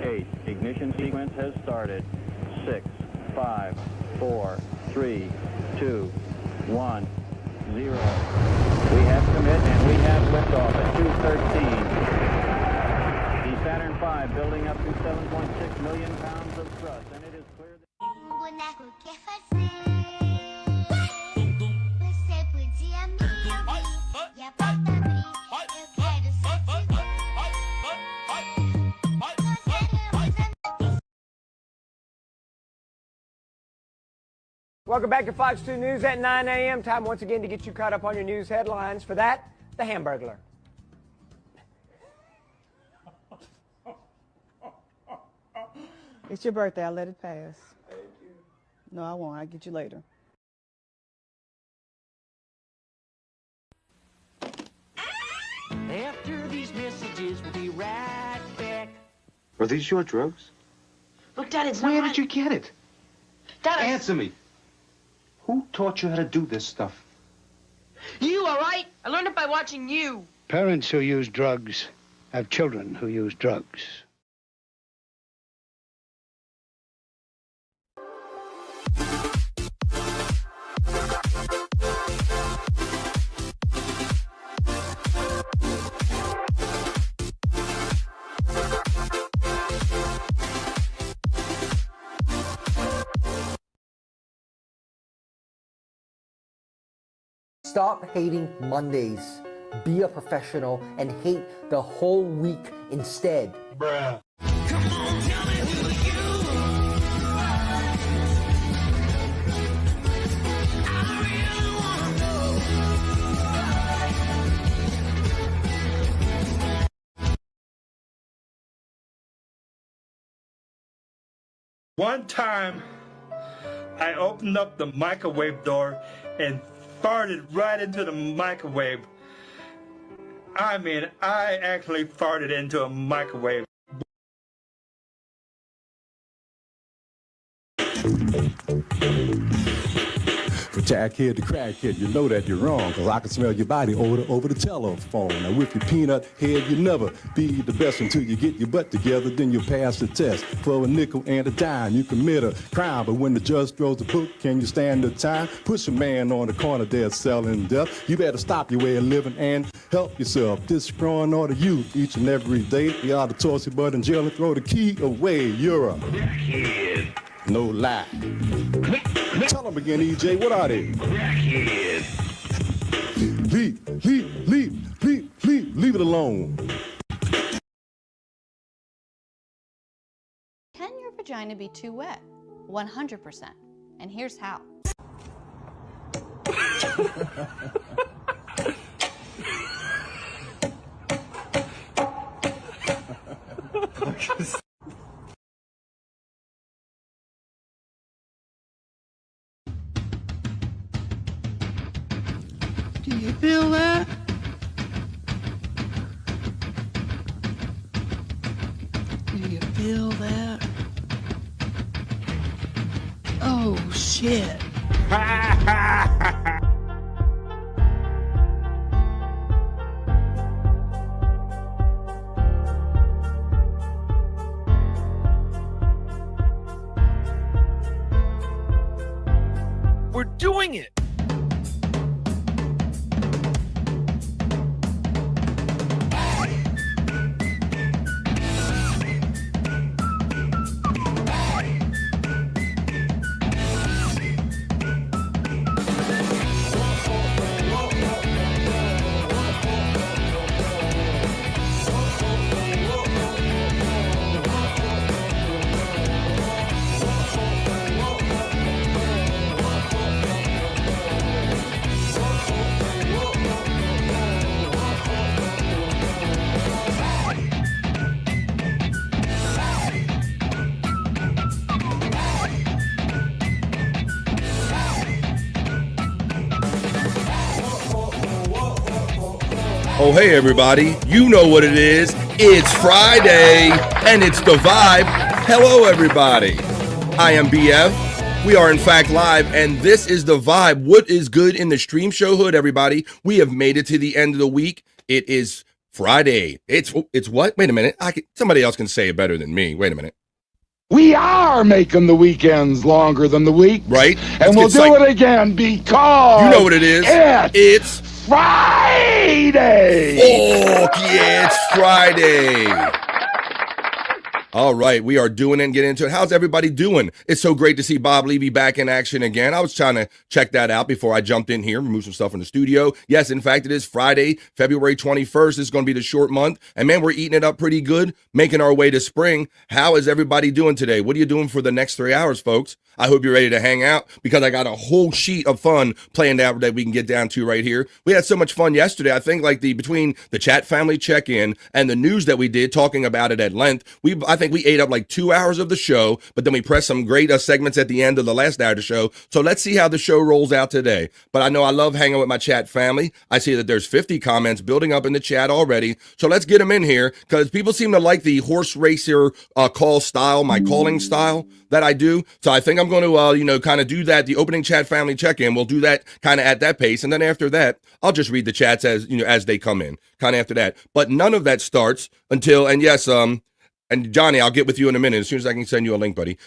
8. Ignition sequence has started. 6, 5, 4, 3, 2, 1, 0. We have commit and we have liftoff at 2:13. The Saturn V building up to 7.6 million pounds of thrust, and it is clear that... Boneco quer fazer. Você podia me ouvir e a porta abrir. Eu quero só te ver. Welcome back to Fox 2 News at 9 a.m. Time once again to get you caught up on your news headlines. For that, the Hamburglar. It's your birthday. I'll let it pass. Thank you. No, I won't. I'll get you later. After these messages, we'll be right back. Are these your drugs? Look, Dad, it's not... Where did you get it? Dad, Answer me. Who taught you how to do this stuff? You, all right? I learned it by watching you. Parents who use drugs have children who use drugs. Stop hating Mondays. Be a professional and hate the whole week instead. Bruh. Come on, tell me who you are. I really wanna know. One time, I opened up the microwave door and farted right into the microwave. I mean, I actually farted into a microwave. From jackhead to crackhead, you know that you're wrong, cause I can smell your body odor over the telephone. Now with your peanut head, you never be the best until you get your butt together, then you'll pass the test. For a nickel and a dime, you commit a crime, but when the judge throws the book, can you stand the time? Push a man on the corner there selling death. You better stop your way of living and help yourself. This growing order youth each and every day. You ought to toss your butt in jail and throw the key away. You're a crackhead. No lie. Tell them again, EJ, what are they? Crackhead. Leave it alone. Can your vagina be too wet? 100%. And here's how. Do you feel that? Do you feel that? Oh, shit. We're doing it. Oh, hey, everybody. You know what it is. It's Friday, and it's The Vibe. Hello, everybody. I am BF. We are, in fact, live, and this is The Vibe. What is good in the stream show hood, everybody? We have made it to the end of the week. It is Friday. It's what? Wait a minute. Somebody else can say it better than me. Wait a minute. We are making the weekends longer than the week. Right? And we'll do it again because... You know what it is. It's Friday! Oh, yeah, it's Friday. All right, we are doing it and getting into it. How's everybody doing? It's so great to see Bob Levy back in action again. I was trying to check that out before I jumped in here, remove some stuff in the studio. Yes, in fact, it is Friday, February 21st. This is going to be the short month. And man, we're eating it up pretty good, making our way to spring. How is everybody doing today? What are you doing for the next 3 hours, folks? I hope you're ready to hang out because I got a whole sheet of fun planned out that we can get down to right here. We had so much fun yesterday. I think like between the chat family check-in and the news that we did talking about it at length, I think we ate up like 2 hours of the show, but then we pressed some great segments at the end of the last hour of the show. So let's see how the show rolls out today. But I know I love hanging with my chat family. I see that there's 50 comments building up in the chat already. So let's get them in here because people seem to like the horse racer call style, my calling style that I do. So I think I'm going to, kind of do that. The opening chat family check-in. We'll do that kind of at that pace. And then after that, I'll just read the chats as they come in kind of after that. But none of that starts until, and yes, and Johnny, I'll get with you in a minute as soon as I can send you a link, buddy.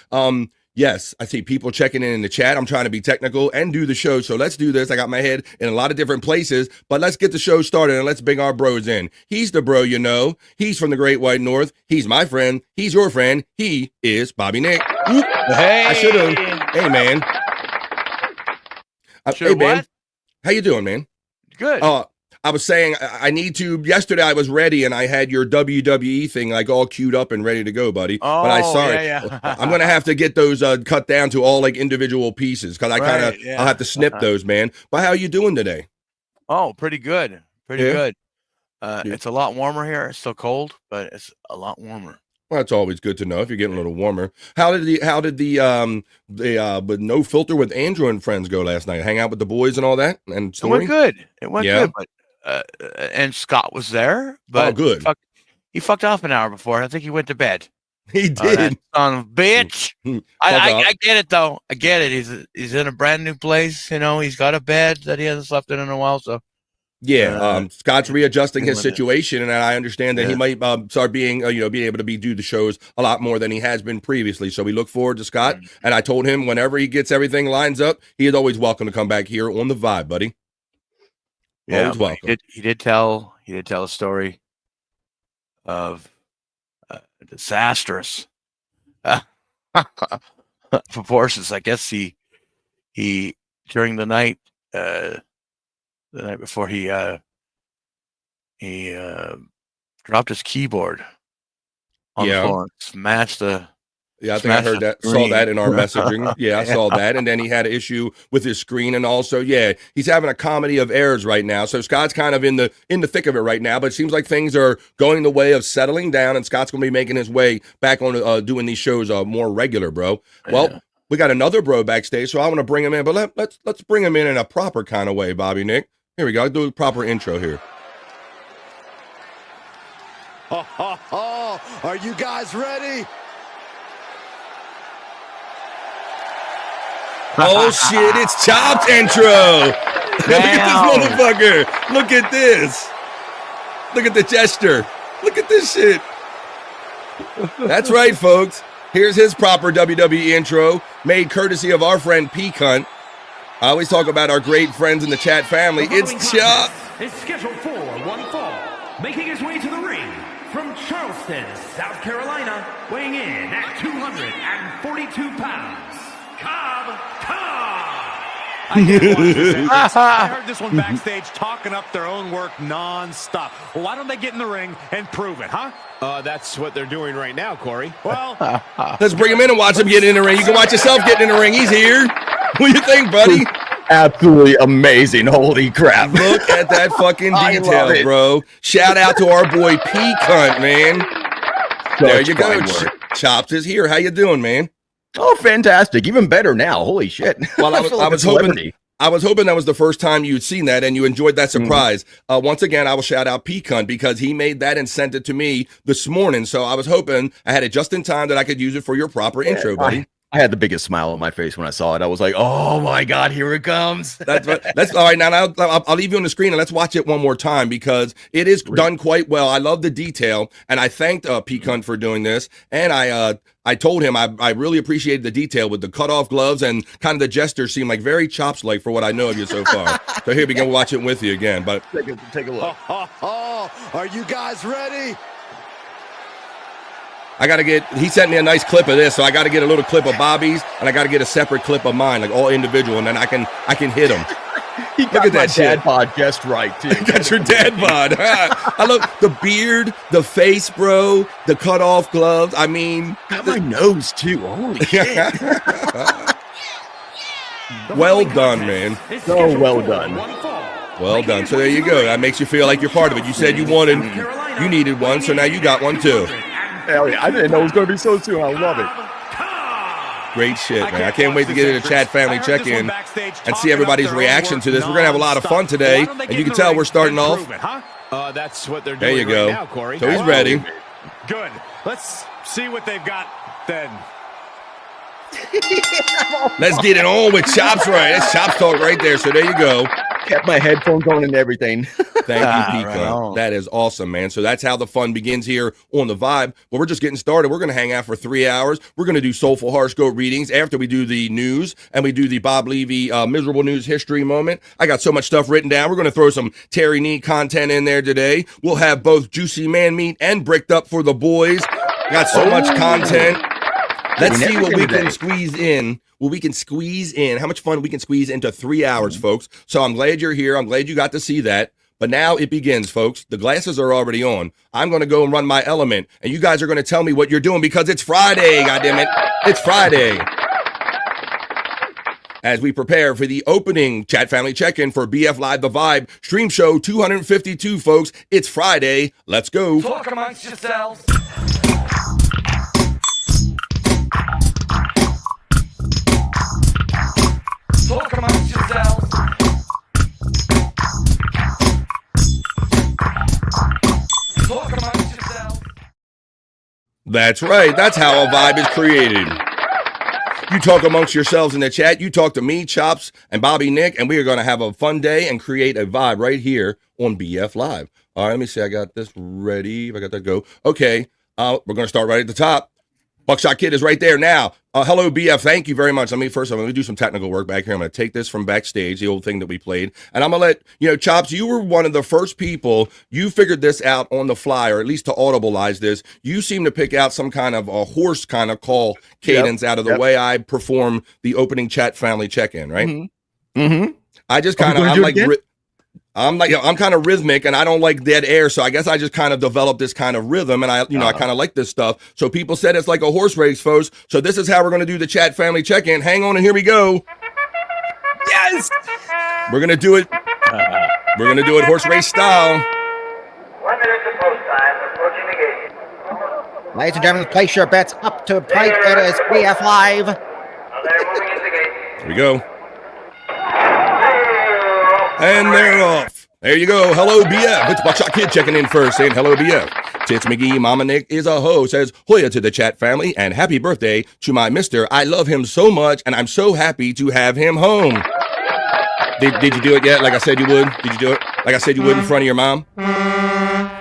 Yes, I see people checking in the chat. I'm trying to be technical and do the show. So let's do this. I got my head in a lot of different places, but let's get the show started and let's bring our bros in. He's the bro, He's from the Great White North. He's my friend. He's your friend. He is Bobby Nick. Oop. Hey. I should have. Hey, man. Hey, man. How you doing, man? Good. I was saying I need to. Yesterday I was ready and I had your WWE thing like all queued up and ready to go, buddy. Oh, but sorry, yeah. I'm gonna have to get those cut down to all like individual pieces because I'll have to snip those, man. But how you doing today? Oh, pretty good. Pretty good. It's a lot warmer here. It's still cold, but it's a lot warmer. Well, that's always good to know if you're getting a little warmer. How did the but no filter with Andrew and friends go last night? Hang out with the boys and all that and story? It went good. It went good, but and Scott was there, but good. He fucked off an hour before. I think he went to bed. He did. Son of a bitch. I get it though. I get it. He's in a brand new place. He's got a bed that he hasn't slept in a while. So yeah, Scott's readjusting his situation, and I understand that he might start being be able to do the shows a lot more than he has been previously. So we look forward to Scott. And I told him whenever he gets everything lines up, he is always welcome to come back here on the Vibe, buddy. Yeah, always welcome. He did tell a story of disastrous proportions. I guess he during the night before he dropped his keyboard on the floor and smashed the. Yeah, I think I heard that, saw that in our messaging. Yeah, I saw that. And then he had an issue with his screen. And also, he's having a comedy of errors right now. So Scott's kind of in the thick of it right now. But it seems like things are going the way of settling down. And Scott's going to be making his way back on doing these shows more regular, bro. Well, we got another bro backstage. So I want to bring him in. But let's bring him in a proper kind of way, Bobby Nick. Here we go. I'll do a proper intro here. Are you guys ready? Oh shit, it's Chop's intro. Look at this motherfucker. Look at this. Look at the gesture. Look at this shit. That's right, folks. Here's his proper WWE intro, made courtesy of our friend P Cunt. I always talk about our great friends in the chat family. It's Chop. It's scheduled for one fall, making his way to the ring from Charleston, South Carolina, weighing in at 242 pounds. Cobb. I heard this one backstage talking up their own work non-stop. Well, why don't they get in the ring and prove it, huh? That's what they're doing right now, Corey. Well, let's bring him in and watch him get in the ring. You can watch yourself getting in the ring. He's here. What do you think, buddy? Absolutely amazing. Holy crap. Look at that fucking detail, bro. Shout out to our boy P Cunt, man. There you go. Chops is here. How you doing, man? Oh, fantastic. Even better now. Holy shit. Well, I was hoping that was the first time you'd seen that and you enjoyed that surprise. Once again, I will shout out P Cunt because he made that and sent it to me this morning. So I was hoping I had it just in time that I could use it for your proper intro, buddy. I had the biggest smile on my face when I saw it. I was like, "Oh my God, here it comes!" That's all right. Now I'll leave you on the screen and let's watch it one more time because it is done quite well. I love the detail, and I thanked Pecan for doing this. And I told him I really appreciated the detail with the cutoff gloves and kind of the gestures seem like very Chops like for what I know of you so far. So here we go, watch it with you again. But take a look. Are you guys ready? He sent me a nice clip of this, so I got to get a little clip of Bobby's, and I got to get a separate clip of mine, like all individual, and then I can hit him. He got Look at that dad bod just right, too. Got your dad bod. I love the beard, the face, bro, the cut-off gloves. I mean. Got my nose, too. Holy shit. Well done, man. So well done. Well done. So there you go. That makes you feel like you're part of it. You said you needed one, so now you got one, too. Hell yeah, I didn't know it was going to be so soon. I love it. Great shit, man. I can't wait to get into the chat family check-in and see everybody's reaction to this. We're going to have a lot of fun today, and you can tell we're starting off. That's what they're doing. There you go. Right now, Corey. So he's ready. Good. Let's see what they've got then. Let's get it on with Chops right. That's Chops talk right there. So there you go. Kept my headphones on and everything. Thank you, Pecan. Right, that is awesome, man. So that's how the fun begins here on The Vibe. Well, we're just getting started. We're going to hang out for 3 hours. We're going to do Soulful Horoscope Readings after we do the news and we do the Bob Levy Miserable News History moment. I got so much stuff written down. We're going to throw some Terry Nee content in there today. We'll have both Juicy Man Meat and Bricked Up for the boys. Got so much content. Let's see what we can squeeze in. How much fun we can squeeze into 3 hours, folks. So I'm glad you're here. I'm glad you got to see that. But now it begins, folks. The glasses are already on. I'm going to go and run my element. And you guys are going to tell me what you're doing because it's Friday, goddammit. It's Friday. As we prepare for the opening chat family check-in for BF Live The Vibe stream show 252, folks. It's Friday. Let's go. Talk amongst yourselves. Talk amongst yourselves. Talk amongst yourselves. That's right. That's how a vibe is created. You talk amongst yourselves in the chat. You talk to me, Chops, and Bobby Nick, and we are going to have a fun day and create a vibe right here on BF Live. All right, let me see. I got this ready. If I got that go. Okay. We're going to start right at the top. Buckshot Kid is right there now. Hello, BF. Thank you very much. Let me do some technical work back here. I'm going to take this from backstage, the old thing that we played. And I'm going to let, Chops, you were one of the first people. You figured this out on the fly, or at least to audibilize this. You seem to pick out some kind of a horse kind of call cadence out of the way I perform the opening chat family check-in, right? Mm-hmm. I just kind of, I'm kind of rhythmic and I don't like dead air. So I guess I just kind of developed this kind of rhythm and I kind of like this stuff. So people said it's like a horse race, folks. So this is how we're going to do the chat family check-in. Hang on and here we go. Yes. We're going to do it. We're going to do it horse race style. 1 minute to post time. Approaching the gate. Ladies and gentlemen, place your bets up to plate. It is BF Live. They're moving into the gate. Here we go. And they're off. There you go. Hello, BF. It's Buckshot Kid checking in first, saying hello, BF. Tits McGee, Mama Nick is a hoe, says Hoya to the chat family, and happy birthday to my mister. I love him so much, and I'm so happy to have him home. Did you do it yet? Like I said you would? Did you do it? Like I said you would in front of your mom?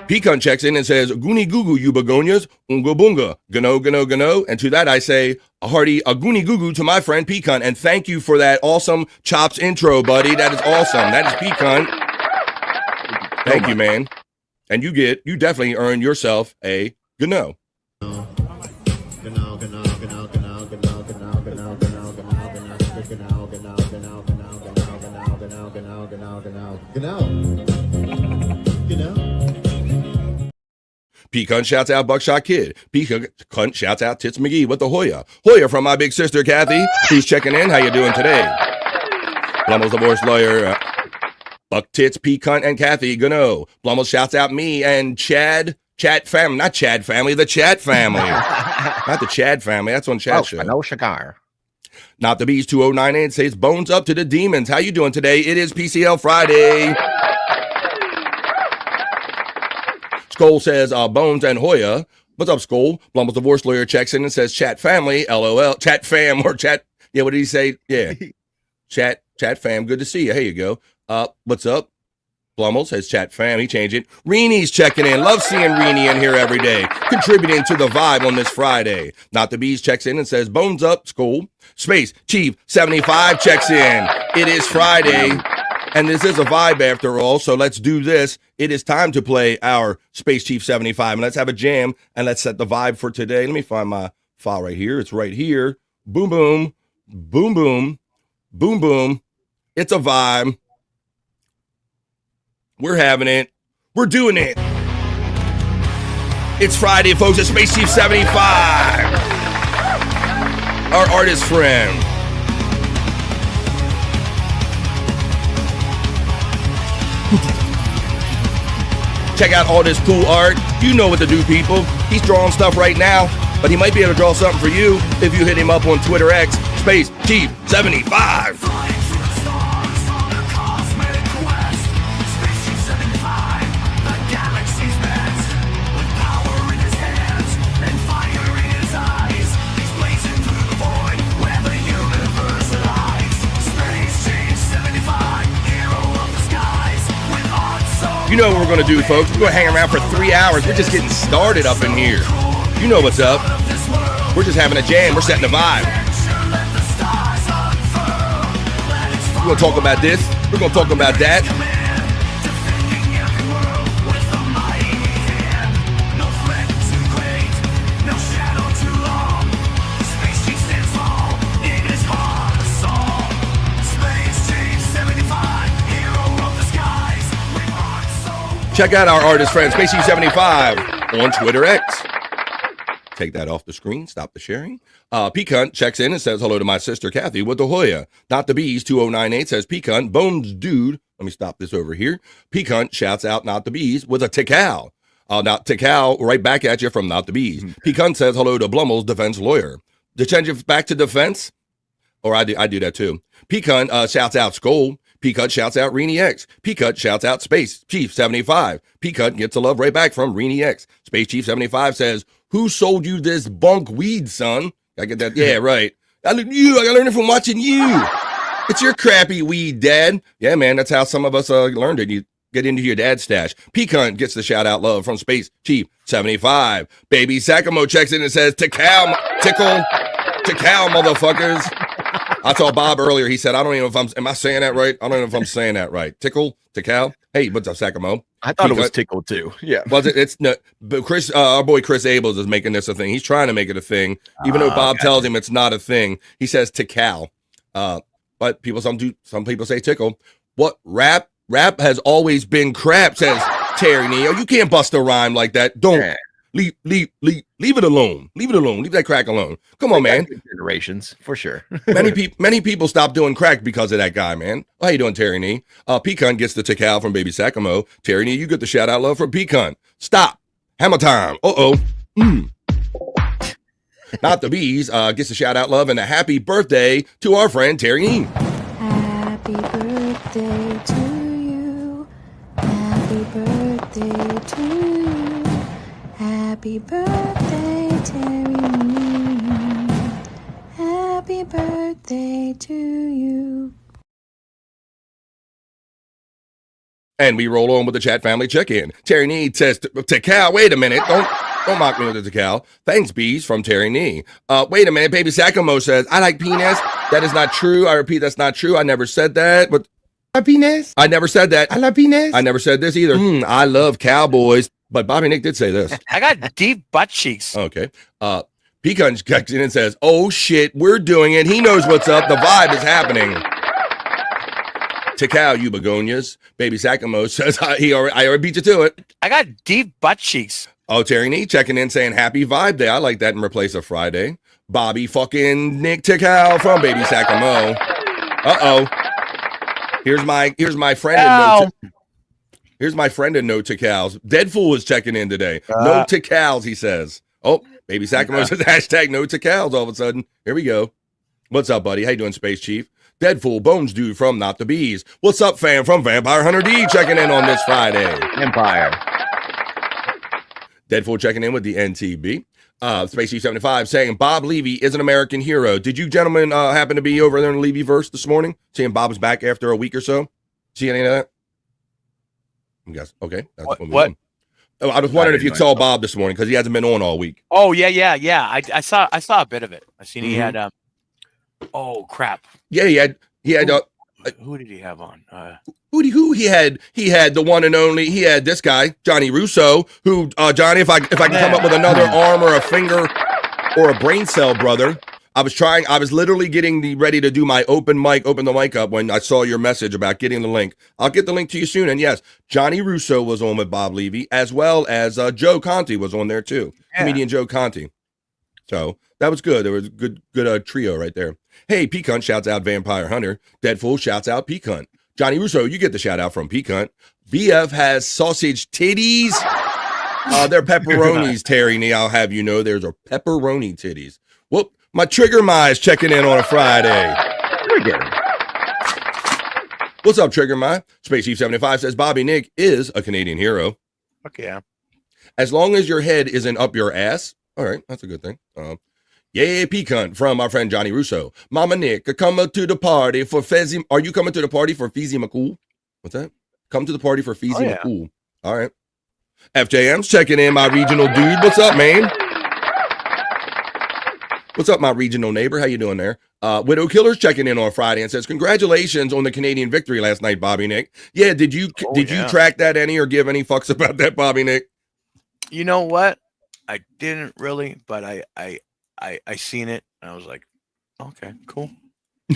Pecan checks in and says, Goonie goo goo, you begonias, unga bunga, gano, gano, gano. And to that I say, a hearty goonie goo goo to my friend Pecan. And thank you for that awesome Chops intro, buddy. That is awesome. That is Pecan. Thank you, man. And you definitely earn yourself a gano. Pecan shouts out Buckshot Kid. Pecan shouts out Tits McGee with the Hoya. Hoya from my big sister Kathy, who's checking in. How you doing today? Blummel's divorce lawyer. Buck Tits, Pecan, and Kathy Gano. Blummel shouts out me and Chad. Chat family, not Chad family, the Chat family. Not the Chad family. That's on Chat show. No cigar. Not the Bees 2098 says bones up to the demons. How you doing today? It is PCL Friday. Skull says Bones and Hoya. What's up, Skull? Blummel's divorce lawyer checks in and says, chat family, LOL. Chat fam or chat. Yeah, what did he say? Yeah. Chat fam. Good to see you. Here you go. What's up? Blummel says chat fam. He changed it. Reenie's checking in. Love seeing Reenie in here every day. Contributing to the vibe on this Friday. Not the Bees checks in and says, bones up, Skull. Space Chief 75 checks in. It is Friday. And this is a vibe after all, so let's do this. It is time to play our Space Chief 75, and let's have a jam, and let's set the vibe for today. Let me find my file right here. It's right here. Boom, boom, boom, boom, boom, boom. It's a vibe. We're having it. We're doing it. It's Friday, folks. It's Space Chief 75. Our artist friend. Check out all this cool art. You know what to do, people. He's drawing stuff right now, but he might be able to draw something for you if you hit him up on Twitter X, Space Chief 75. You know what we're going to do, folks. We're going to hang around for 3 hours. We're just getting started up in here. You know what's up. We're just having a jam. We're setting the vibe. We're going to talk about this. We're going to talk about that. Check out our artist friend, Space Chief 75 on Twitter X. Take that off the screen. Stop the sharing. Peacunt checks in and says hello to my sister, Kathy, with the Hoya. Not the Bees, 2098 says Peacunt. Bones Dude. Let me stop this over here. Peacunt shouts out Not the Bees with a Tikal. Not Tikal, right back at you from Not the Bees. Peacunt says hello to Blummel's defense lawyer. To change it back to defense, or I do that too. Peacunt shouts out Skull. Peacunt shouts out Reenie X. Peacunt shouts out Space Chief 75. Peacunt gets the love right back from Reenie X. Space Chief 75 says, who sold you this bunk weed, son? I get that. Yeah, right. I learned it from watching you. It's your crappy weed, Dad. Yeah, man, that's how some of us learned it. You get into your dad's stash. Peacunt gets the shout out love from Space Chief 75. Baby Sakamo checks in and says, Tikal, motherfuckers. I told Bob earlier, he said, I don't even know if am I saying that right? I don't know if I'm saying that right. Tikal? Hey, what's up, Sakamo? I thought it was tickle too. Yeah. Was it? It's no, but Chris, our boy Chris Abels is making this a thing. He's trying to make it a thing, even though Bob tells him it's not a thing. He says Tikal. But some people say tickle. What rap has always been crap, says Terry Neo. You can't bust a rhyme like that. Don't. Leave it alone. Leave it alone. Leave that crack alone. Come on, man. Generations for sure. many people stopped doing crack because of that guy, man. How you doing, Terry Nee? Pecan gets the Tikal from Baby Sakamo. Terry Nee, you get the shout out love from Pecan. Stop. Hammer time. Not the Bees gets the shout out love and a happy birthday to our friend Terry Nee. Happy birthday to you. Happy birthday to you. Happy birthday, Terry. Happy birthday to you. And we roll on with the chat family check-in. Terry Nee says, Tikal, wait a minute. Don't mock me with the Tikal. Thanks, Bees, from Terry Nee. Wait a minute. Baby Sakamo says, I like penis. That is not true. I repeat, that's not true. I never said that. But penis? I never said that. I love penis. I never said this either. I love cowboys. But Bobby Nick did say this. I got deep butt cheeks. Okay. Pecan checks in and says, oh shit, we're doing it. He knows what's up. The vibe is happening. Tikal, you begonias. Baby Sakamo says, I already beat you to it. I got deep butt cheeks. Oh, Terry Nee checking in saying happy vibe day. I like that in replace of Friday. Bobby fucking Nick Tikal from Baby Sakamo. Here's my friend. Here's my friend in No Tikals. Deadfool is checking in today. No Tikals, he says. Oh, Baby Sakamo says hashtag No Tikals all of a sudden. Here we go. What's up, buddy? How you doing, Space Chief? Deadfool Bones Dude from Not the Bees. What's up, fam? From Vampire Hunter D checking in on this Friday. Empire. Deadpool checking in with the NTB. Space E75 saying Bob Levy is an American hero. Did you gentlemen happen to be over there in Levyverse this morning? Seeing Bob's back after a week or so? See any of that? I guess. Okay. That's what? Oh, I was wondering if you saw Bob this morning because he hasn't been on all week. Oh yeah. I saw a bit of it. I seen he had oh crap. Yeah, he had who did he have on? Who he had the one and only. He had this guy, Johnny Russo, who Johnny, if I can come up with another arm or a finger or a brain cell, brother. I was literally getting ready to do my open the mic up when I saw your message about getting the link. I'll get the link to you soon. And yes, Johnny Russo was on with Bob Levy, as well as Joe Conti was on there too. Yeah. Comedian Joe Conti. So that was good. There was a good trio right there. Hey, Peacunt shouts out Vampire Hunter. Deadpool shouts out Peacunt. Johnny Russo, you get the shout out from Peacunt. BF has sausage titties. They're pepperonis, Terry. I'll have you know there's a pepperoni titties. Whoop. My Trigger Ma is checking in on a Friday. Trigger. What's up, Trigger Ma? Space Chief 75 says Bobby Nick is a Canadian hero. Fuck yeah. As long as your head isn't up your ass. All right, that's a good thing. Yay, Peacunt from our friend Johnny Russo. Mama Nick, come to the party for Fezzy. Are you coming to the party for Feezy McCool? What's that? Come to the party for Feezy McCool. All right. FJM's checking in, my regional dude. What's up, man? What's up, my regional neighbor? How you doing there? Widow Killer's checking in on Friday and says, congratulations on the Canadian victory last night, Bobby Nick. Yeah, did you track that any or give any fucks about that, Bobby Nick? You know what? I didn't really, but I seen it and I was like, okay, cool.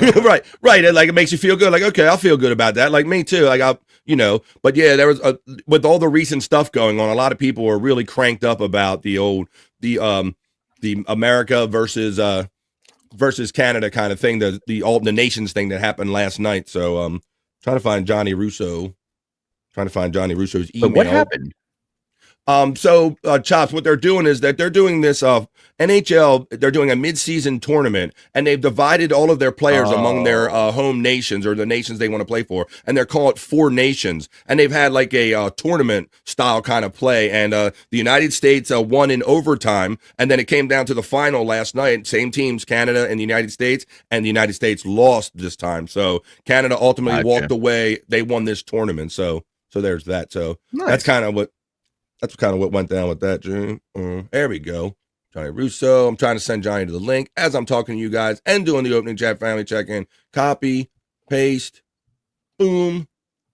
right. And like, it makes you feel good. Like, okay, I'll feel good about that. Like me too. Like but yeah, there was with all the recent stuff going on, a lot of people were really cranked up about the America versus Canada kind of thing, the nations thing that happened last night. So trying to find Johnny Russo's email. But what happened? So Chops, what they're doing is that they're doing this NHL, they're doing a mid-season tournament, and they've divided all of their players among their home nations or the nations they want to play for, and they're calling it 4 nations, and they've had like a tournament style kind of play, and the United States won in overtime, and then it came down to the final last night, same teams, Canada and the United States lost this time, so Canada ultimately walked away. They won this tournament, so there's that. So nice. That's kind of what went down with that, June. There we go. Johnny Russo. I'm trying to send Johnny to the link as I'm talking to you guys and doing the opening chat family check-in. Copy, paste, boom,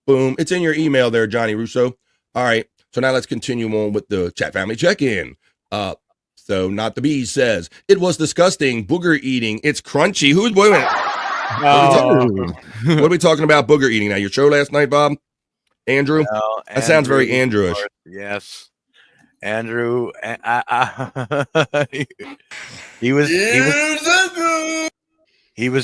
boom. It's in your email there, Johnny Russo. All right. So now let's continue on with the chat family check-in. So Not the Bee says, it was disgusting. Booger eating. It's crunchy. Wait a minute. What are we talking about booger eating now? Your show last night, Bob? Andrew? No, that sounds very Andrewish. Yes. Andrew, he was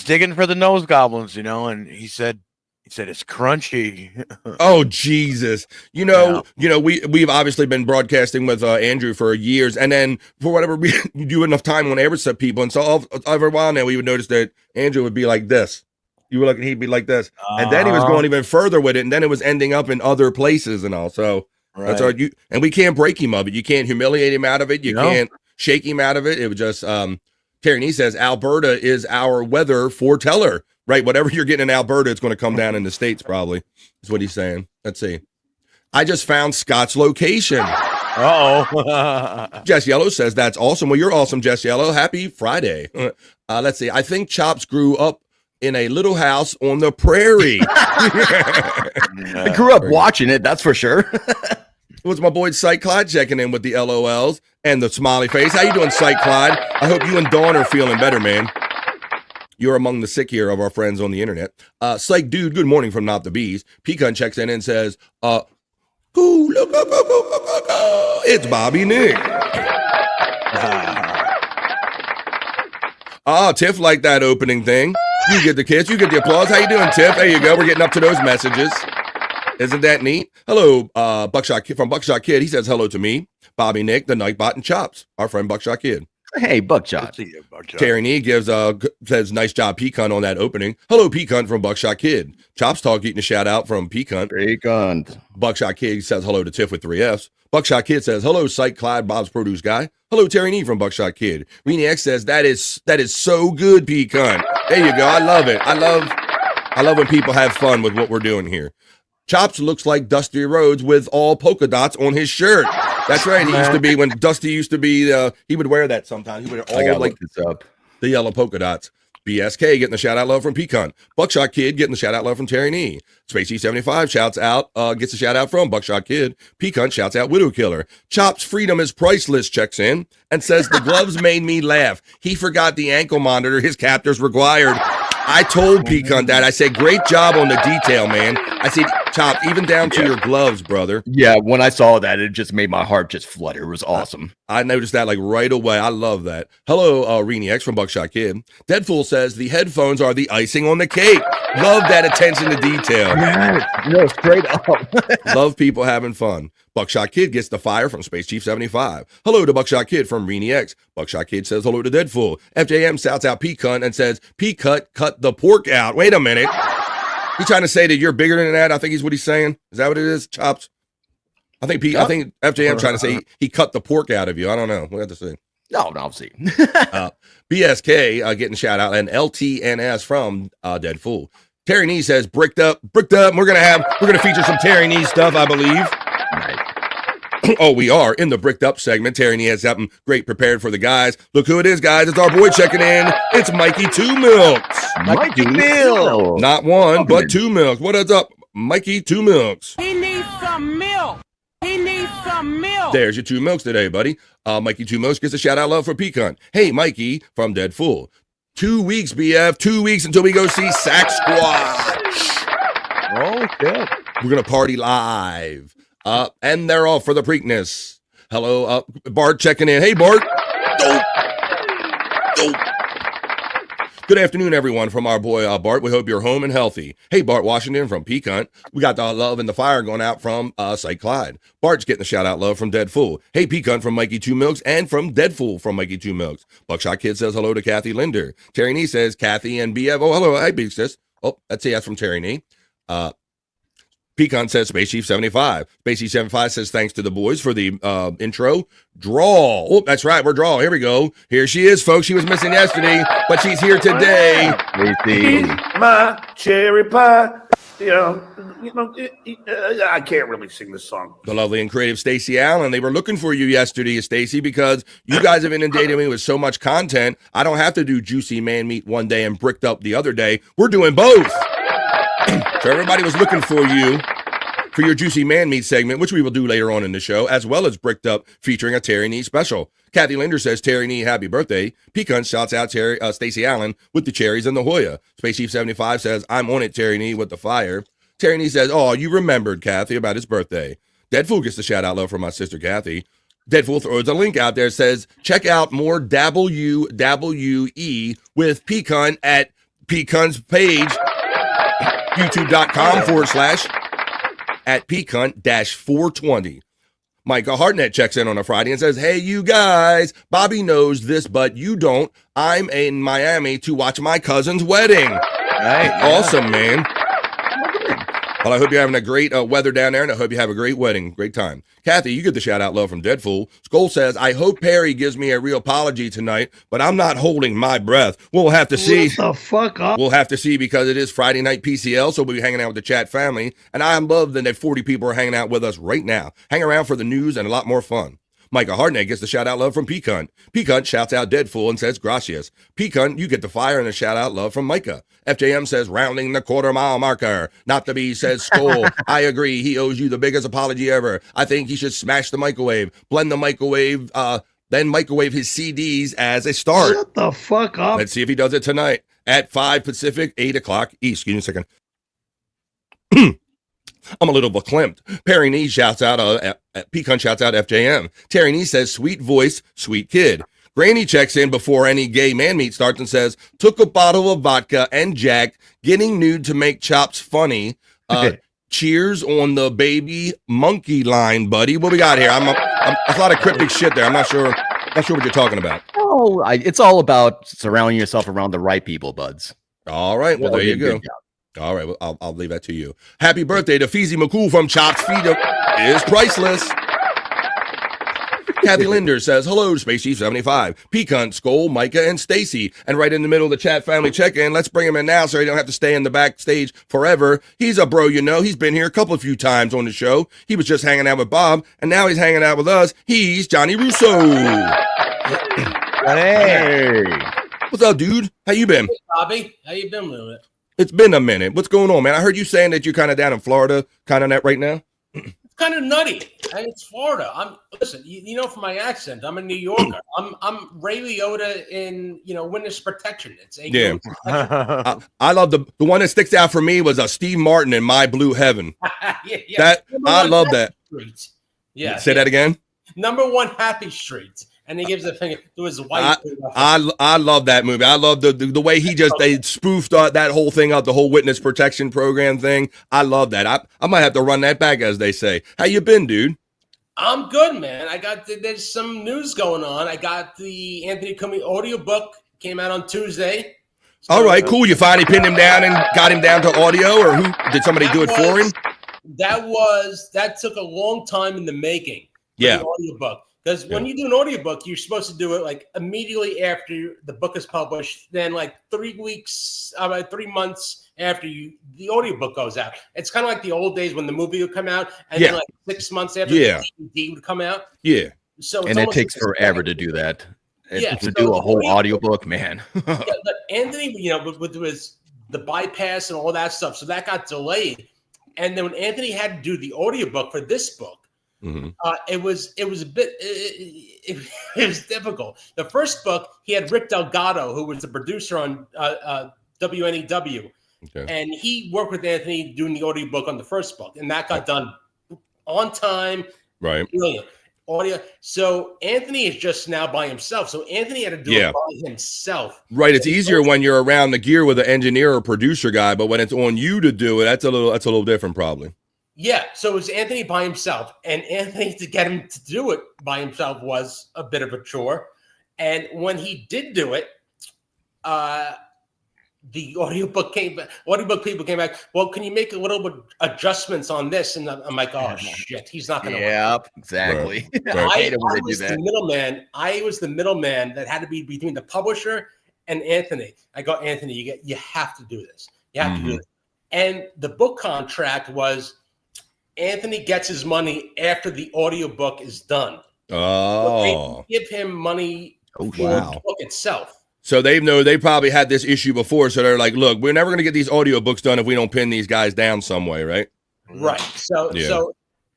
digging for the nose goblins, and he said it's crunchy. Oh Jesus! We've obviously been broadcasting with Andrew for years, and then for whatever reason, you do enough time on air with some people, and so every while now we would notice that Andrew would be like this. You were looking, he'd be like this, and then he was going even further with it, and then it was ending up in other places and all. So. Right. That's all and we can't break him of it. You can't humiliate him out of it. You can't shake him out of it. It was just Terry Nee says Alberta is our weather foreteller. Right. Whatever you're getting in Alberta, it's going to come down in the States, probably. Is what he's saying. Let's see. I just found Scott's location. Jess Yellow says that's awesome. Well, you're awesome, Jess Yellow. Happy Friday. Let's see. I think Chops grew up in a little house on the prairie. I grew up watching it, that's for sure. It was my boy Shyt Clyde checking in with the LOLs and the smiley face. How you doing, Shyt Clyde? I hope you and Dawn are feeling better, man. You're among the sick here of our friends on the internet. Psych Dude, good morning from Not the Bees. Pecan checks in and says, it's Bobby Nick. Tiff liked that opening thing. You get the kiss, you get the applause. How you doing, Tiff? There you go. We're getting up to those messages. Isn't that neat? Hello, Buckshot Kid from Buckshot Kid. He says hello to me, Bobby Nick, the Nightbot, and Chops, our friend Buckshot Kid. Hey, Buckshot. Terry Nee says nice job, Pecan, on that opening. Hello, Pecan from Buckshot Kid. Chops Talk getting a shout out from Pecan. Pecan. Buckshot Kid says hello to Tiff with 3 Fs. Buckshot Kid says, hello, Shyt, Clyde, Bob's produce guy. Hello, Terry Nee from Buckshot Kid. Reenie X says, that is so good, Pecan. There you go. I love it. I love when people have fun with what we're doing here. Chops looks like Dusty Rhodes with all polka dots on his shirt. That's right. He used to be, when Dusty used to be, he would wear that sometimes. He would wear all like this up. The yellow polka dots. BSK getting the shout out love from Pecan. Buckshot Kid getting the shout out love from Terry Nee. Spacey75 shouts out, gets a shout out from Buckshot Kid. Pecan shouts out Widow Killer. Chops freedom is priceless checks in and says the gloves made me laugh. He forgot the ankle monitor his captors required. I told Pecan that. I said, great job on the detail, man. I said, Chops, even down to your gloves, brother. Yeah, when I saw that, it just made my heart just flutter. It was awesome. I noticed that like right away. I love that. Hello, Reenie X from Buckshot Kid. Deadpool says the headphones are the icing on the cake. Love that attention to detail. No, straight up. Love people having fun. Buckshot Kid gets the fire from Space Chief 75. Hello to Buckshot Kid from Reenie X. Buckshot Kid says hello to Deadpool. FJM shouts out P-Cunt and says, P-Cut, cut the pork out. Wait a minute. He's trying to say that you're bigger than that. I think he's what he's saying. Is that what it is, Chops? I think FJM trying to say he cut the pork out of you. I don't know. We'll have to see. No, I'll see. BSK getting a shout out, and LTNS from Deadpool. Terry Nee says bricked up. We're gonna feature some Terry Nee stuff, I believe. Oh, we are in the bricked up segment. Terry Nee has something great prepared for the guys. Look who it is, guys. It's our boy checking in. It's Mikey Two Milks. Mikey Milk. Not one, but Two Milks. What is up, Mikey Two Milks? He needs some milk. He needs some milk. There's your Two Milks today, buddy. Mikey Two Milks gets a shout out love for Pecan. Hey, Mikey from Deadpool. 2 weeks, BF. 2 weeks until we go see Sack Squatch. Oh, good. We're going to party live. And they're off for the Preakness. Hello, Bart checking in. Hey, Bart. Good afternoon, everyone, from our boy Bart. We hope you're home and healthy. Hey, Bart Washington from Pecan. We got the love and the fire going out from Shyt Clyde. Bart's getting the shout-out love from Deadfool. Hey, Pecan from Mikey Two Milks and from Deadfool from Mikey Two Milks. Buckshot Kid says hello to Kathy Linder. Terry Nee says Kathy and BF. Oh, hello. Hi, Big Sis. Oh, that's from Terry Nee. Pecan says Space Chief 75. Space Chief 75 says thanks to the boys for the intro. Draw. Oh, that's right. We're draw. Here we go. Here she is, folks. She was missing yesterday, but she's here today. My cherry pie. I can't really sing this song. The lovely and creative Stacey Allen. They were looking for you yesterday, Stacey, because you guys have inundated me with so much content. I don't have to do Juicy Man Meat one day and Bricked Up the other day. We're doing both. So everybody was looking for you for your Juicy Man Meat segment, which we will do later on in the show, as well as Bricked Up featuring a Terry Nee special. Kathy Linder says, Terry Nee, happy birthday. Pecan shouts out Stacey Allen with the cherries and the Hoya. Space Chief 75 says, I'm on it, Terry Nee, with the fire. Terry Nee says, oh, you remembered, Kathy, about his birthday. Deadfool gets the shout out love from my sister, Kathy. Deadfool throws a link out there, says, check out more WWE with Pecan at Pecan's page, youtube.com/at Pecan-420. Micah Hartnett checks in on a Friday and says, hey, you guys, Bobby knows this, but you don't. I'm in Miami to watch my cousin's wedding. Right, awesome, man. Well, I hope you're having a great weather down there, and I hope you have a great wedding. Great time. Kathy, you get the shout-out love from Deadfool. Skull says, I hope Perry gives me a real apology tonight, but I'm not holding my breath. We'll have to see. What the fuck up? We'll have to see because it is Friday night PCL, so we'll be hanging out with the chat family, and I love that 40 people are hanging out with us right now. Hang around for the news and a lot more fun. Micah Hartnett gets the shout-out love from Pecan. Pecan shouts out Deadfool and says, gracias. Pecan, you get the fire and the shout-out love from Micah. FJM says, rounding the quarter-mile marker. Not the B says, Skull. I agree. He owes you the biggest apology ever. I think he should smash the microwave, blend the microwave, then microwave his CDs as a start. Shut the fuck up. Let's see if he does it tonight at 5 Pacific, 8 o'clock East. Excuse me a second. I'm a little verklempt. Perry Nee shouts out, Pecan shouts out FJM. Terry Nee says, sweet voice, sweet kid. Granny checks in before any gay man meet starts and says, took a bottle of vodka and jacked, getting nude to make chops funny. Cheers on the baby monkey line, buddy. What we got here? There's a lot of cryptic shit there. I'm not sure what you're talking about. Oh, it's all about surrounding yourself around the right people, buds. All right. Well, there you go. All right, well, I'll leave that to you. Happy birthday to Feezy McCool from Chops. Feed is priceless. Kathy Linder says, hello, Space Chief 75, Pecan, Skull, Micah, and Stacy. And right in the middle of the chat family check-in, let's bring him in now so he don't have to stay in the backstage forever. He's a bro, you know. He's been here a few times on the show. He was just hanging out with Bob, and now he's hanging out with us. He's Johnny Russo. Hey. What's up, dude? How you been? Hey, Bobby. How you been with it? It's been a minute. What's going on, man? I heard you saying that you're kind of down in Florida, kind of right now. It's kind of nutty. And it's Florida. Listen. You know, from my accent, I'm a New Yorker. I'm Ray Liotta in witness protection. It's I love the one that sticks out for me was Steve Martin in My Blue Heaven. yeah. I love that. Street. Yeah. Say that again. #1 Happy Street. And he gives a finger to his wife. I love that movie. I love the way they spoofed that whole thing up, the whole witness protection program thing. I love that. I might have to run that back, as they say. How you been, dude? I'm good, man. There's some news going on. I got the Anthony Cumia audiobook, came out on Tuesday. So, all right, cool. You finally pinned him down and got him down to audio, or did somebody do it for him? That took a long time in the making. Yeah. The audiobook. Because when you do an audiobook, you're supposed to do it like immediately after the book is published, then like 3 months after the audiobook goes out. It's kind of like the old days when the movie would come out, and then like 6 months after the DVD would come out. Yeah. So it takes forever to do that. To do a whole audiobook, man. But Anthony, with the bypass and all that stuff, so that got delayed. And then when Anthony had to do the audiobook for this book, it was a bit it was difficult. The first book, he had Rick Delgado, who was the producer on WNEW, and he worked with Anthony doing the audiobook on the first book, and that got done on time. Right. Brilliant. Audio. So Anthony is just now by himself. So Anthony had to do it by himself. Right. It's easier when you're around the gear with an engineer or producer guy, but when it's on you to do it, that's a little different, probably. Yeah, so it was Anthony by himself, and Anthony, to get him to do it by himself was a bit of a chore. And when he did do it, the audiobook people came back, well, can you make a little bit adjustments on this? And I'm like, oh, shit, he's not going to Yep, exactly. Right. I hate it when they do that. I was the middleman that had to be between the publisher and Anthony. I go, Anthony, you have to do this. You have to do this. And the book contract was, Anthony gets his money after the audiobook is done. Oh. So they give him money for the book itself. So they probably had this issue before, so they're like, look, we're never going to get these audiobooks done if we don't pin these guys down some way, right? Right. So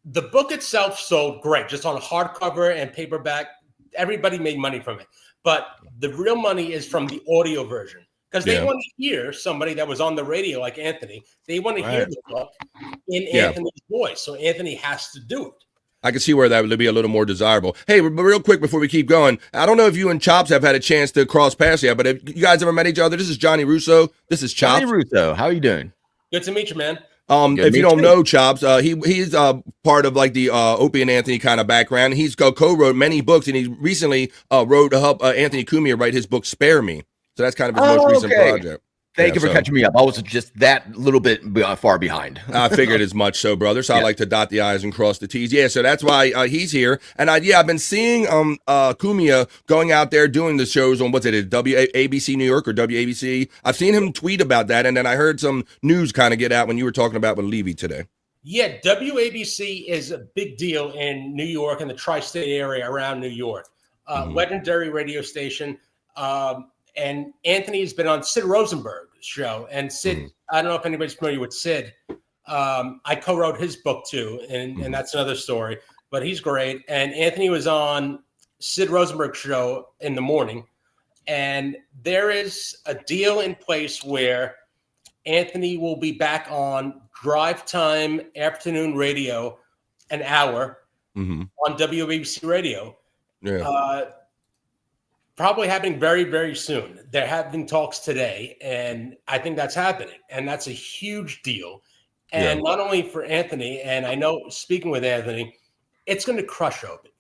the book itself sold great, just on hardcover and paperback. Everybody made money from it. But the real money is from the audio version. Because they want to hear somebody that was on the radio like Anthony. They want to hear the book in Anthony's voice. So Anthony has to do it. I can see where that would be a little more desirable. Hey, but real quick before we keep going, I don't know if you and Chops have had a chance to cross paths yet, but have you guys ever met each other? This is Johnny Russo. This is Chops. Johnny Russo, how are you doing? Good to meet you, man. If you don't know Chops, he's part of like the Opie and Anthony kind of background. He's co-wrote many books, and he recently wrote to help Anthony Cumia write his book Spare Me. So that's kind of his most recent project. Thank you for catching me up. I was just that little bit far behind. I figured as much, so brother. So I like to dot the I's and cross the T's. Yeah, so that's why he's here. And I've been seeing Cumia going out there doing the shows on WABC New York or WABC. I've seen him tweet about that, and then I heard some news kind of get out when you were talking about with Levy today. Yeah, WABC is a big deal in New York and the tri-state area around New York. Legendary radio station. And Anthony's been on Sid Rosenberg's show. And Sid, I don't know if anybody's familiar with Sid. I co-wrote his book too, and that's another story. But he's great. And Anthony was on Sid Rosenberg's show in the morning. And there is a deal in place where Anthony will be back on drive time afternoon radio, an hour on WABC radio. Yeah. Probably happening very, very soon. They're having talks today, and I think that's happening. And that's a huge deal. And not only for Anthony, and I know speaking with Anthony, it's going to crush Opie.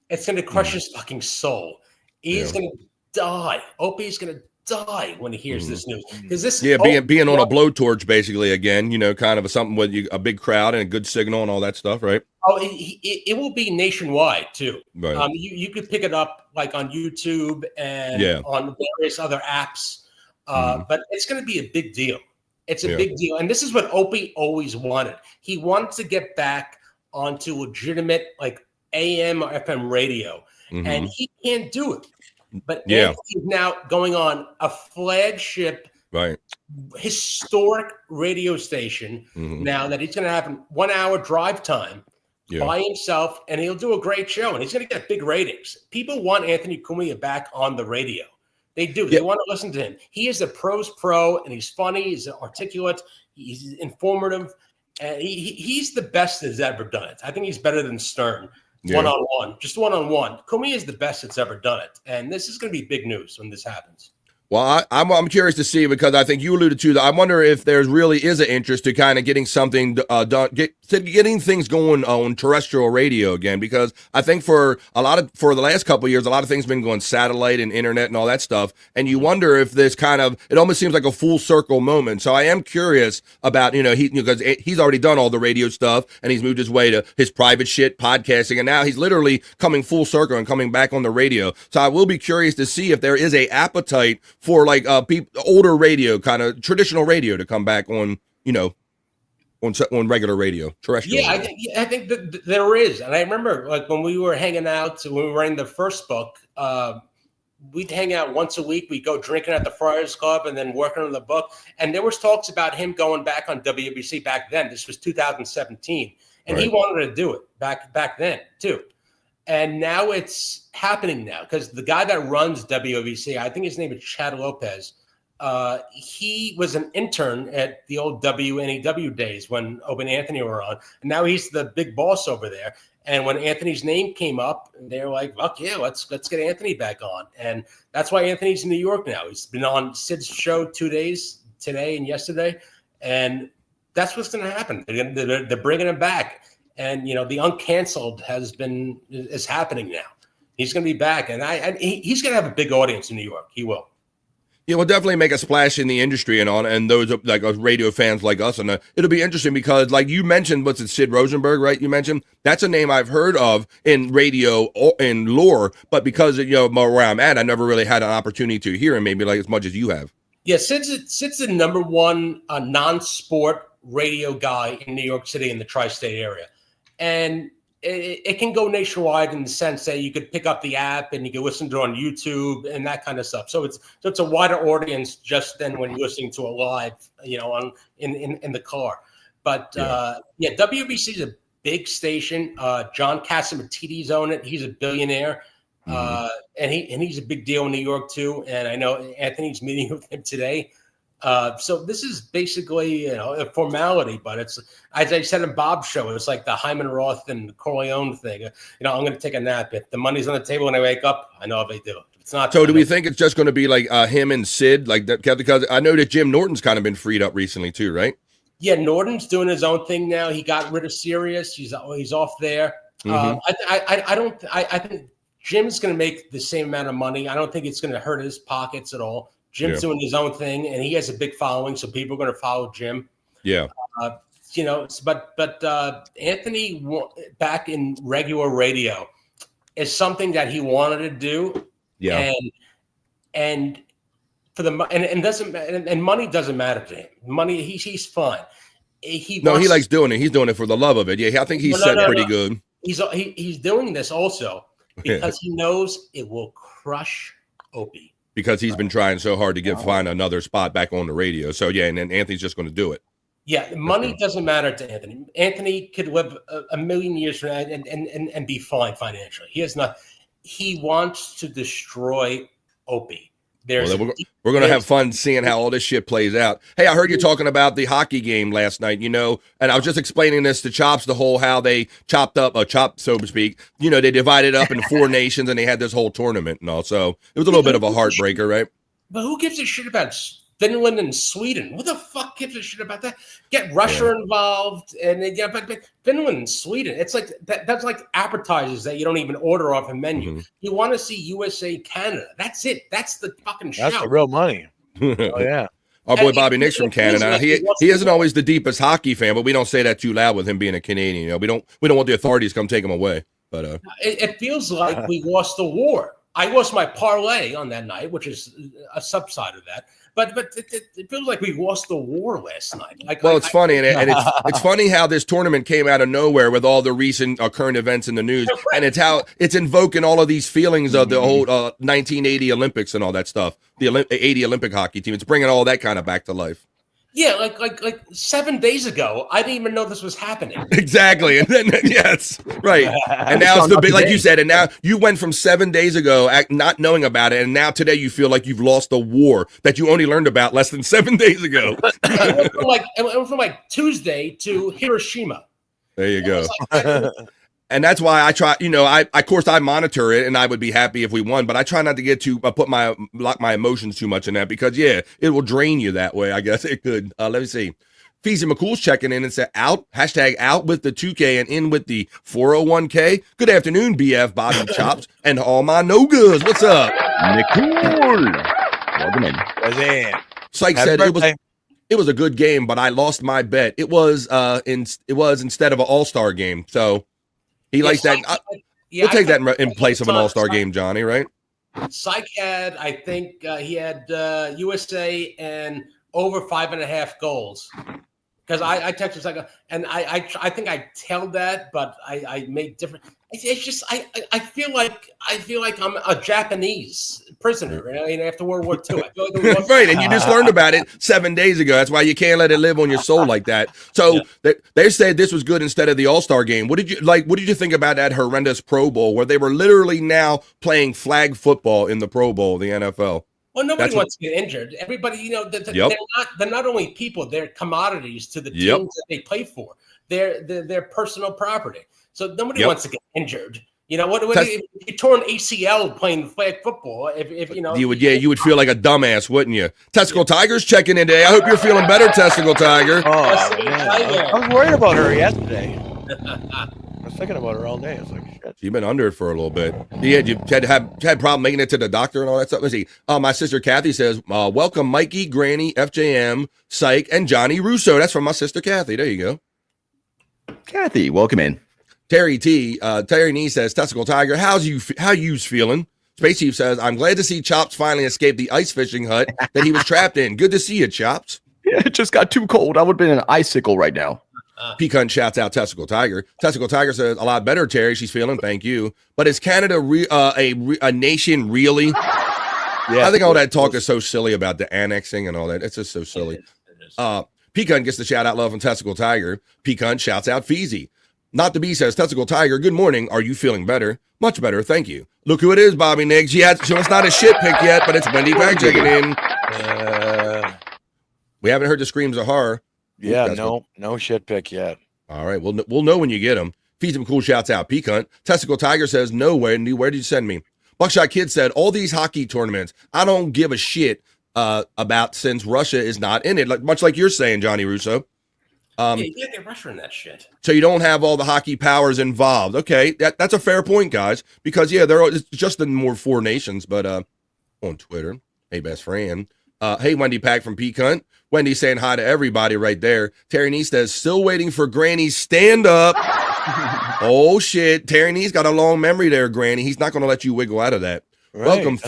It's going to crush his fucking soul. He's going to die. Opie's going to die when he hears this news, because this being on a blowtorch basically again, kind of something with a big crowd and a good signal and all that stuff, right? Oh, it will be nationwide too. Right. You could pick it up like on YouTube and on various other apps, but it's going to be a big deal. It's a big deal, and this is what Opie always wanted. He wanted to get back onto legitimate like AM or FM radio, and he can't do it. But he's now going on a flagship, historic radio station now that he's going to have 1 hour drive time by himself, and he'll do a great show, and he's going to get big ratings. People want Anthony Cumia back on the radio. They do. They want to listen to him. He is a pro's pro, and he's funny. He's articulate. He's informative. And he's the best that's ever done it. I think he's better than Stern. One-on-one, just one-on-one. Cumia is the best that's ever done it. And this is going to be big news when this happens. Well, I'm curious to see, because I think you alluded to that. I wonder if there really is an interest to kind of getting something done, getting things going on terrestrial radio again, because I think for the last couple of years, a lot of things have been going satellite and internet and all that stuff. And you wonder if this it almost seems like a full circle moment. So I am curious about, because he's already done all the radio stuff and he's moved his way to his private shit, podcasting, and now he's literally coming full circle and coming back on the radio. So I will be curious to see if there is a appetite for like older radio, kind of traditional radio, to come back on, on regular radio, terrestrial. Yeah, I think that there is. And I remember like when we were hanging out, when we were writing the first book, we'd hang out once a week. We'd go drinking at the Friars Club and then working on the book. And there was talks about him going back on WBC back then. This was 2017. And he wanted to do it back then too. And now it's happening now, because the guy that runs WBC, I think his name is Chad Lopez. He was an intern at the old WNEW days when Opie and Anthony were on. And now he's the big boss over there. And when Anthony's name came up, they're like, "Fuck yeah, let's get Anthony back on." And that's why Anthony's in New York now. He's been on Sid's show 2 days, today and yesterday. And that's what's going to happen. They're bringing him back. And, the uncanceled is happening now. He's going to be back. And he's going to have a big audience in New York. He will. Yeah, we'll definitely make a splash in the industry and those like radio fans like us. And it'll be interesting because, like you mentioned, what's it, Sid Rosenberg, right? You mentioned that's a name I've heard of in radio in lore, but because where I'm at, I never really had an opportunity to hear him, maybe like as much as you have. Yeah, Sid's the number one non-sport radio guy in New York City in the tri-state area. And it can go nationwide in the sense that you could pick up the app and you can listen to it on YouTube and that kind of stuff. So it's a wider audience just than when you're listening to it live, in the car. But WBC is a big station. John Catsimatidis own it. He's a billionaire, and he's a big deal in New York too. And I know Anthony's meeting with him today. So this is basically, a formality, but it's, as I said in Bob's show, it's like the Hyman Roth and Corleone thing. I'm going to take a nap. If the money's on the table when I wake up, I know if they do. If it's not. So do we think it's just going to be like him and Sid, like that? Because I know that Jim Norton's kind of been freed up recently too, right? Yeah, Norton's doing his own thing now. He got rid of Sirius. He's off there. I think Jim's going to make the same amount of money. I don't think it's going to hurt his pockets at all. Jim's doing his own thing, and he has a big following, so people are going to follow Jim. Yeah. But Anthony back in regular radio is something that he wanted to do. Yeah. And for and money doesn't matter to him. Money, he's fine. He likes doing it. He's doing it for the love of it. Yeah, I think he's pretty good. He's doing this also because he knows it will crush Opie. Because he's been trying so hard to find another spot back on the radio. So, yeah, and then Anthony's just going to do it. Yeah, money doesn't matter to Anthony. Anthony could live a million years from now and be fine financially. He wants to destroy Opie. We're going to have fun seeing how all this shit plays out. Hey, I heard you talking about the hockey game last night, and I was just explaining this to Chops, how they chopped, so to speak. They divided up into 4 nations, and they had this whole tournament and all. So it was a little bit of a heartbreaker, right? But who gives a shit about Finland and Sweden. Who the fuck gives a shit about that? Get Russia involved, and then but Finland and Sweden. It's like that's like appetizers that you don't even order off a menu. You want to see USA, Canada. That's it. That's the fucking show. That's the real money. Oh yeah. Our boy Bobby Nix from Canada. He isn't always the deepest hockey fan, but we don't say that too loud with him being a Canadian. You know, we don't want the authorities to come take him away. But it feels like we lost the war. I lost my parlay on that night, which is a subside of that. But it feels like we lost the war last night. It's funny, and it's funny how this tournament came out of nowhere with all the recent current events in the news, and it's how it's invoking all of these feelings of the old 1980 Olympics and all that stuff. The 80 Olympic hockey team. It's bringing all that kind of back to life. Yeah, like 7 days ago, I didn't even know this was happening. Exactly, and then yes, right. And now it's the big, like you said, and now you went from 7 days ago not knowing about it, and now today you feel like you've lost a war that you only learned about less than 7 days ago. I went from Tuesday to Hiroshima. There you go. And that's why I try, of course I monitor it, and I would be happy if we won, but I try not to get lock my emotions too much in that because it will drain you that way. I guess it could. Let me see. Feezy McCool's checking in and said out with the 2K and in with the 401k. Good afternoon, BF Bobby Chops and all my no goods. What's up? Nicole. Welcome in. Syke said it was a good game, but I lost my bet. It was instead of an all-star game. So he likes that. We'll take that in place of an all-star game, Johnny, right? Syke had, I think he had USA and over 5.5 goals. Because I texted Syke, and I think I tailed that, but I made different. It's just I feel like I'm a Japanese prisoner. After World War II, right? And you just learned about it 7 days ago. That's why you can't let it live on your soul like that. So they said this was good instead of the All-Star game. What did you think about that horrendous Pro Bowl where they were literally now playing flag football in the Pro Bowl, the NFL? Well, nobody wants to get injured. Everybody, they're not only people; they're commodities to the teams that they play for. They're personal property. So nobody wants to get injured. If you tore an ACL playing flag football, you would feel like a dumbass, wouldn't you? Testicle Tiger's checking in today. I hope you're feeling better, Testicle Tiger. I was worried about her yesterday. I was thinking about her all day. I was like, shit. You've been under it for a little bit. You had problem making it to the doctor and all that stuff. Let's see. My sister Kathy says, welcome Mikey, Granny, FJM, Syke, and Johnny Russo. That's from my sister Kathy. There you go. Kathy, welcome in. Terry Nee says, Testicle Tiger, how you's feeling? Space Chief says, I'm glad to see Chops finally escaped the ice fishing hut that he was trapped in. Good to see you, Chops. Yeah, it just got too cold. I would have been in an icicle right now. Pecan shouts out Testicle Tiger. Testicle Tiger says, a lot better, Terry. She's feeling. Thank you. But is Canada a nation really? Yeah, I think all that talk is so silly about the annexing and all that. It's just so silly. Pecan gets the shout out love from Testicle Tiger. Pecan shouts out Feezy. Not to be says Testicle Tiger. Good morning. Are you feeling better? Much better. Thank you. Look who it is, Bobby Niggs. So it's not a shit pick yet, but it's Wendy Pack checking in. We haven't heard the screams of horror. Yeah, no shit pick yet. All right, we'll know when you get them. Feed some cool shouts out. Pecan. Testicle Tiger says, no, where did you send me? Buckshot Kid said, all these hockey tournaments, I don't give a shit about since Russia is not in it, much like you're saying, Johnny Russo. You can't get Russia in that shit. So you don't have all the hockey powers involved. Okay, that's a fair point, guys, because, it's just the more 4 nations, but on Twitter, hey, best friend. Hey, Wendy Pack from Pecan. Wendy saying hi to everybody right there. Terry Nee says, still waiting for Granny's stand-up. Oh, shit. Terry Nee's got a long memory there, Granny. He's not going to let you wiggle out of that. Right, welcome.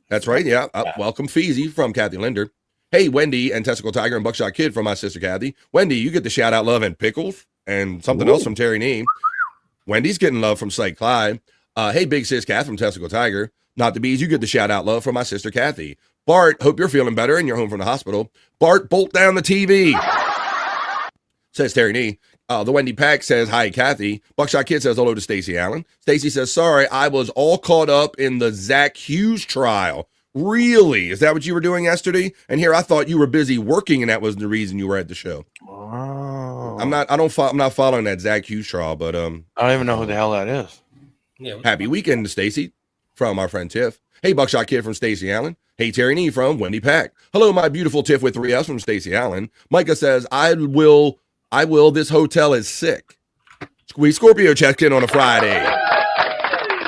That's right, yeah. Welcome, Feezy from Kathy Linder. Hey, Wendy and Testicle Tiger and Buckshot Kid from my sister Kathy. Wendy, you get the shout-out love and pickles and something else from Terry Nee. Wendy's getting love from Syke Clyde. Hey, Big Sis Kath from Testicle Tiger. Not the bees, you get the shout-out love from my sister Kathy. Bart, hope you're feeling better and you're home from the hospital. Bart, bolt down the TV. Says Terry Nee. The Wendy Pack says, hi, Kathy. Buckshot Kid says, hello to Stacey Allen. Stacey says, sorry, I was all caught up in the Zach Hughes trial. Really? Is that what you were doing yesterday? And here I thought you were busy working and that was the reason you were at the show. Oh. I'm not following that Zach Hughes trial, but I don't even know who the hell that is. Yeah. Happy weekend to Stacey from our friend Tiff. Hey, Buckshot Kid from Stacey Allen. Hey, Terry Nee from Wendy Pack. Hello, my beautiful Tiff with 3Fs from Stacey Allen. Micah says, I will. This hotel is sick. Sweet Scorpio checked in on a Friday.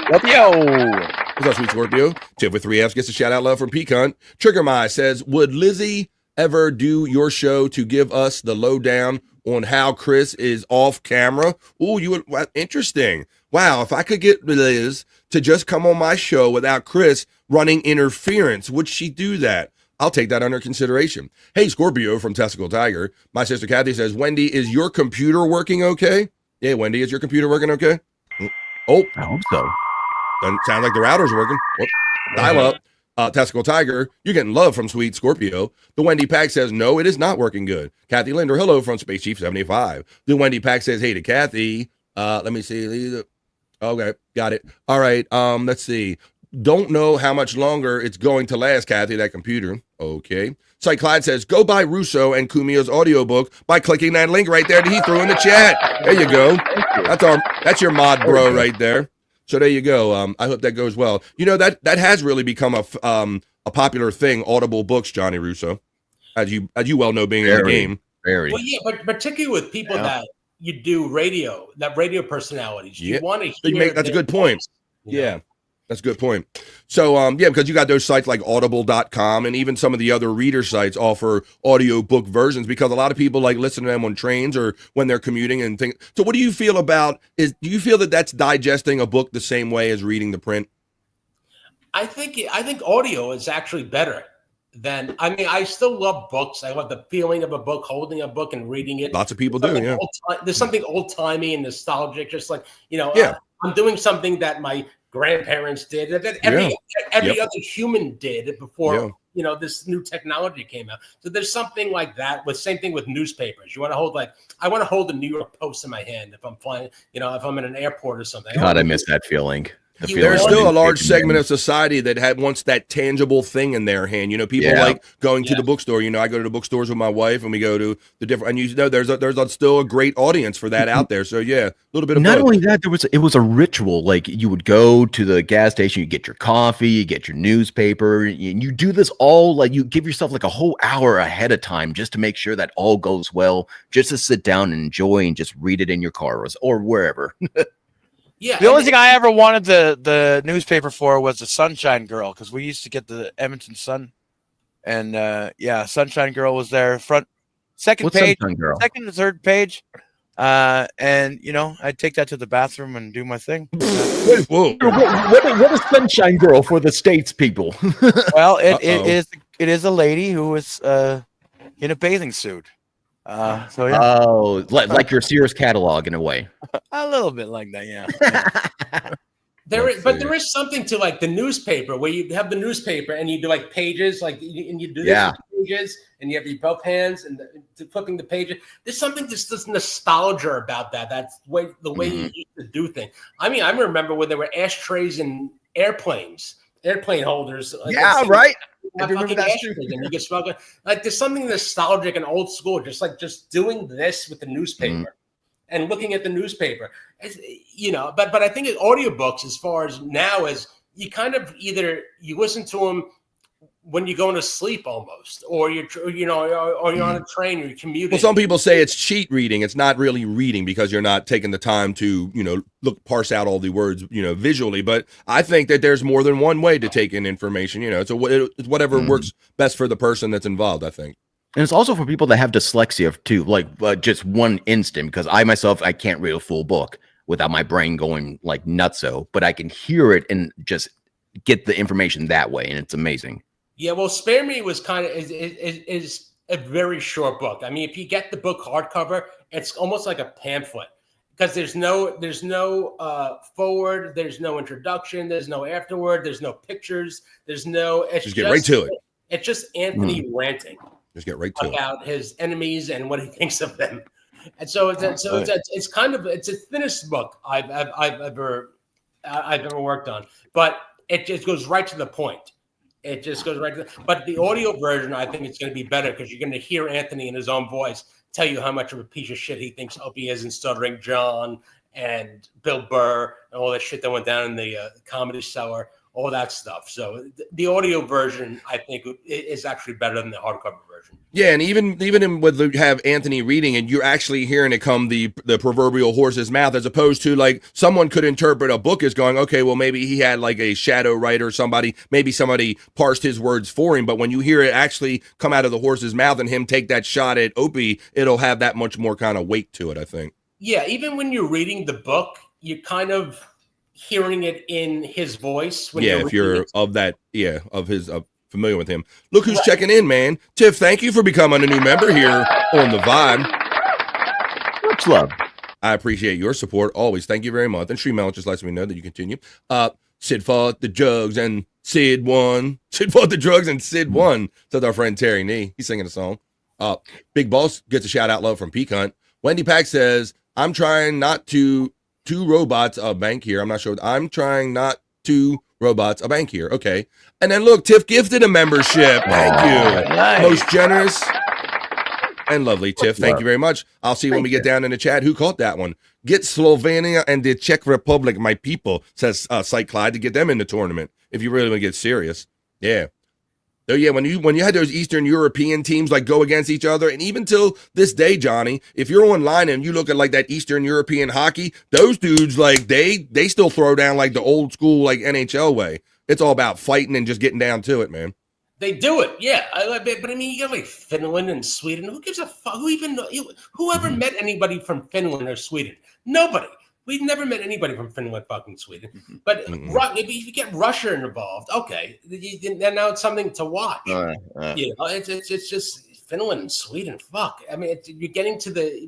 What's up, Sweet Scorpio? Tiff with 3Fs gets a shout out love from Pecan. Trigger My says, would Lizzie ever do your show to give us the lowdown on how Chris is off camera? Ooh, you would, interesting. Wow, if I could get Liz to just come on my show without Chris running interference, would she do that? I'll take that under consideration. Hey, Scorpio from Testicle Tiger. My sister Kathy says, Wendy, is your computer working okay? Yeah, Wendy, is your computer working okay? Oh, I hope so. Doesn't sound like the router's working. Whoop. Dial up. Testicle Tiger, you're getting love from Sweet Scorpio. The Wendy Pack says, no, it is not working good. Kathy Linder, hello from Space Chief 75. The Wendy Pack says, hey to Kathy. Let me see. Okay, got it. All right, let's see. Don't know how much longer it's going to last, Kathy, that computer. Okay. Cyclad says, go buy Russo and Kumia's audiobook by clicking that link right there that he threw in the chat. There you go. That's your mod bro right there. So there you go. I hope that goes well. You know, that has really become a popular thing, Audible books, Johnny Russo, as you well know, being in the game. Very. Well, yeah, but particularly with people that you do radio personalities, you want to hear. That's a good point. Yeah. That's a good point. So, because you got those sites like audible.com and even some of the other reader sites offer audiobook versions because a lot of people like listen to them on trains or when they're commuting and things. So what do you feel about, do you feel that that's digesting a book the same way as reading the print? I think audio is actually better than, I still love books. I love the feeling of a book, holding a book and reading it. Other people do, yeah. There's something old-timey and nostalgic, just like, I'm doing something that my grandparents did, that every other human did before this new technology came out. So there's something like that. Same thing with newspapers. You want to hold I want to hold the New York Post in my hand if I'm flying, if I'm in an airport or something. God, I miss that feeling. There's still a large segment of society that wants that tangible thing in their hand. People like going to the bookstore. I go to the bookstores with my wife, and we go to the different. And there's still a great audience for that out there. So yeah, a little bit of not both. only that, it was a ritual. Like you would go to the gas station, you get your coffee, you get your newspaper, and you do this all like you give yourself like a whole hour ahead of time just to make sure that all goes well. Just to sit down and enjoy and just read it in your car or wherever. Yeah, the only thing I ever wanted the newspaper for was the Sunshine Girl, because we used to get the Edmonton Sun, and Sunshine Girl was there second page, second to third page, and I'd take that to the bathroom and do my thing. Whoa! What is Sunshine Girl for the States people? Well, it is a lady who is in a bathing suit. Oh, like your Sears catalog in a way. A little bit like that, yeah. There is something to like the newspaper where you have the newspaper and you do like pages, and you do this with pages, and you have your both hands and flipping the pages. There's something just nostalgia about that. That's the way you used to do things. I remember when there were ashtrays in airplane holders. Right. I remember that too. And you get smelled like there's something nostalgic and old school, just doing this with the newspaper and looking at the newspaper. But I think audiobooks, as far as now, is you kind of either you listen to them when you're going to sleep almost, or you're on a train, or you're commuting. Well, some people say it's cheat reading. It's not really reading because you're not taking the time to, parse out all the words, visually. But I think that there's more than one way to take in information. It's whatever works best for the person that's involved, I think. And it's also for people that have dyslexia too, like just one instant, because I myself, I can't read a full book without my brain going like nutso, but I can hear it and just get the information that way. And it's amazing. Yeah, well, Spare Me was is a very short book. If you get the book hardcover, it's almost like a pamphlet because there's no forward, there's no introduction, there's no afterword, there's no pictures, just get right to it. It's just Anthony ranting. Just get right to about his enemies and what he thinks of them, and so it's the thinnest book I've ever worked on, but it just goes right to the point. It just goes right to but the audio version, I think it's going to be better because you're going to hear Anthony in his own voice tell you how much of a piece of shit he thinks Opie is and Stuttering John and Bill Burr and all that shit that went down in the Comedy Cellar, all that stuff. So the audio version, I think, is actually better than the hardcover version. Yeah, and even with have Anthony reading, and you're actually hearing it come the proverbial horse's mouth, as opposed to like someone could interpret a book as going, okay, well maybe he had like a shadow writer, maybe somebody parsed his words for him. But when you hear it actually come out of the horse's mouth and him take that shot at Opie, it'll have that much more kind of weight to it, I think. Yeah, even when you're reading the book, you're kind of hearing it in his voice. If you're familiar with him. Look who's checking in, man. Tiff, thank you for becoming a new member here on The Vibe. Much love. I appreciate your support always. Thank you very much. And Shrimel just lets me know that you continue. Sid fought the drugs and Sid won. Sid fought the drugs and Sid won, said our friend Terry Nee. He's singing a song. Big Boss gets a shout out love from Peacunt. Wendy Pack says, I'm trying not to robots a bank here. I'm not sure. I'm trying not to robots a bank here. Okay. And then look, Tiff gifted a membership. Thank you. Nice. Most generous and lovely, Tiff. Thank you very much. I'll see when we get down in the chat who caught that one. Get Slovenia and the Czech Republic, my people, says Sight Clyde, to get them in the tournament if you really want to get serious. Yeah. Oh yeah, when you had those Eastern European teams like go against each other, and even till this day, Johnny, if you're online and you look at like that Eastern European hockey, those dudes like they still throw down like the old school like NHL way. It's all about fighting and just getting down to it, man. They do it, yeah. But I mean, you got like Finland and Sweden. Who gives a fuck? Who ever met anybody from Finland or Sweden? Nobody. We've never met anybody from Finland, fucking Sweden. But if you get Russia involved, okay, then now it's something to watch. It's just Finland and Sweden. Fuck. I mean, you're getting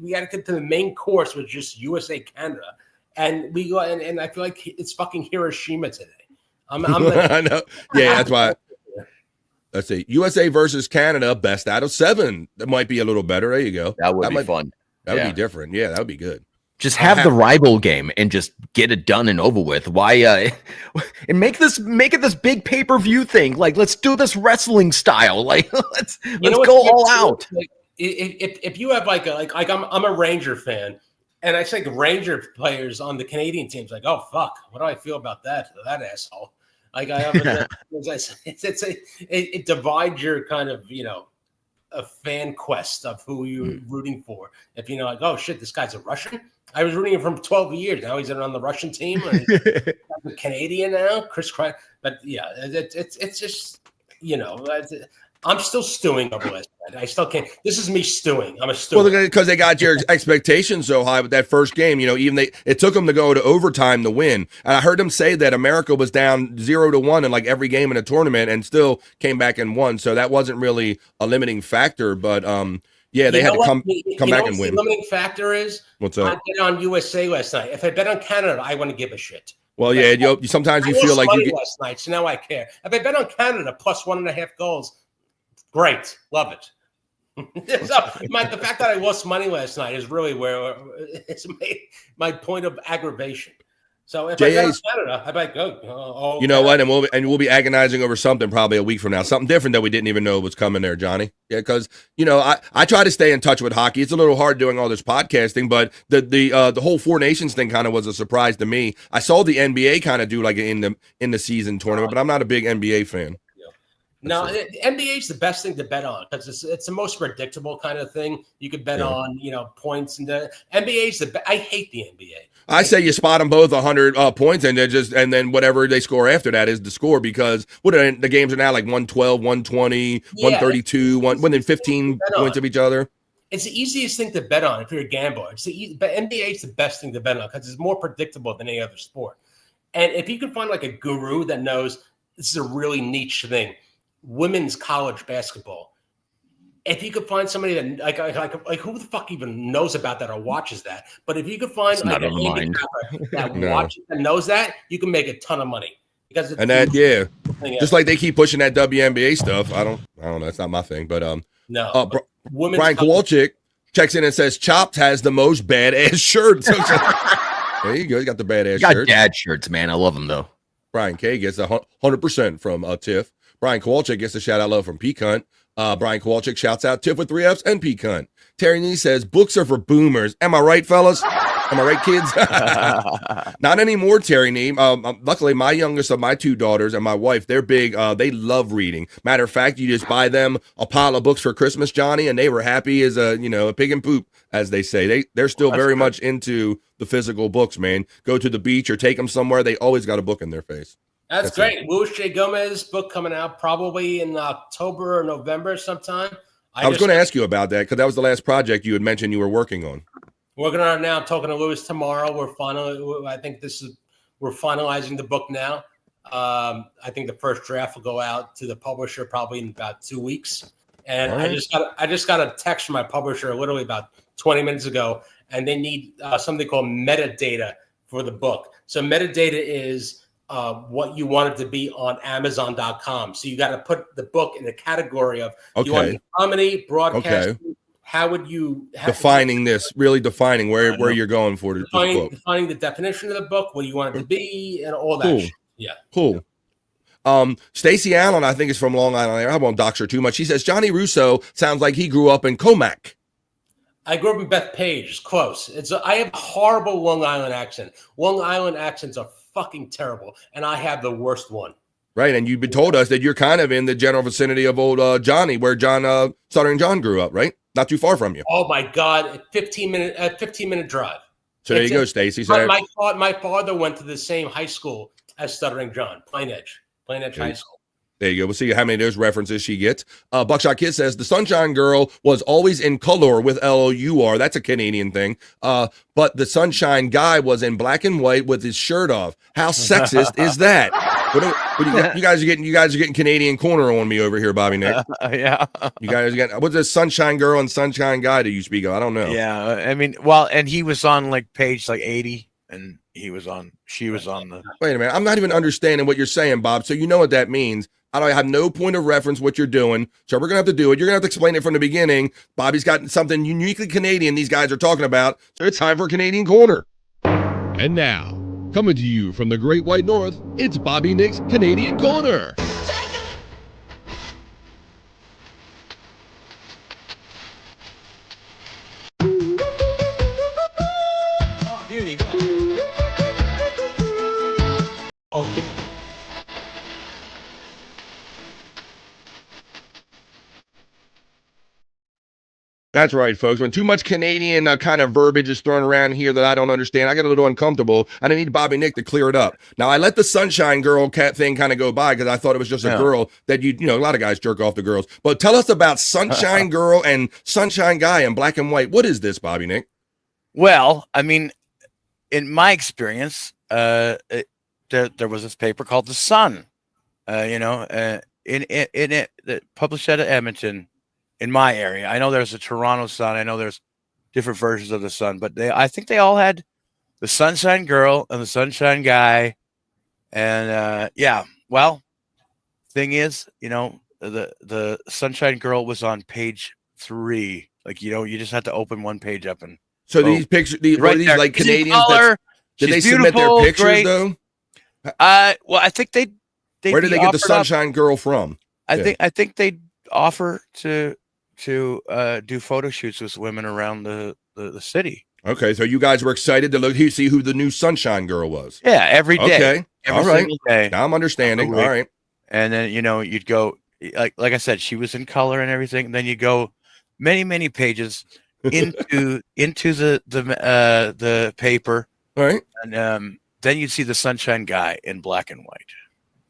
we got to get to the main course, which is just USA, Canada, and we go and I feel like it's fucking Hiroshima today. I'm like, I know. Yeah, that's why. Let's see. USA versus Canada, best out of 7. That might be a little better. There you go. That would be fun. That would be different. Yeah, that would be good. Just have the rival game and just get it done and over with. Why? And make it this big pay-per-view thing. Like, let's do this wrestling style. Like, let's go all out. Like, if you have like I'm a Ranger fan, and I think Ranger players on the Canadian teams like, oh fuck, what do I feel about that asshole? Like I have, it divides your kind of a fan quest of who you're rooting for. If you know, like, oh shit, this guy's a Russian. I was rooting him for 12 years. Now he's on the Russian team. Or he's a Canadian now, Chris Christ. But yeah, it's just I'm still stewing over last night. I still can't. This is me stewing. I'm a stew. Well, because they got your expectations so high with that first game. It took them to go to overtime to win. And I heard them say that America was down 0-1 in like every game in a tournament and still came back and won. So that wasn't really a limiting factor. But yeah, they had to come back and win. The limiting factor is what's that? I bet on USA last night. If I bet on Canada, I want to give a shit. Well, yeah, sometimes you feel like you get last night, so now I care. If I bet on Canada plus 1.5 goals. Great, love it. The fact that I lost money last night is really where it's my point of aggravation. So if I go to Canada, I might go. Oh, you know what? And we'll be agonizing over something probably a week from now. Something different that we didn't even know was coming there, Johnny. Yeah, because I try to stay in touch with hockey. It's a little hard doing all this podcasting, but the whole Four Nations thing kind of was a surprise to me. I saw the NBA kind of do like in the season tournament, but I'm not a big NBA fan. No, the NBA is the best thing to bet on because it's the most predictable kind of thing you could bet on. Points and the NBA is I hate the NBA. I say you spot them both 100 points and then whatever they score after that is the score because the games are now like 112, 120, 132, within 15 points of each other. It's the easiest thing to bet on if you're a gambler. But NBA is the best thing to bet on because it's more predictable than any other sport. And if you can find like a guru that knows this is a really niche thing. Women's college basketball. If you could find somebody that like who the fuck even knows about that or watches that, but if you could find like a handicapper that watches and knows that, you can make a ton of money because just like they keep pushing that WNBA stuff. I don't know. It's not my thing, but no. Brian Kowalczyk checks in and says Chopped has the most badass shirts. There you go. He got the badass shirts. Got dad shirts, man. I love them though. Brian K gets 100% from Tiff. Brian Kowalczyk gets a shout out love from Peacunt. Brian Kowalczyk shouts out Tiff with 3 Fs and Peacunt. Terry Nee says books are for boomers. Am I right, fellas? Am I right, kids? Not anymore, Terry Neem. Luckily, my youngest of my two daughters and my wife, they're big. They love reading. Matter of fact, you just buy them a pile of books for Christmas, Johnny, and they were happy as a pig and poop, as they say. They're still very much into the physical books, man. Go to the beach or take them somewhere. They always got a book in their face. That's great. Louis J. Gomez book coming out probably in October or November sometime. I was going to ask you about that because that was the last project you had mentioned you were working on. Working on it now. I'm talking to Louis tomorrow. We're finalizing the book now. I think the first draft will go out to the publisher probably in about 2 weeks. And Right. I just got a text from my publisher literally about 20 minutes ago, and they need something called metadata for the book. So metadata is what you want it to be on Amazon.com. So you got to put the book in the category of do you want it to be comedy, broadcast. Okay. How would you Defining where you're going for the book. defining the definition of the book, what you want it to be, and all that. Cool. Shit. Yeah. Cool. Stacey Allen, I think, is from Long Island. I won't dox her too much. She says Johnny Russo sounds like he grew up in Comac. I grew up in Bethpage. It's close. I have a horrible Long Island accent. Long Island accents are fucking terrible, and I have the worst one. Right, and you've been told us that you're kind of in the general vicinity of old Johnny, where Stuttering John grew up, right? Not too far from you. Oh my God, a 15-minute drive. So there you go, Stacey. My father went to the same high school as Stuttering John, Plain Edge High School. There you go. We'll see how many of those references she gets. Buckshot Kid says the Sunshine Girl was always in color with LOUR. That's a Canadian thing. But the Sunshine Guy was in black and white with his shirt off. How sexist is that? You guys are getting Canadian corner on me over here, Bobby Nick. Yeah. You guys what's the Sunshine Girl and Sunshine Guy do you speak of? I don't know. Yeah. I mean, well, and he was on like page like 80, and she was on the. Wait a minute. I'm not even understanding what you're saying, Bob. So you know what that means. I don't have no point of reference what you're doing. So we're going to have to do it. You're going to have to explain it from the beginning. Bobby's got something uniquely Canadian these guys are talking about. So it's time for Canadian Corner. And now, coming to you from the Great White North, it's Bobby Nick's Canadian Corner. Beauty. Okay. That's right, folks. When too much Canadian kind of verbiage is thrown around here that I don't understand, I get a little uncomfortable, and I need Bobby Nick to clear it up. Now, I let the Sunshine Girl cat thing kind of go by because I thought it was just a girl that a lot of guys jerk off to girls. But tell us about Sunshine Girl and Sunshine Guy in black and white. What is this, Bobby Nick? Well, I mean, in my experience, there was this paper called The Sun, in it published out of Edmonton. In my area, I know there's a Toronto Sun. I know there's different versions of the Sun, but I think they all had the Sunshine Girl and the Sunshine Guy. And well, thing is, the Sunshine Girl was on page 3. Like, you just had to open one page up and. So these pictures, these like Canadians, did they submit their pictures great. though? Well, I think they Where did they get the Sunshine Girl from? I think they offer to do photo shoots with women around the city. Okay, so you guys were excited to see who the new Sunshine Girl was. Yeah, every day. Okay, every all right. single day. Now I'm understanding. All right. And then you'd go like I said, she was in color and everything. And then you go many pages into the paper. All right. And then you'd see the Sunshine Guy in black and white.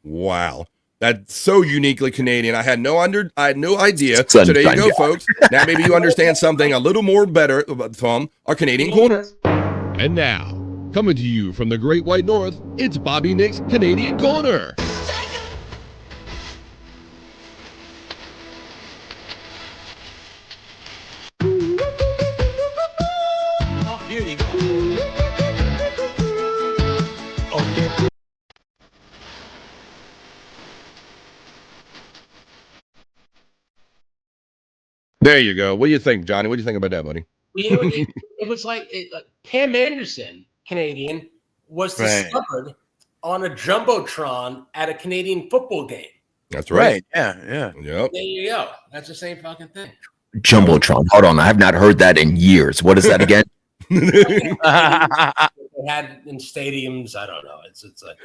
Wow. That's so uniquely Canadian. I had no idea. So there you go, folks. Now maybe you understand something a little more better from our Canadian Corner. And now, coming to you from the Great White North, it's Bobby Nick's Canadian Corner. Beauty. There you go. What do you think, Johnny? What do you think about that, buddy? It was like Pam Anderson, Canadian, was discovered on a Jumbotron at a Canadian football game. That's right. Yeah. Yep. There you go. That's the same fucking thing. Jumbotron. Hold on. I have not heard that in years. What is that again? They had in stadiums. I don't know. It's like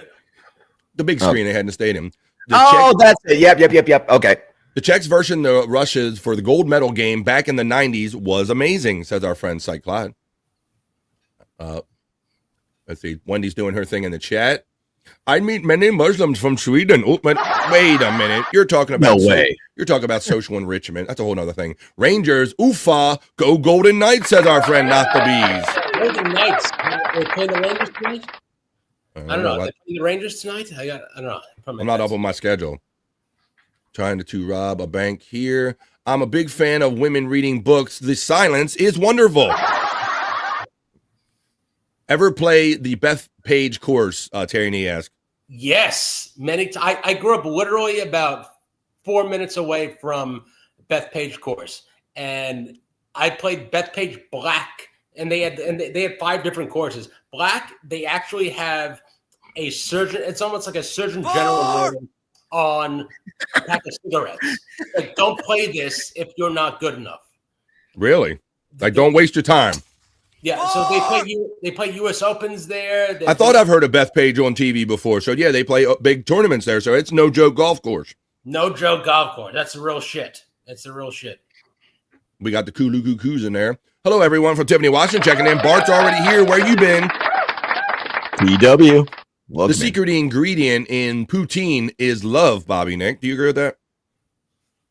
the big screen they had in the stadium. That's it. Yep. Okay. The Czechs version the Russia's for the gold medal game back in the 90s was amazing, says our friend Shyt Clyde. Let's see. Wendy's doing her thing in the chat. I meet many Muslims from Sweden. Oh, wait a minute. You're talking about You're talking about social enrichment. That's a whole other thing. Rangers, Ufa, go Golden Knights, says our friend Not the Bees. Golden Knights. They play the Rangers tonight? I don't know. They play the Rangers tonight? I don't know. I'm not up on my schedule. Trying to rob a bank here. I'm a big fan of women reading books. The silence is wonderful. Ever play the Beth Page course, Terry Nee asked? Yes. I grew up literally about 4 minutes away from Beth Page course. And I played Beth Page Black. And they had 5 different courses. Black, they actually have a surgeon. It's almost like a Surgeon General on a pack of cigarettes. Like, don't play this if you're not good enough. Really? Like, don't waste your time. Yeah, so they play U.S. Opens there. I thought I've heard of Beth Page on TV before. So, yeah, they play big tournaments there. So, it's no joke golf course. No joke golf course. That's the real shit. It's the real shit. We got the Kulu-Goo-Coos in there. Hello, everyone from Tiffany, Washington, checking in. Bart's already here. Where you been? PW. The secret ingredient in poutine is love, Bobby Nick. Do you agree with that?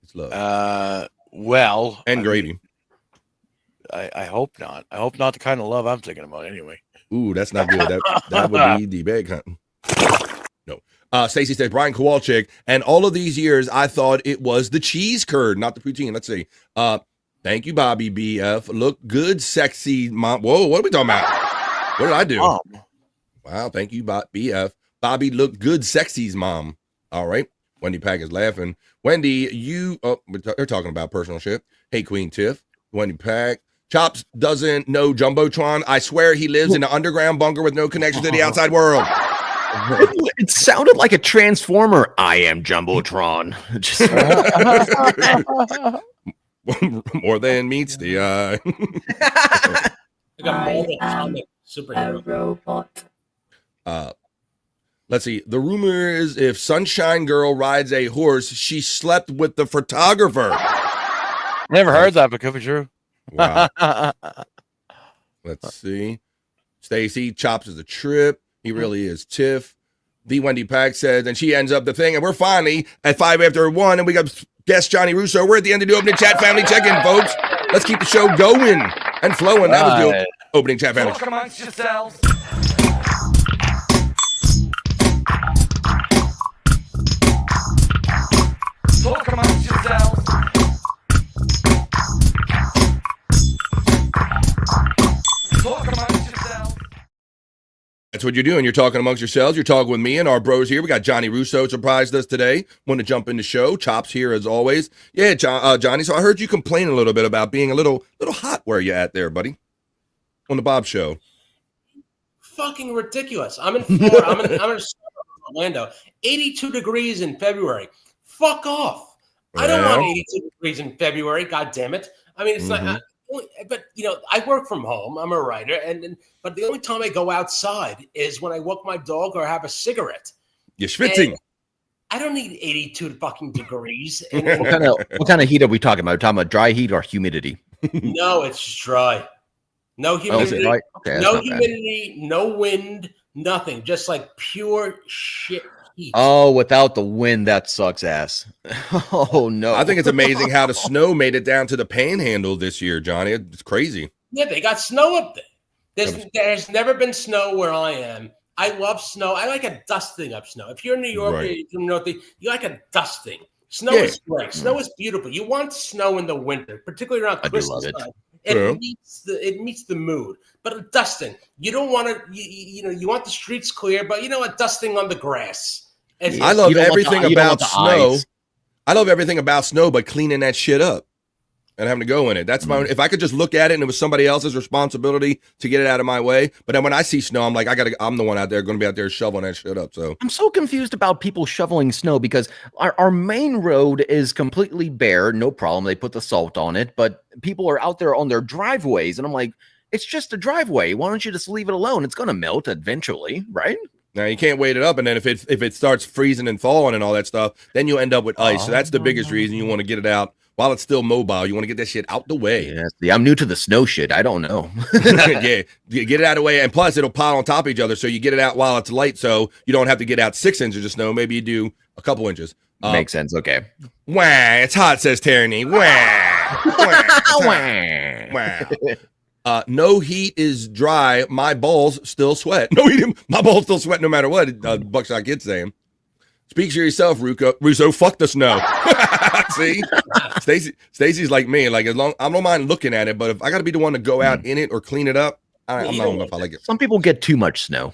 It's love. Well. And gravy. I hope not. I hope not the kind of love I'm thinking about anyway. Ooh, that's not good. That would be the bag hunting. No. Stacy says, Brian Kowalczyk, and all of these years, I thought it was the cheese curd, not the poutine. Let's see. Thank you, Bobby BF. Look good, sexy mom. Whoa, what are we talking about? What did I do? Mom. Wow, thank you, BF. Bobby looked good, sexy's mom. All right. Wendy Pack is laughing. Wendy, they're talking about personal shit. Hey, Queen Tiff. Wendy Pack. Chops doesn't know Jumbotron. I swear he lives in an underground bunker with no connection to the outside world. It sounded like a transformer. I am Jumbotron. More than meets the eye. Superhero. Let's see. The rumor is if Sunshine Girl rides a horse, she slept with the photographer. Never heard that, but could be true. Wow. Let's see. Stacy, Chops is a trip. He really is Tiff. The Wendy Pack says, and she ends up the thing, and we're finally at 5 after 1, and we got guest Johnny Russo. We're at the end of the opening chat family check-in, folks. Let's keep the show going and flowing. That was the opening chat family. Talk amongst yourselves. Talk amongst yourselves. Talk amongst yourselves. That's what you're doing. You're talking amongst yourselves. You're talking with me and our bros here. We got Johnny Russo surprised us today. Want to jump in the show. Chops here as always. Yeah, Johnny. So I heard you complain a little bit about being a little hot where you at there, buddy, on the Bob Show. Fucking ridiculous. I'm in Florida. I'm in Orlando. 82 degrees in February. Fuck off. I don't want 82 degrees in February. God damn it. I mean, it's not. But I work from home. I'm a writer, but the only time I go outside is when I walk my dog or have a cigarette. You're schwitzing. I don't need 82 fucking degrees. What kind of heat are we talking about? Are we talking about dry heat or humidity? No, it's dry. No humidity. Okay, no humidity. No wind. Nothing. Just like pure shit heat. Oh, without the wind, that sucks ass. Oh no! I think it's amazing how the snow made it down to the Panhandle this year, Johnny. It's crazy. Yeah, they got snow up there. There's never been snow where I am. I love snow. I like a dusting of snow. If you're in New York, or you're from Northeast, you like a dusting. Snow is great. Snow is beautiful. You want snow in the winter, particularly around Christmas time. It meets the mood. But a dusting, you don't want to. You want the streets clear, but a dusting on the grass. I love everything about snow. I love everything about snow, but cleaning that shit up and having to go in it. That's my. If I could just look at it and it was somebody else's responsibility to get it out of my way. But then when I see snow, I'm like, I'm the one out there going to be out there shoveling that shit up. So I'm so confused about people shoveling snow because our main road is completely bare, no problem. They put the salt on it, but people are out there on their driveways, and I'm like, It's just a driveway. Why don't you just leave it alone? It's going to melt eventually, right? Now you can't wait it up, and then if it starts freezing and thawing and all that stuff, then you'll end up with ice. So that's the biggest reason you want to get it out while it's still mobile. You want to get that shit out the way. Yeah, see, I'm new to the snow shit. I don't know. Yeah, get it out of the way, and plus it'll pile on top of each other, so you get it out while it's light, so you don't have to get out 6 inches of snow. Maybe you do a couple inches. Makes sense. Okay. Wah, it's hot, says Tierney. Wah, wah, wah. No heat is dry. My balls still sweat. No heat. My balls still sweat no matter what. Buckshot Kid saying. Speak for yourself, Russo. Fuck the snow. See, Stacy's like me. Like I don't mind looking at it, but if I got to be the one to go out in it or clean it up, I don't know if I like it. Some people get too much snow.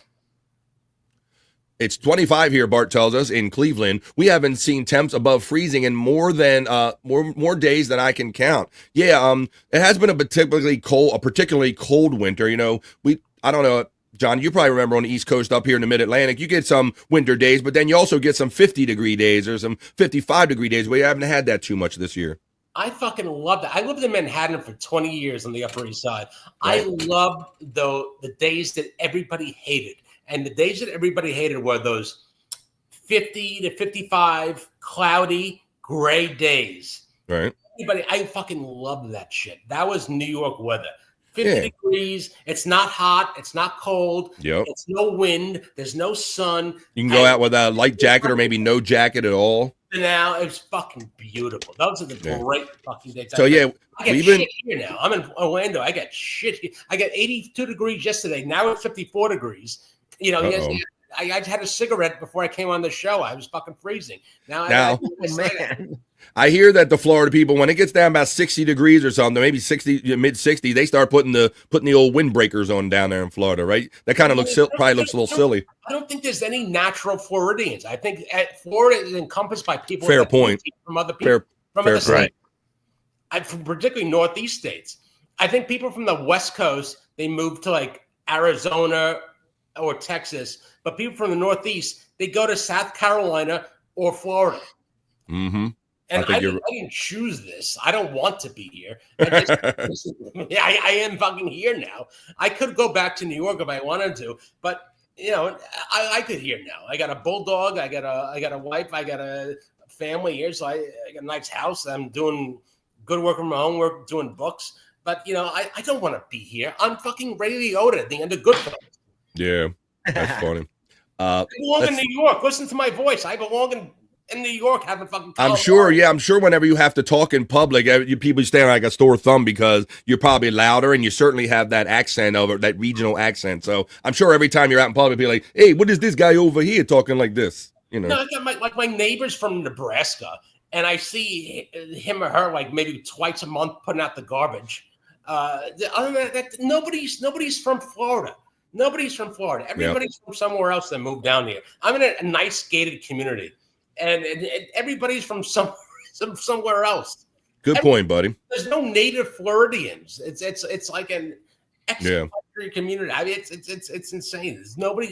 It's 25 here, Bart tells us, in Cleveland. We haven't seen temps above freezing in more days than I can count. Yeah, it has been a particularly cold winter. You know, I don't know, John, you probably remember on the East Coast up here in the Mid-Atlantic, you get some winter days, but then you also get some 50-degree days or some 55-degree days. We haven't had that too much this year. I fucking love that. I lived in Manhattan for 20 years on the Upper East Side. Right. I love the days that everybody hated. And the days that everybody hated were those 50 to 55 cloudy, gray days. Right. I fucking love that shit. That was New York weather. 50 degrees. It's not hot. It's not cold. Yep. It's no wind. There's no sun. You can go out with a light jacket or maybe no jacket at all. Now it's fucking beautiful. Those are the great fucking days. So I get shit here now. I'm in Orlando. I got shit here. I got 82 degrees yesterday. Now it's 54 degrees. You know, I had a cigarette before I came on the show. I was fucking freezing. Now I hear that the Florida people, when it gets down about 60 degrees or something, maybe 60, mid 60, they start putting the old windbreakers on down there in Florida, right? That kind of probably looks a little silly. I don't think there's any natural Floridians. I think Florida is encompassed by people. Fair point. From other people. From other states. From particularly Northeast states. I think people from the West Coast, they move to like Arizona or Texas, but people from the Northeast, they go to South Carolina or Florida. Mm-hmm. And I didn't choose this. I don't want to be here. I am fucking here now. I could go back to New York if I wanted to, but you know, I could here now. I got a bulldog. I got a wife. I got a family here, so I got a nice house. I'm doing good work from my own work, doing books. But you know, I don't want to be here. I'm fucking Ray Liotta at the end of Goodfellas. Yeah, that's funny. I belong in New York. Listen to my voice. I belong in New York, having fucking. I'm sure. Yeah, I'm sure. Whenever you have to talk in public, people stand like a sore thumb because you're probably louder, and you certainly have that accent over that regional accent. So I'm sure every time you're out in public, be like, "Hey, what is this guy over here talking like this?" You know. No, I got my neighbors from Nebraska, and I see him or her like maybe twice a month putting out the garbage. Other than that, nobody's from Florida. Nobody's from Florida. Everybody's from somewhere else that moved down here. I'm in a nice gated community, and everybody's from somewhere else. Good point, buddy. There's no native Floridians. It's like an ex-country community. I mean, it's insane.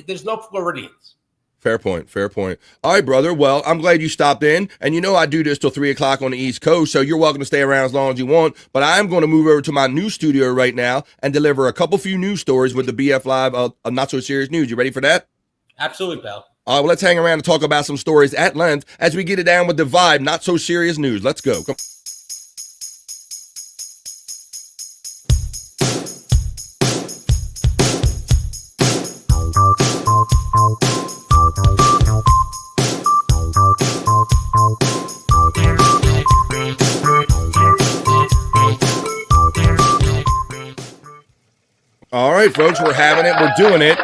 There's no Floridians. Fair point. All right, brother. Well, I'm glad you stopped in. And you know I do this till 3 o'clock on the East Coast, so you're welcome to stay around as long as you want. But I am going to move over to my news studio right now and deliver a few news stories with the BF Live Not So Serious News. You ready for that? Absolutely, pal. Well, let's hang around and talk about some stories at length as we get it down with the Vibe Not So Serious News. Let's go. Come. All right, folks, we're having it. We're doing it.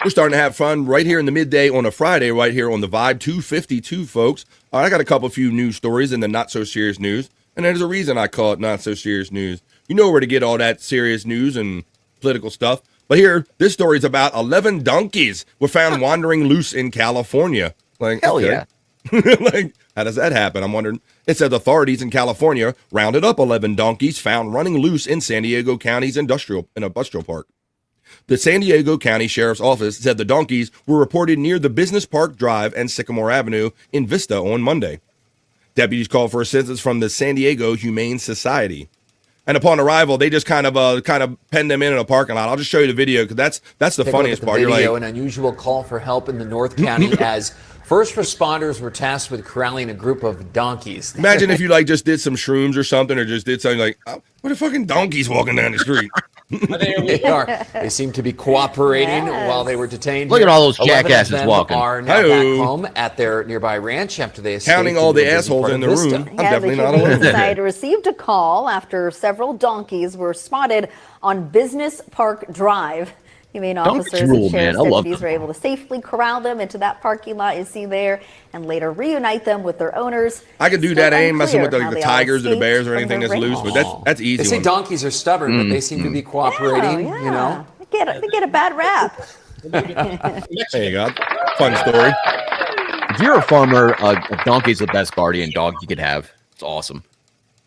We're starting to have fun right here in the midday on a Friday, right here on the Vibe 252, folks. All right, I got a few news stories in the Not So Serious News, and there's a reason I call it Not So Serious News. You know where to get all that serious news and political stuff. But here, this story is about 11 donkeys were found wandering loose in California. Like, hell yeah. Like, how does that happen? I'm wondering. It says authorities in California rounded up 11 donkeys found running loose in San Diego County's industrial park. The San Diego County Sheriff's Office said the donkeys were reported near the Business Park Drive and Sycamore Avenue in Vista on Monday. Deputies called for assistance from the San Diego Humane Society. And upon arrival, they just kind of penned them in a parking lot. I'll just show you the video because that's the funniest part. Video, You're like, an unusual call for help in the North County as first responders were tasked with corralling a group of donkeys. imagine if you like just did some shrooms or something, or just did something like, oh, what are fucking donkeys walking down the street? They seem to be cooperating while they were detained. Look here. at all those 11 of jackasses them walking. Are now back home at their nearby ranch after they escaped Counting all into the a busy assholes part in of the Vista. room, I'm definitely not alone. Society received a call after several donkeys were spotted on Business Park Drive. Humane officers and sheriff's deputies were able to safely corral them into that parking lot you see there and later reunite them with their owners. I could do that. I ain't messing with the tigers or the bears or anything that's loose, but that's easy. They say donkeys are stubborn, but they seem to be cooperating. Yeah. You know, They get a bad rap. There you go. Fun story. If you're a farmer, a donkey's the best guardian dog you could have. It's awesome.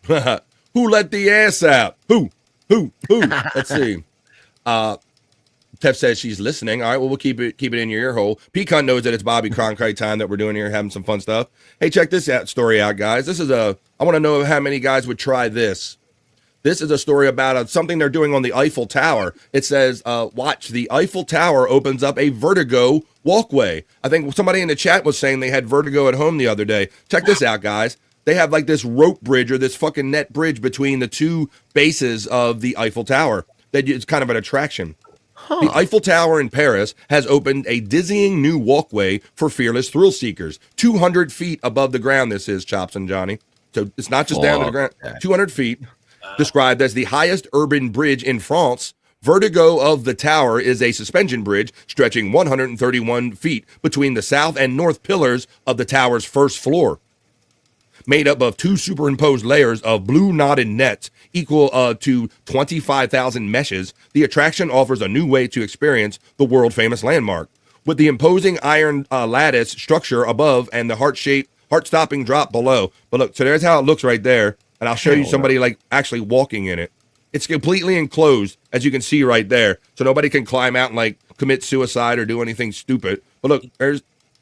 Who let the ass out? Who? Let's see. Tef says she's listening. All right, well, we'll keep it in your ear hole. Pecan knows that it's Bobby Cronkite time that we're doing here, having some fun stuff. Hey, check this story out, guys. I want to know how many guys would try this. This is a story about something they're doing on the Eiffel Tower. It says, watch, the Eiffel Tower opens up a vertigo walkway. I think somebody in the chat was saying they had vertigo at home the other day. Check this out, guys. They have like this rope bridge or this fucking net bridge between the two bases of the Eiffel Tower. It's kind of an attraction. The Eiffel Tower in Paris has opened a dizzying new walkway for fearless thrill seekers. 200 feet above the ground, this is, Chops and Johnny. So it's not just down to the ground. 200 feet. Described as the highest urban bridge in France, Vertigo of the Tower is a suspension bridge stretching 131 feet between the south and north pillars of the tower's first floor. Made up of two superimposed layers of blue knotted nets equal to 25,000 meshes, the attraction offers a new way to experience the world-famous landmark. With the imposing iron lattice structure above and the heart-stopping drop below. But look, so there's how it looks right there, and I'll show you somebody like actually walking in it. It's completely enclosed, as you can see right there, so nobody can climb out and like commit suicide or do anything stupid. But look,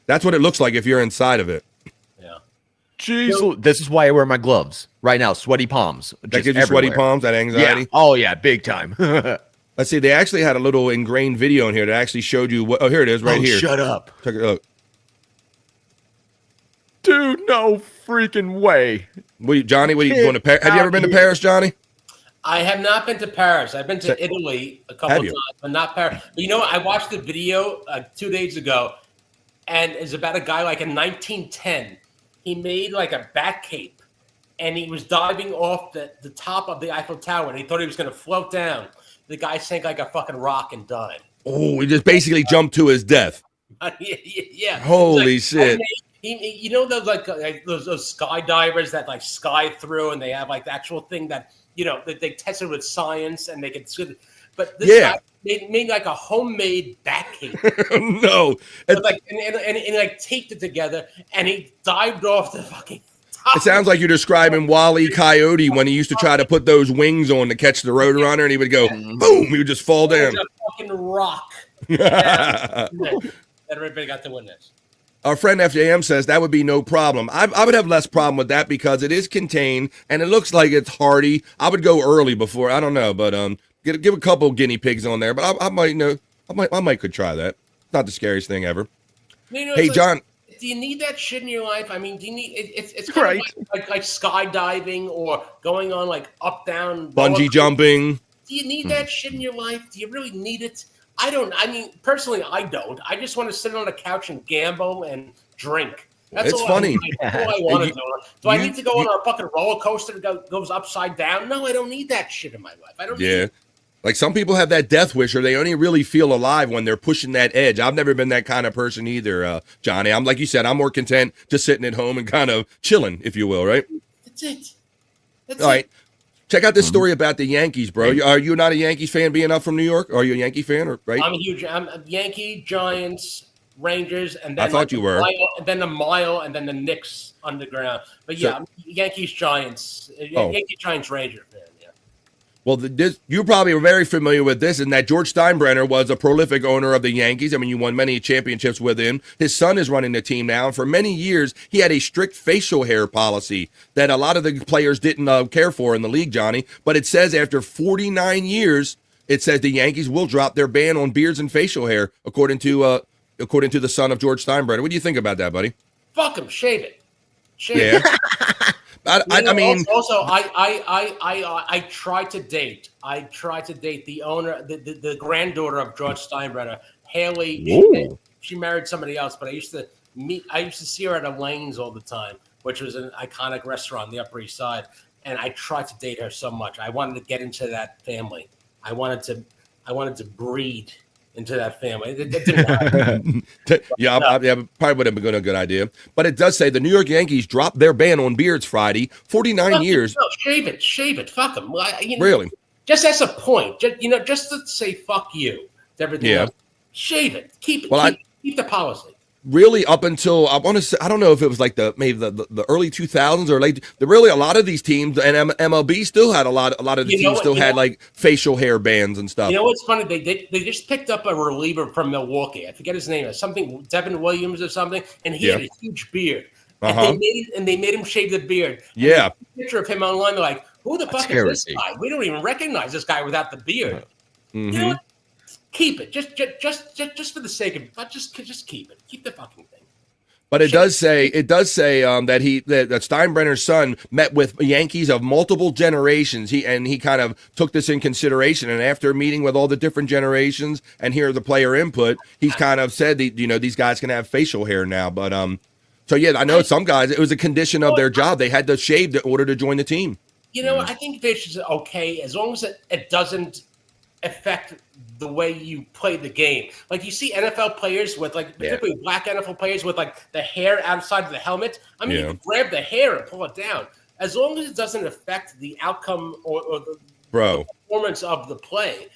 that's what it looks like if you're inside of it. Jeez, this is why I wear my gloves right now. Sweaty palms. That gives you sweaty palms, that anxiety? Yeah. Oh, yeah, big time. Let's see. They actually had a little ingrained video in here that actually showed you what. Oh, here it is right here. Shut up. Check it out. Dude, no freaking way. Johnny, what are you going to Paris? Have you ever been to Paris, Johnny? I have not been to Paris. I've been to Italy a couple of times, but not Paris. But you know what? I watched the video 2 days ago, and it's about a guy like in 1910. He made like a bat cape, and he was diving off the top of the Eiffel Tower, and he thought he was going to float down. The guy sank like a fucking rock and died. Oh, he just basically jumped to his death. Yeah. Holy shit. You know those like those skydivers that like sky through, and they have like the actual thing that that they tested with science, and they could. But this guy made like a homemade bat cape. No, like and like taped it together, and he dived off the fucking top. It sounds like you're describing Wile E. Coyote when he used to try to put those wings on to catch the Roadrunner, and he would go boom, he would just fall down. A fucking rock. Everybody got to witness. Our friend FJM says that would be no problem. I would have less problem with that because it is contained and it looks like it's hardy. I would go early before. I don't know, but give a couple guinea pigs on there. But I might could try that. Not the scariest thing ever. Hey, John. Do you need that shit in your life? I mean, do you need it's kind of like skydiving or going on like up down bungee jumping? Do you need that shit in your life? Do you really need it? I don't. I mean, personally, I don't. I just want to sit on a couch and gamble and drink. That's it's funny. That's all I want to do. Do I need to go on a fucking roller coaster that goes upside down? No, I don't need that shit in my life. I don't need it. Like some people have that death wish or they only really feel alive when they're pushing that edge. I've never been that kind of person either, Johnny. I'm like you said, I'm more content just sitting at home and kind of chilling, if you will, right? That's it. All right. Check out this story about the Yankees, bro. Are you not a Yankees fan being up from New York? Are you a Yankee fan, right? I'm a Yankee, Giants, Rangers, and then I thought you were. And then the Mile, and then the Knicks underground. But yeah, I'm Yankees, Giants, Yankees, Giants, Ranger fan. Yeah. Well, you probably are very familiar with this, and that George Steinbrenner was a prolific owner of the Yankees. I mean, you won many championships with him. His son is running the team now, and for many years, he had a strict facial hair policy that a lot of the players didn't care for in the league, Johnny. But it says after 49 years, it says the Yankees will drop their ban on beards and facial hair, according to the son of George Steinbrenner. What do you think about that, buddy? Fuck him, shave it. Shave it. I mean, also, I tried to date. I tried to date the owner, the granddaughter of George Steinbrenner, Haley. She married somebody else, but I used to see her at Elaine's all the time, which was an iconic restaurant on the Upper East Side. And I tried to date her so much. I wanted to get into that family. I wanted to breed into that family. It didn't happen. Yeah, probably would have been a good idea. But it does say the New York Yankees dropped their ban on beards Friday. 49 years. No, shave it. Fuck them. Really? Just as a point, just to say fuck you to everything else. Shave it. Keep it. Keep the policy. Really, up until I want to say, I don't know if it was like the early 2000s or late. Really, a lot of these teams and MLB still had a lot of the teams still had like facial hair bans and stuff. You know what's funny? They just picked up a reliever from Milwaukee. I forget his name. Something Devin Williams or something, and he had a huge beard. And they made him shave the beard. Yeah. Picture of him online. They're like, who the fuck is this guy? We don't even recognize this guy without the beard. Mm-hmm. You know what? Keep it. Just for the sake of it. Just keep it. Keep the fucking thing. But it does say that that Steinbrenner's son met with Yankees of multiple generations. He kind of took this in consideration, and after meeting with all the different generations and hear the player input, he's kind of said that, these guys can have facial hair now. But so yeah, I know some guys, it was a condition of their job. They had to shave in order to join the team. I think fish is okay as long as it doesn't affect the way you play the game. Like you see NFL players with particularly black NFL players with like the hair outside of the helmet. I mean, you can grab the hair and pull it down. As long as it doesn't affect the outcome or the performance of the play,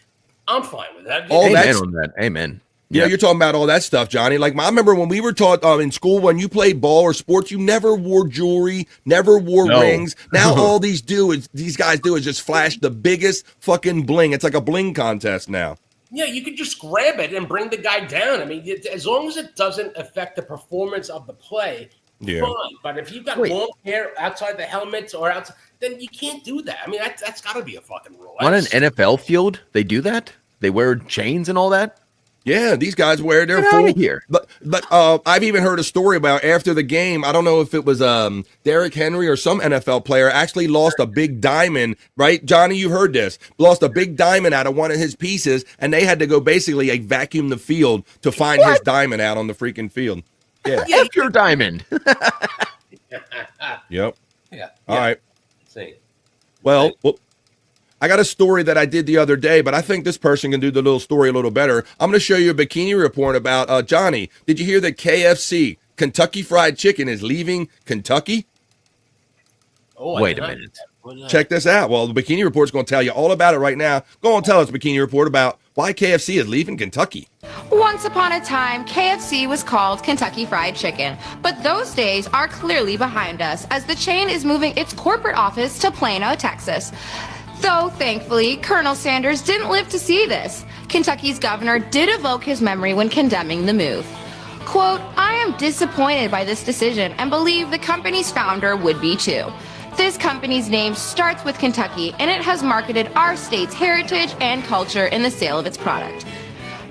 I'm fine with that. Amen on that. Amen. Yeah, you're talking about all that stuff, Johnny. Like I remember when we were taught in school, when you played ball or sports, you never wore jewelry, never wore rings. Now all these guys do is just flash the biggest fucking bling. It's like a bling contest now. Yeah, you could just grab it and bring the guy down. I mean, as long as it doesn't affect the performance of the play, fine. But if you've got long hair outside the helmet or outside, then you can't do that. I mean, that's got to be a fucking rule. On an NFL field, they do that? They wear chains and all that? Yeah, these guys wear their full here. But I've even heard a story about after the game. I don't know if it was Derrick Henry or some NFL player actually lost a big diamond, right? Johnny, you heard this. Lost a big diamond out of one of his pieces, and they had to go basically vacuum the field to find his diamond out on the freaking field. Yeah. F your diamond. Yep. Yeah. All right. See. Well, I got a story that I did the other day, but I think this person can do the little story a little better. I'm going to show you a bikini report about Johnny. Did you hear that KFC, Kentucky Fried Chicken, is leaving Kentucky? Oh, wait a minute. Check this out. Well, the bikini report's going to tell you all about it right now. Go on, tell us, bikini report, about why KFC is leaving Kentucky. Once upon a time, KFC was called Kentucky Fried Chicken, but those days are clearly behind us as the chain is moving its corporate office to Plano, Texas. Though, thankfully, Colonel Sanders didn't live to see this. Kentucky's governor did evoke his memory when condemning the move. Quote, "I am disappointed by this decision and believe the company's founder would be too. This company's name starts with Kentucky, and it has marketed our state's heritage and culture in the sale of its product.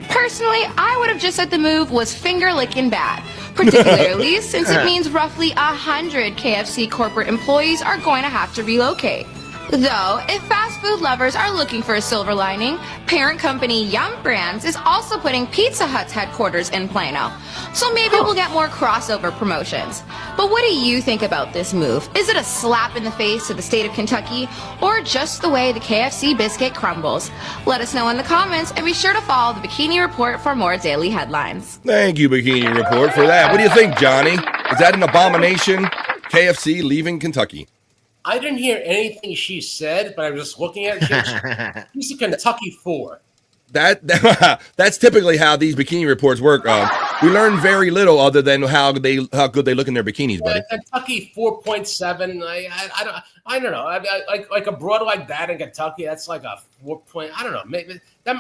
Personally, I would have just said the move was finger-licking bad, particularly since it means roughly 100 KFC corporate employees are going to have to relocate. Though, if fast food lovers are looking for a silver lining, parent company Yum Brands is also putting Pizza Hut's headquarters in Plano. So maybe we'll get more crossover promotions. But what do you think about this move? Is it a slap in the face to the state of Kentucky, or just the way the KFC biscuit crumbles? Let us know in the comments, and be sure to follow the Bikini Report for more daily headlines. Thank you, Bikini Report, for that. What do you think, Johnny? Is that an abomination? KFC leaving Kentucky. I didn't hear anything she said, but I was just looking at it. She's a Kentucky 4. That's typically how these bikini reports work. we learned very little other than how good they look in their bikinis, buddy. Kentucky 4.7. I don't know. Like a broad like that in Kentucky, that's like a 4 point. I don't know. Maybe that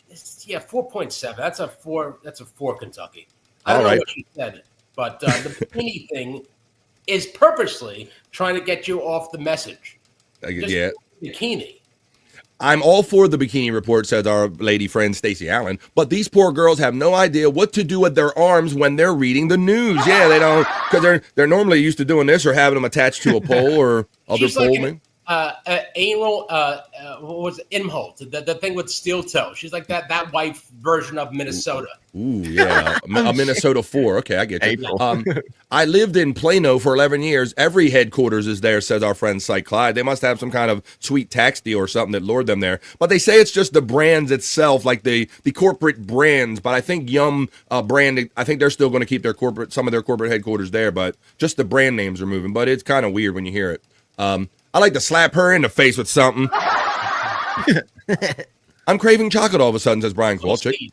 4.7. That's a 4. That's a 4 Kentucky. I don't know what you said, but the bikini thing is purposely trying to get you off the message. Yeah. Bikini. I'm all for the bikini report, says our lady friend Stacey Allen, but these poor girls have no idea what to do with their arms when they're reading the news. Yeah, they don't, because they're normally used to doing this or having them attached to a pole or other pole. Anal, what was it? Imholt, the thing with steel toe. She's like that white version of Minnesota. Ooh, yeah, a Minnesota 4. Okay, I get you. I lived in Plano for 11 years. Every headquarters is there, says our friend Shyt Clyde. They must have some kind of sweet tax deal or something that lured them there. But they say it's just the brands itself, like the corporate brands. But I think Yum brand, I think they're still going to keep some of their corporate headquarters there. But just the brand names are moving. But it's kind of weird when you hear it. I like to slap her in the face with something. I'm craving chocolate all of a sudden, says Brian Kowalczyk.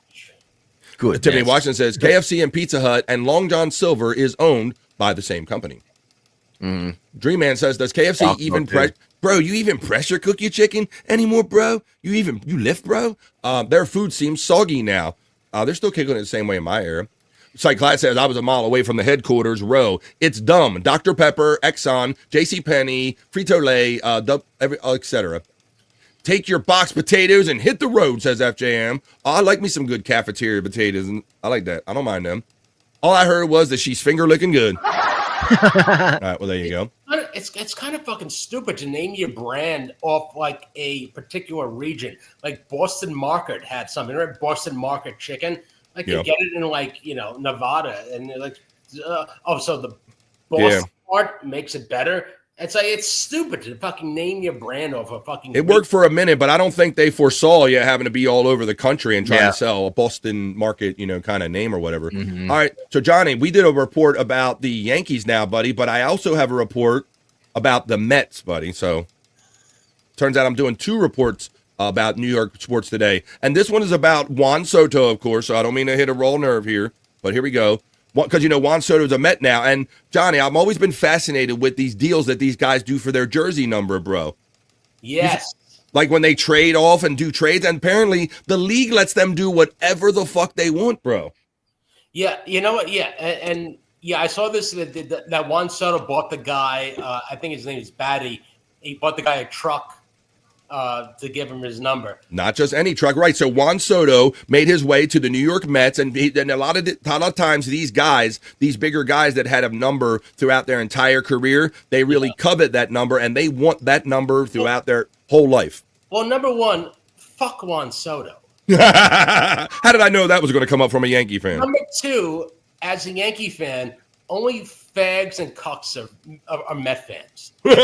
Good. Tiffany Washington says KFC and Pizza Hut and Long John Silver is owned by the same company. Dream Man says, does KFC even bro, you even pressure cook your chicken anymore, bro? You lift, bro? Their food seems soggy now. They're still kicking it the same way in my era. Shyt Clyde says, I was a mile away from the headquarters row. It's dumb. Dr. Pepper, Exxon, JCPenney, Frito-Lay, etc. Take your box potatoes and hit the road, says FJM. Oh, I like me some good cafeteria potatoes. And I like that. I don't mind them. All I heard was that she's finger licking good. All right, well, there you go. It's kind of fucking stupid to name your brand off like a particular region. Like Boston Market had something, right? Boston Market chicken. Like you get it in like, Nevada, and they're like, so the Boston part makes it better. It's like, it's stupid to fucking name your brand off a fucking. It worked for a minute, but I don't think they foresaw you having to be all over the country and trying to sell a Boston Market, kind of name or whatever. All right, so Johnny, we did a report about the Yankees now, buddy, but I also have a report about the Mets, buddy. So turns out I'm doing 2 reports about New York sports today. And this one is about Juan Soto, of course, so I don't mean to hit a raw nerve here, but here we go. Because, Juan Soto's a Met now. And, Johnny, I've always been fascinated with these deals that these guys do for their jersey number, bro. Yes. Like when they trade off and do trades, and apparently the league lets them do whatever the fuck they want, bro. Yeah, you know what? Yeah, and I saw this, that Juan Soto bought the guy, I think his name is Batty. He bought the guy a truck to give him his number. Not just any truck, right? So Juan Soto made his way to the New York Mets, and a lot of times these guys, these bigger guys that had a number throughout their entire career, they really covet that number, and they want that number throughout their whole life. Well, number one, fuck Juan Soto. How did I know that was going to come up from a Yankee fan? Number 2, as a Yankee fan, only fags and cucks are Met fans. All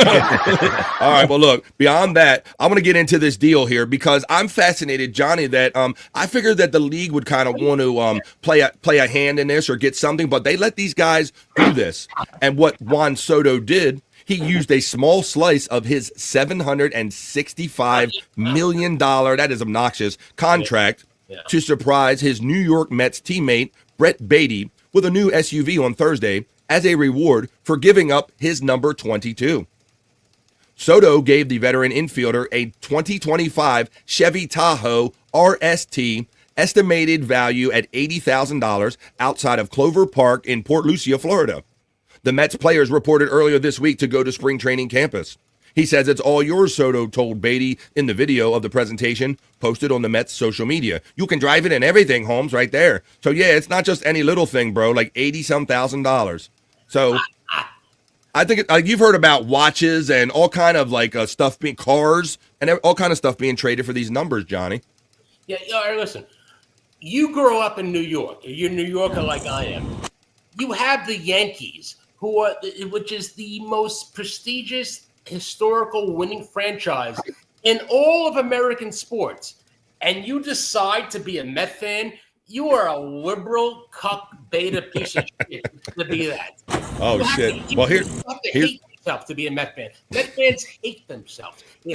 right, well, look, beyond that, I'm going to get into this deal here because I'm fascinated, Johnny, that I figured that the league would kind of want to play a hand in this or get something, but they let these guys do this. And what Juan Soto did, he used a small slice of his $765 million, that is obnoxious, contract to surprise his New York Mets teammate, Brett Beatty, with a new SUV on Thursday as a reward for giving up his number 22. Soto gave the veteran infielder a 2025 Chevy Tahoe RST estimated value at $80,000 outside of Clover Park in Port Lucia, Florida. The Mets players reported earlier this week to go to spring training campus. He says it's all yours, Soto told Beatty in the video of the presentation posted on the Mets social media. You can drive it and everything, Holmes, right there. So, yeah, it's not just any little thing, bro, like $80,000. So I think you've heard about watches and all kind of like stuff being cars and all kind of stuff being traded for these numbers, Johnny. Yeah, listen, you grow up in New York. You're a New Yorker like I am. You have the Yankees, which is the most prestigious historical winning franchise in all of American sports, and you decide to be a Met fan, you are a liberal cuck beta piece of shit to be that. Oh shit! Well, here's hate yourself to be a Met fan. Met fans hate themselves. They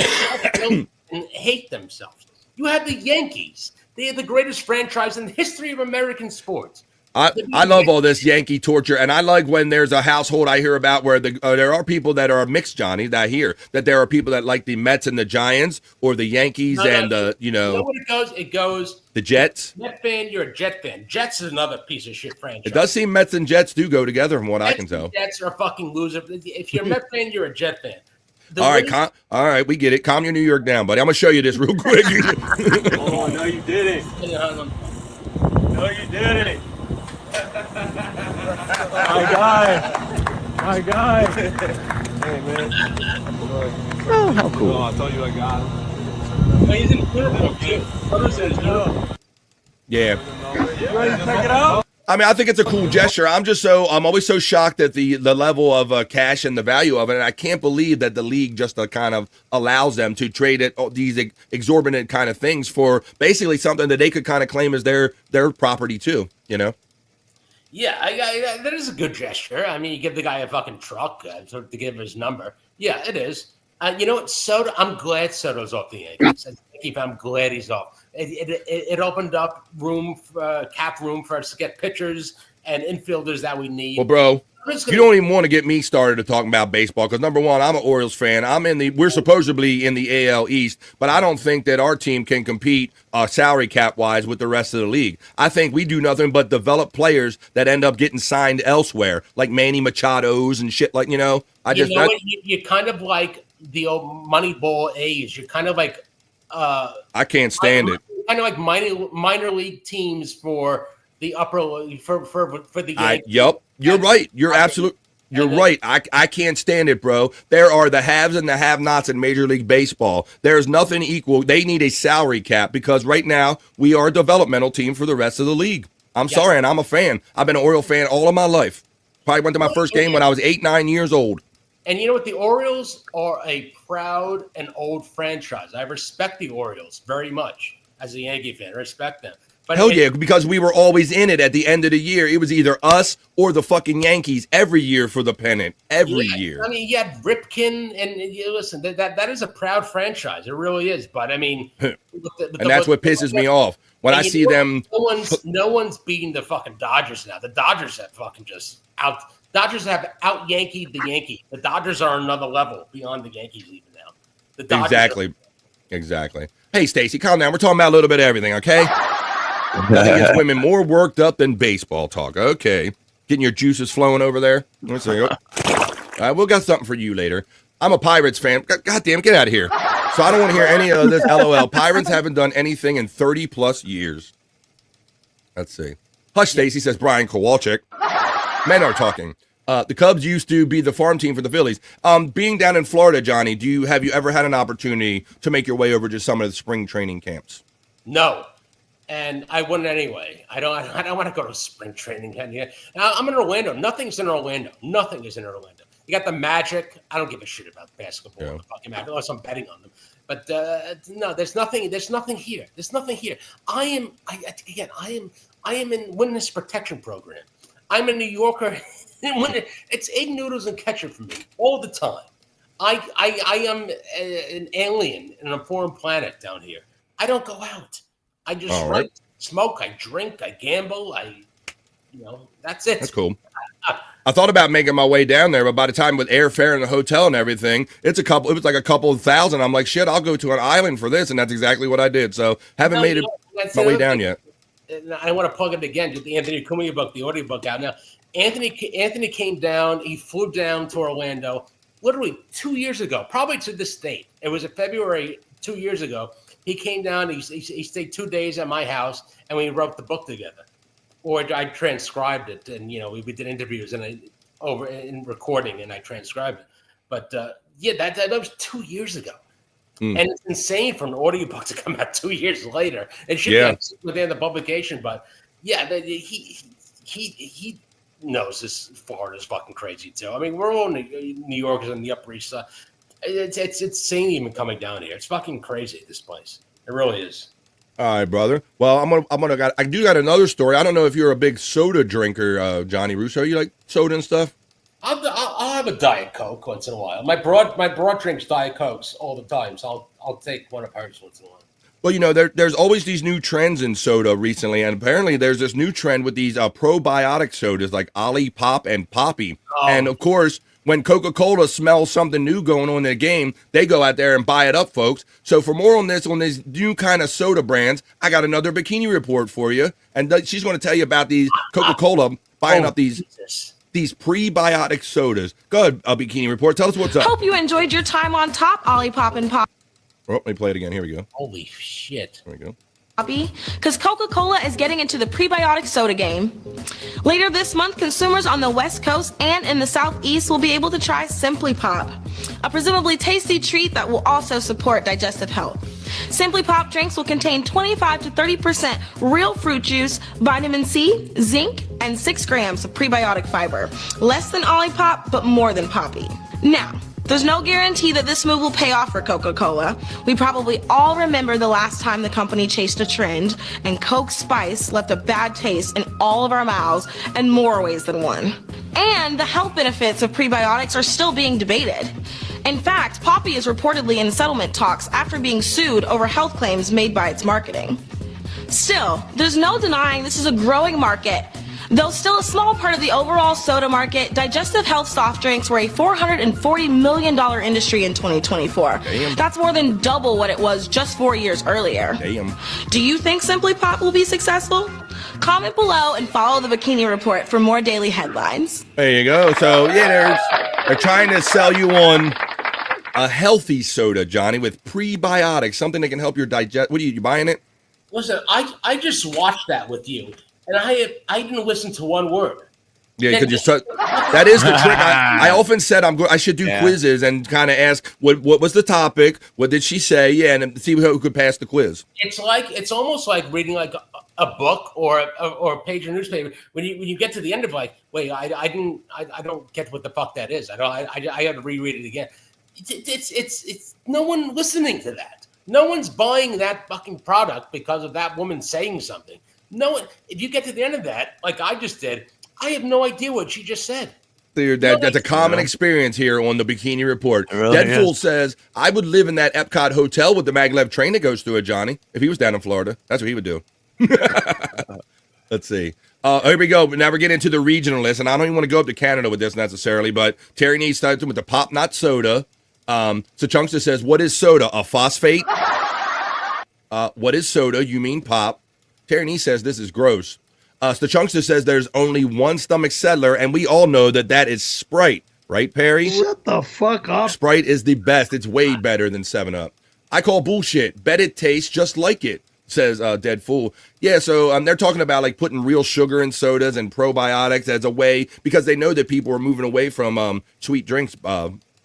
and hate themselves. You have the Yankees. They are the greatest franchise in the history of American sports. I love all this Yankee torture, and I like when there's a household I hear about where there are people that are mixed, Johnny, that I hear that there are people that like the Mets and the Giants or the Yankees and you know what it goes? It goes the Jets. Met fan, you're a Jet fan. Jets is another piece of shit franchise. It does seem Mets and Jets do go together, from what I can Mets tell. and Jets are fucking losers. If you're a Met fan, you're a Jet fan. All right, we get it. Calm your New York down, buddy. I'm gonna show you this real quick. Oh, no, you didn't. No, you didn't. My guy. Hey, man. Oh, how cool. Oh, I told you I got him. He's in uniform, too. Brother says no. Yeah. You ready to check it out? I mean, I think it's a cool gesture. I'm always so shocked at the level of cash and the value of it, and I can't believe that the league just kind of allows them to trade it these exorbitant kind of things for basically something that they could kind of claim as their property too. You know? Yeah, that is a good gesture. I mean, you give the guy a fucking truck to give him his number. Yeah, it is. You know what, Soto? I'm glad Soto's off the Yankees. I'm glad he's off. It opened up cap room for us to get pitchers and infielders that we need. Well, bro, you don't even want to get me started to talking about baseball because number one, I'm an Orioles fan. We're supposedly in the AL East, but I don't think that our team can compete salary cap wise with the rest of the league. I think we do nothing but develop players that end up getting signed elsewhere, like Manny Machado's and shit. Like you kind of like the old Moneyball A's. You're kind of like. I can't stand it. Kind of like minor league teams for the upper for the Yankees. Yep, you're right. You're right. I can't stand it, bro. There are the haves and the have-nots in Major League Baseball. There's nothing equal. They need a salary cap because right now we are a developmental team for the rest of the league. I'm sorry, and I'm a fan. I've been an Oriole fan all of my life. Probably went to my first game when I was 8-9 years old. And you know what? The Orioles are a proud and old franchise. I respect the Orioles very much as a Yankee fan. I respect them. But hell yeah, because we were always in it at the end of the year. It was either us or the fucking Yankees every year for the pennant. Every year. I mean, you had Ripken, and listen, that is a proud franchise. It really is. But I mean, and that's what pisses me off when I see them. No one's beating the fucking Dodgers now. The Dodgers have fucking just out. Dodgers have out-Yankeed the Yankees. The Dodgers are another level beyond the Yankees even now. The Dodgers Exactly. Hey, Stacey, calm down. We're talking about a little bit of everything, okay? Nothing gets women more worked up than baseball talk. Okay. Getting your juices flowing over there. Let's see. All right, we'll got something for you later. I'm a Pirates fan. God damn, get out of here. So I don't want to hear any of this LOL. Pirates haven't done anything in 30-plus years. Let's see. Hush, Stacey, says Brian Kowalczyk. Men are talking. The Cubs used to be the farm team for the Phillies. Being down in Florida, Johnny, have you ever had an opportunity to make your way over to some of the spring training camps? No, and I wouldn't anyway. I don't want to go to spring training camp yet. I'm in Orlando. Nothing's in Orlando. Nothing is in Orlando. You got the Magic. I don't give a shit about basketball. Yeah. The fucking Magic, unless I'm betting on them. But no, there's nothing. There's nothing here. There's nothing here. I am in witness protection program. I'm a New Yorker. It's egg noodles and ketchup for me all the time. I am an alien in a foreign planet down here. I don't go out. I just smoke. I drink. I gamble. That's it. That's cool. I thought about making my way down there, but by the time with airfare and the hotel and everything, it was like a couple of thousand. I'm like, shit, I'll go to an island for this, and that's exactly what I did. So haven't made my way down yet. I want to plug it again. Get the Anthony Cumia book, the audiobook out now. Anthony came down. He flew down to Orlando literally 2 years ago, probably to this date. It was in February 2 years ago. He came down. He stayed 2 days at my house, and we wrote the book together. Or I transcribed it, and we did interviews and in recording, and I transcribed it. But that was 2 years ago. And it's insane for an audiobook to come out 2 years later. It should be within the publication, but he knows this Florida's fucking crazy too. I mean, we're all New Yorkers on the Upper East Side. It's insane even coming down here. It's fucking crazy, this place. It really is. All right, brother. Well, I do got another story. I don't know if you're a big soda drinker, Johnny Russo. You like soda and stuff? I'll have a Diet Coke once in a while. My broad drinks Diet Cokes all the time, so I'll take one of hers once in a while. Well, there's always these new trends in soda recently, and apparently there's this new trend with these probiotic sodas like Ollie Pop and Poppy. Oh. And of course, when Coca-Cola smells something new going on in the game, they go out there and buy it up, folks. So for more on these new kind of soda brands, I got another bikini report for you, and she's going to tell you about these Coca-Cola buying up these prebiotic sodas. Go ahead, Bikini Report. Tell us what's up. Hope you enjoyed your time on top, Ollie Pop and Pop. Oh, let me play it again. Here we go. Holy shit. There we go. Because Coca-Cola is getting into the prebiotic soda game. Later this month, consumers on the West Coast and in the Southeast will be able to try Simply Pop, a presumably tasty treat that will also support digestive health. Simply Pop drinks will contain 25 to 30% real fruit juice, vitamin C, zinc, and 6 grams of prebiotic fiber. Less than Ollie Pop, but more than Poppy. Now, there's no guarantee that this move will pay off for Coca-Cola. We probably all remember the last time the company chased a trend, and Coke Spice left a bad taste in all of our mouths in more ways than one. And the health benefits of prebiotics are still being debated. In fact, Poppy is reportedly in settlement talks after being sued over health claims made by its marketing. Still, there's no denying this is a growing market. Though still a small part of the overall soda market, digestive health soft drinks were a $440 million industry in 2024. Damn. That's more than double what it was just 4 years earlier. Damn. Do you think Simply Pop will be successful? Comment below and follow the Bikini Report for more daily headlines. There you go. So, yeah, they're trying to sell you on a healthy soda, Johnny, with prebiotics, something that can help your digest. What are you buying it? Listen, I just watched that with you, and I didn't listen to one word. Yeah, because that is the trick. I often said I should do quizzes and kind of ask what was the topic, what did she say, and see who could pass the quiz. It's almost like reading like a book or a page of newspaper. When you get to the end of wait, I don't get what the fuck that is. I have to reread it again. It's no one listening to that. No one's buying that fucking product because of that woman saying something. No one. If you get to the end of that, like I just did, I have no idea what she just said. Dude, that's a common experience here on the Bikini Report. Really Deadpool says, I would live in that Epcot hotel with the maglev train that goes through it, Johnny. If he was down in Florida, that's what he would do. Let's see. Here we go. Now we're getting into the regional list, and I don't even want to go up to Canada with this necessarily, but Terry Needs starts with the Pop Not Soda. So Chunkster says, what is soda? A phosphate? What is soda? You mean pop? Terry Nee says this is gross. Chunkster says there's only one stomach settler, and we all know that is Sprite. Right, Perry? Shut the fuck up. Sprite is the best. It's way better than 7-Up. I call bullshit. Bet it tastes just like it, says Dead Fool. Yeah, so they're talking about like putting real sugar in sodas and probiotics as a way, because they know that people are moving away from sweet drinks,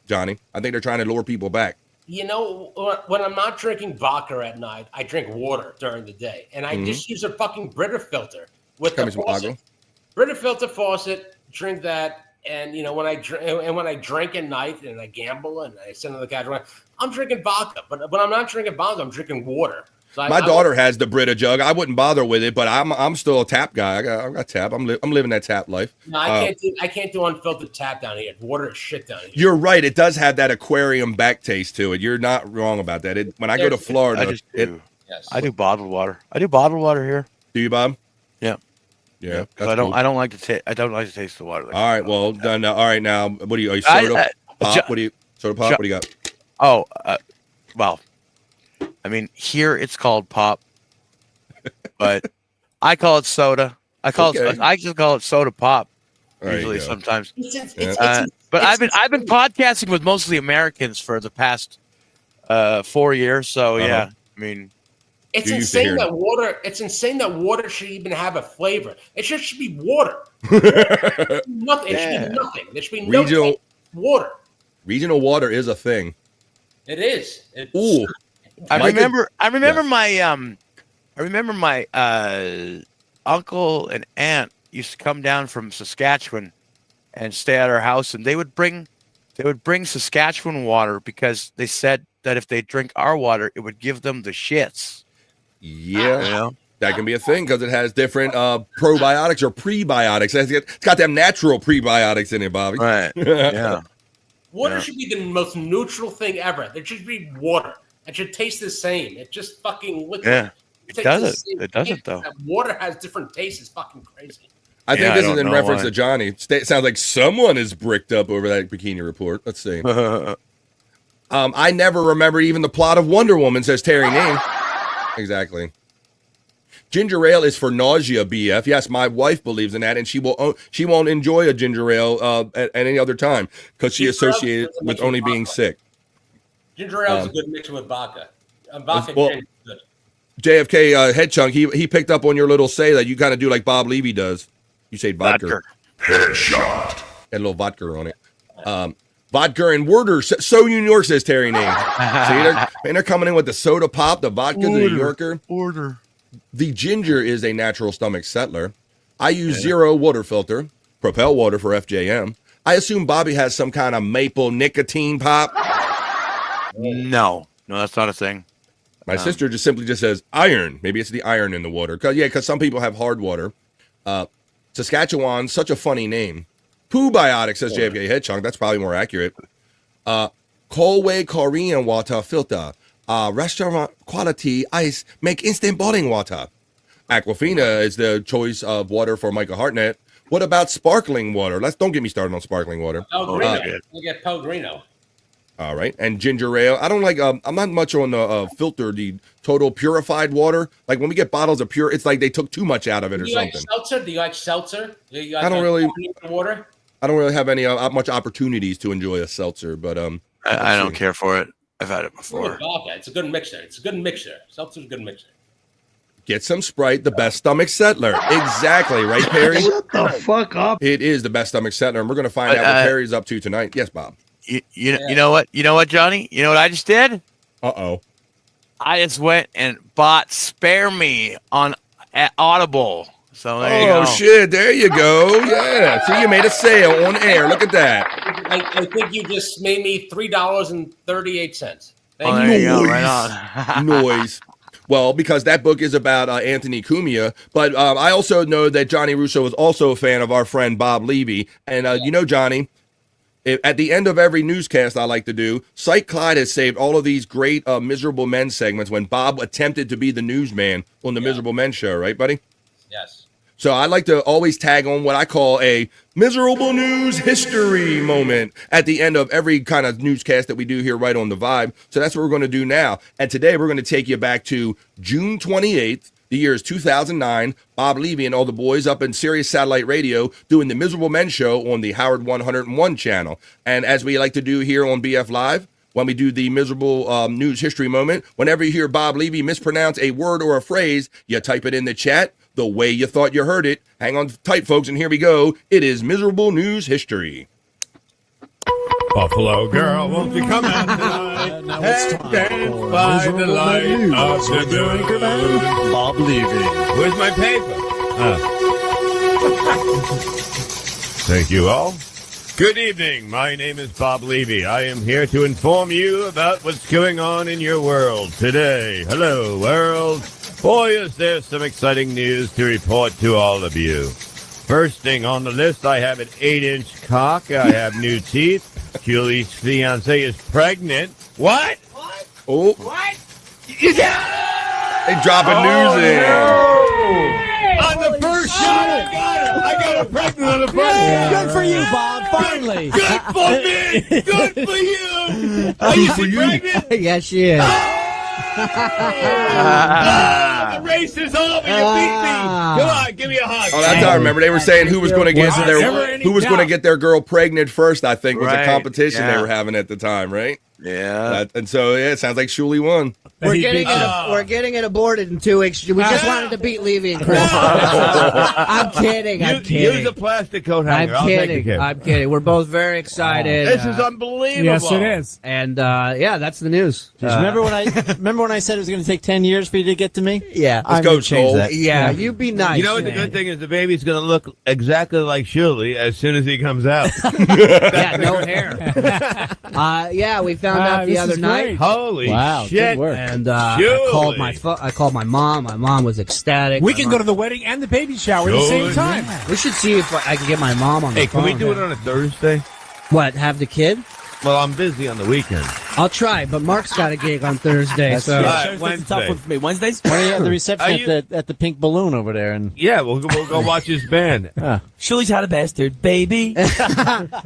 Johnny. I think they're trying to lure people back. You know, when I'm not drinking vodka at night, I drink water during the day, and I just use a fucking Brita filter with the faucet. Brita filter faucet, drink that, and you know when I drink at night and I gamble and I sit on the couch, I'm drinking vodka. But when I'm not drinking vodka, I'm drinking water. So My daughter has the Brita jug. I wouldn't bother with it, but I'm still a tap guy. I got tap. I'm living that tap life. No, I can't do unfiltered tap down here. Water is shit down here. You're right. It does have that aquarium back taste to it. You're not wrong about that. When I go to Florida, I do bottled water. I do bottled water here. Do you, Bob? Yeah. Yeah. I don't like to taste the water. All right. Well, done. All right. Now, what are you soda pop? Soda pop? What do you got? Oh, well. I mean, here it's called pop, but I call it soda. I just call it soda pop usually sometimes. But I've been podcasting with mostly Americans for the past 4 years. So yeah, I mean, it's insane that water. It's insane that water should even have a flavor. It should be water. Nothing. It should be nothing. There should be no water. Regional water is a thing. It is. Ooh. I remember my uncle and aunt used to come down from Saskatchewan and stay at our house, and they would bring Saskatchewan water because they said that if they drink our water, it would give them the shits. Yeah, that can be a thing because it has different probiotics or prebiotics. It's got them natural prebiotics in it, Bobby. Right. Yeah. Water should be the most neutral thing ever. There should be water. It should taste the same. It just fucking looks. Yeah, it it doesn't. It doesn't though. Water has different tastes. It's fucking crazy. I think this is in reference to Johnny. It sounds like someone is bricked up over that bikini report. Let's see. I never remember even the plot of Wonder Woman, says Terry Name. Exactly. Ginger ale is for nausea, BF. Yes, my wife believes in that, and she won't enjoy a ginger ale at any other time because she associates it with only being sick. Ginger ale is a good mixture with vodka. Vodka well, gin is good. JFK Head Chunk, he picked up on your little say that you kind of do like Bob Levy does. You say vodka. Headshot. And a little vodka on it. Vodka and Werder. So New York, says Terry Name. See, they're coming in with the soda pop, the vodka, the New Yorker. Order. The ginger is a natural stomach settler. I use Zero water filter, Propel water for FJM. I assume Bobby has some kind of maple nicotine pop. No, that's not a thing. My sister just simply says iron. Maybe it's the iron in the water. Because some people have hard water. Saskatchewan, such a funny name. Poo biotic, says JFK Head Chunk. That's probably more accurate. Colway Korean water filter. Restaurant quality ice make instant boiling water. Aquafina is the choice of water for Michael Hartnett. What about sparkling water? Don't get me started on sparkling water. Pellegrino. You get Pellegrino. All right, and ginger ale. I don't like. I'm not much on the filter, the total purified water. Like when we get bottles of pure, it's like they took too much out of it or something. Seltzer? Do you like seltzer? I don't really. Water? I don't really have any much opportunities to enjoy a seltzer, but I don't care for it. I've had it before. It's a good mixer. Seltzer's a good mixer. Get some Sprite, the best stomach settler. Exactly, right, Perry? Shut the fuck up. It is the best stomach settler, and we're going to find out what Perry's up to tonight. Yes, Bob. You know what? You know what, Johnny? You know what I just did? Uh-oh. I just went and bought Spare Me on Audible. So there you go. Oh, shit. There you go. Yeah. See, you made a sale on air. Look at that. I think you just made me $3.38. There you go. Right on. Noise. Well, because that book is about Anthony Cumia, but I also know that Johnny Russo is also a fan of our friend Bob Levy. And you know, Johnny, at the end of every newscast I like to do, Site Clyde has saved all of these great Miserable Men segments when Bob attempted to be the newsman on the Miserable Men show, right, buddy? Yes. So I like to always tag on what I call a miserable news history moment at the end of every kind of newscast that we do here right on the Vibe. So that's what we're going to do now. And today we're going to take you back to June 28th. The year is 2009. Bob Levy and all the boys up in Sirius Satellite Radio doing the Miserable Men Show on the Howard 101 channel. And as we like to do here on BF Live, when we do the miserable news history moment, whenever you hear Bob Levy mispronounce a word or a phrase, you type it in the chat the way you thought you heard it. Hang on tight, folks, and here we go. It is miserable news history. Buffalo girl, won't you come out tonight? Now it's time for Miserable Men News with your anchorman, Bob Levy. Where's my paper? Thank you all. Good evening. My name is Bob Levy. I am here to inform you about what's going on in your world today. Hello, world. Boy, is there some exciting news to report to all of you. First thing on the list, I have an 8-inch cock. I have new teeth. Julie's fiance is pregnant. What? Oh. What? They dropping news in. No. On the first shot, I got her pregnant on the first shot. Good for you, Bob. Finally. Good for me. Good for you. Are you pregnant? Yes, she is. The race is over. You beat me. Come on, give me a hug. Oh, that's how I remember. They were saying who was going to get their girl pregnant first. I think was the competition they were having at the time, right? Yeah. And so it sounds like Shuli won. We're getting it aborted in 2 weeks. We just wanted to beat Levy and Chris. I'm kidding. Use a plastic coat hanger. I'm kidding. We're both very excited. This is unbelievable. Yes, it is. And that's the news. Remember when I said it was going to take 10 years for you to get to me? Yeah. Let's go, Joel. Yeah, you be nice. You know what the good thing is? The baby's going to look exactly like Shuli as soon as he comes out. Yeah, no hair. We found out the other night. Holy Good shit! work. And I called my mom. My mom was ecstatic. We can go to the wedding and the baby shower at the same time. We should see if I can get my mom on the phone. Hey, can we do it on a Thursday? What? Have the kid? Well, I'm busy on the weekend. I'll try, but Mark's got a gig on Thursday. So Wednesday. Tough one for me. Wednesdays? Why are you at the reception at the Pink Balloon over there? And Yeah, we'll go watch his band. Shirley's had a bastard, baby. So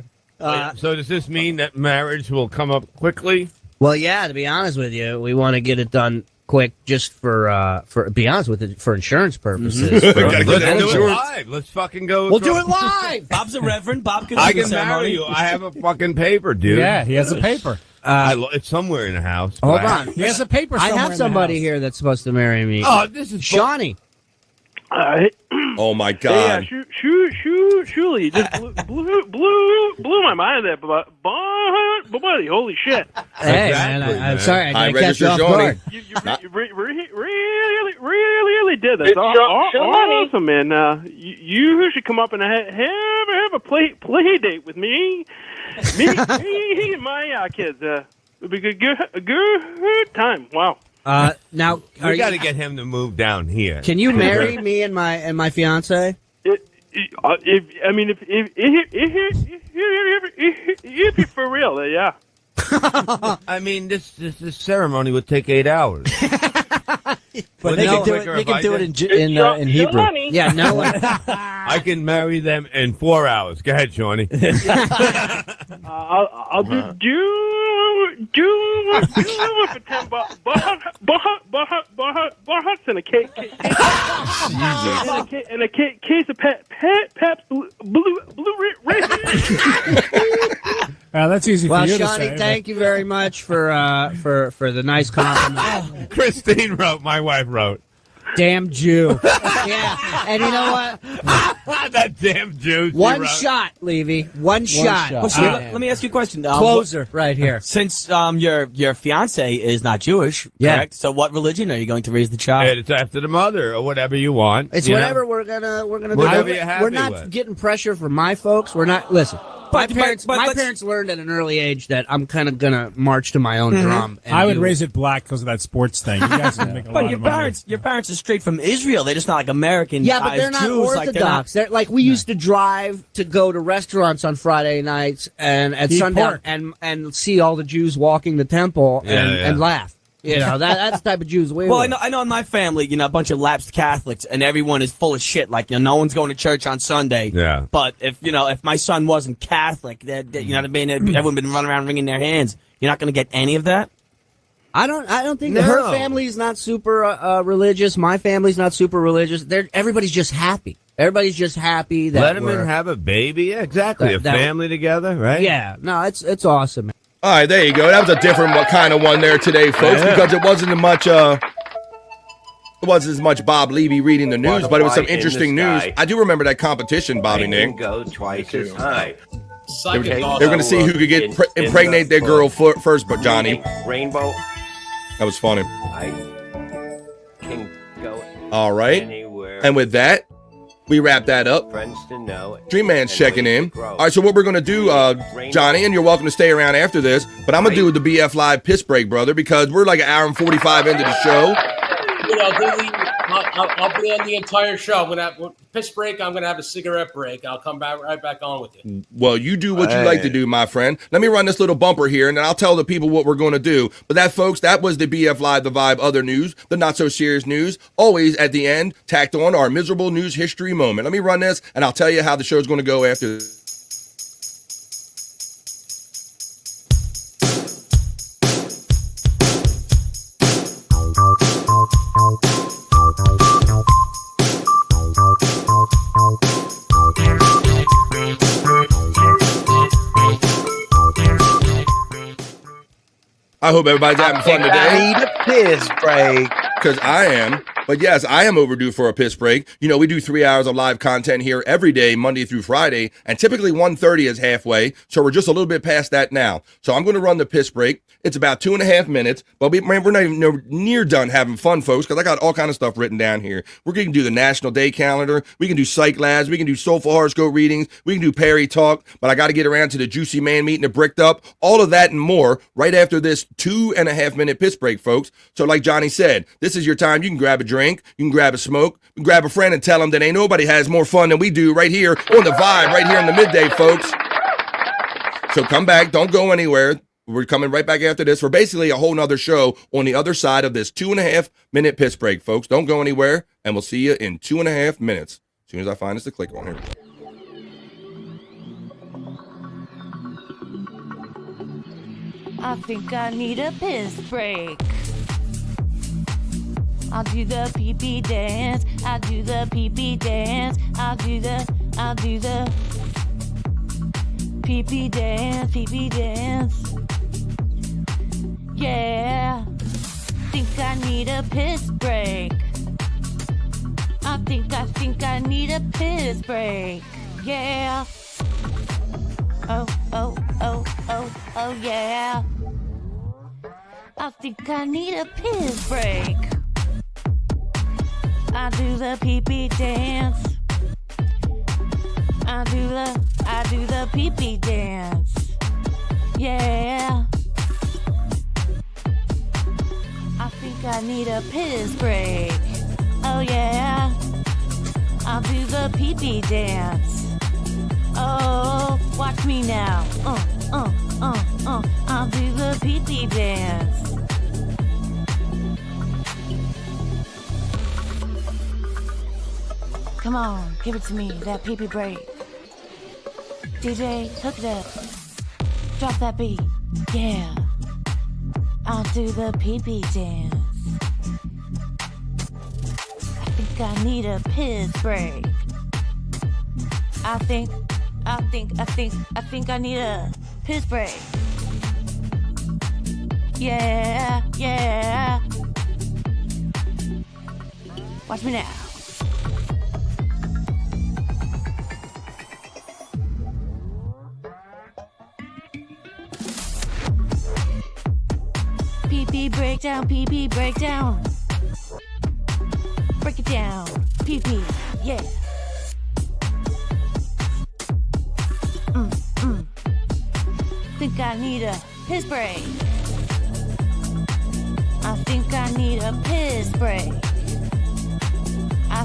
does this mean that marriage will come up quickly? Well, yeah. To be honest with you, we want to get it done quick, just for be honest with it, for insurance purposes. Let's do it live. Let's fucking go. We'll do it live. Bob's a reverend. Bob can. I can marry you. I have a fucking paper, dude. Yeah, he has a paper. It's somewhere in the house. Hold on. He has a paper I somewhere have in somebody the house. here that's supposed to marry me. Oh, this is Shawnee. Oh my Yeah, God! surely you just blew my mind there, but buddy, holy shit! Hey, man, I'm sorry. I gotta catch you off Shawnee. guard. You really did. That's awesome, man. You should come up and have a play date with me. Me and my kids. It'd be a good time. Wow. Now We got to get him to move down here. Can you marry me and my fiance? If you're for real, yeah. I mean, this ceremony would take 8 hours. But they can do it in Hebrew. Yeah, no one. I can marry them in 4 hours. Go ahead, Shawnee. I'll do it for $10. Bucks and a cake. And a case of Pepsi Blue Ridge. That's easy Well, for you Shawnee, to say. thank you very much for the nice compliment. Christine wrote. My wife wrote. Damn Jew. Yeah, and you know what? That damn Jew. One shot, Levy. One shot. Well, so let me ask you a question. Closer, right here. Since your fiance is not Jewish, Yeah. correct? So what religion are you going to raise the child? It's after the mother or whatever you want. It's you whatever know? we're gonna Whatever do. you're happy We're not with. getting pressure from my folks. We're not. Listen. My parents learned at an early age that I'm kind of gonna march to my own drum. And I would raise it black because of that sports thing. You guys can make a lot But of money. your parents are straight from Israel. They're just not like American. Yeah, but they're not Jews. Orthodox. They're like we used to drive to go to restaurants on Friday nights and at Eat sundown pork. and see all the Jews walking the temple and laugh. You know, that's the type of Jews we Well, were. I know in my family, a bunch of lapsed Catholics, and everyone is full of shit. Like, no one's going to church on Sunday. Yeah. But if my son wasn't Catholic, you know what I mean? Everyone been running around wringing their hands. You're not going to get any of that. I don't think her family's not super religious. My family's not super religious. Everybody's just happy. Everybody's just happy that Let them have a baby. Yeah, exactly. A family together, right? Yeah. No, it's awesome. All right, there you go. That was a different kind of one there today, folks, because it wasn't as much Bob Levy reading the news, but it was some interesting news. I do remember that competition, Bobby Nick. Go twice as high. They were going to see who could get impregnate their girl first, but Johnny. Rainbow. That was funny. I can go All right. anywhere. And with that, we wrap that up. Friends to know. Dream Man's checking in. All right, so what we're going to do, Johnny, and you're welcome to stay around after this, but I'm going to do the BF Live piss break, brother, because we're like an hour and 45 into the show. I'll be on the entire show. I'm going to have a piss break. I'm going to have a cigarette break. I'll come right back on with you. Well, you do what you like to do, my friend. Let me run this little bumper here, and then I'll tell the people what we're going to do. But that, folks, that was the BF Live, the Vibe, other news, the not-so-serious news. Always, at the end, tacked on our miserable news history moment. Let me run this, and I'll tell you how the show's going to go after this. I hope everybody's having fun today. I need a piss break. Because I am. But yes, I am overdue for a piss break. You know, we do 3 hours of live content here every day, Monday through Friday, and typically 1:30 is halfway, so we're just a little bit past that now. So I'm going to run the piss break. It's about 2.5 minutes, but we're not even near done having fun, folks, because I got all kind of stuff written down here. We're going to do the National Day Calendar. We can do Psych Labs. We can do Soulful Horoscope Readings. We can do Perry Talk, but I got to get around to the Juicy Man meeting the Bricked Up. All of that and more right after this 2.5 minute piss break, folks. So like Johnny said, this is your time. You can grab a drink. You can grab a smoke. You can grab a friend and tell them that ain't nobody has more fun than we do right here on the Vibe, right here in the midday, folks. So come back. Don't go anywhere. We're coming right back after this for basically a whole nother show on the other side of this 2.5 minute piss break, folks. Don't go anywhere, and we'll see you in 2.5 minutes. As soon as I find us to click on here. I think I need a piss break. I'll do the pee-pee dance. I'll do the pee-pee dance. I'll do the pee-pee dance, pee-pee dance. Yeah. Think I need a piss break. I think I need a piss break. Yeah. Oh, yeah. I think I need a piss break. I do the pee-pee dance. I do the pee-pee dance. Yeah. I think I need a piss break. Oh yeah. I'll do the pee-pee dance. Oh, watch me now. I'll do the pee-pee dance. Come on, give it to me, that pee-pee break. DJ, hook it up. Drop that beat. Yeah. I'll do the pee-pee dance. I think I need a piss break. I think I need a piss break. Yeah. Watch me now. Pee-pee breakdown, pee-pee breakdown. Break it down, pee-pee, yeah. Think I need a piss break. I think I need a piss break. I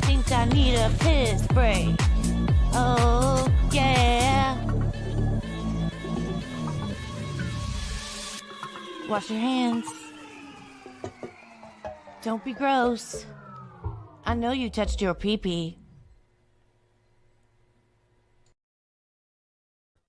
think I need a piss break. Oh, yeah. Wash your hands. Don't be gross. I know you touched your pee-pee.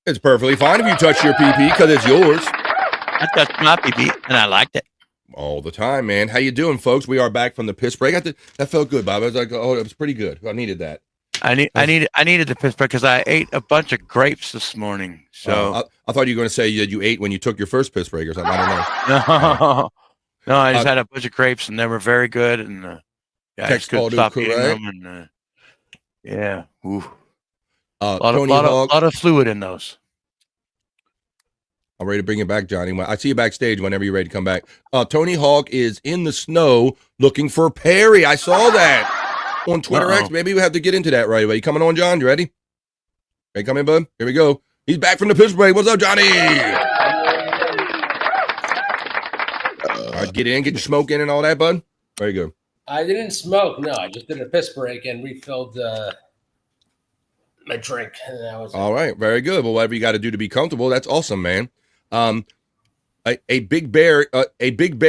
It's perfectly fine if you touch your pee-pee because it's yours. I touched my pee-pee and I liked it. All the time, man. How you doing, folks? We are back from the piss break. That felt good, Bob. I was like, oh, it was pretty good. I needed that. I needed the piss break because I ate a bunch of grapes this morning. So I thought you were going to say that you ate when you took your first piss break or something. I don't know. No, I just had a bunch of grapes and they were very good. And I just couldn't stop eating them. And yeah, ooh. A lot of fluid in those. I'm ready to bring it back, Johnny. I see you backstage whenever you're ready to come back. Tony Hawk is in the snow looking for Perry. I saw that on Twitter X. Maybe we have to get into that right away. You coming on, John? You ready? Ready to come in, bud? Here we go. He's back from the piss break. What's up, Johnny? All right, get in, get your smoke in and all that, bud. There you go. I didn't smoke. No, I just did a piss break and refilled my drink. And that was all right. Very good. Well, whatever you got to do to be comfortable, that's awesome, man. A big bear in Big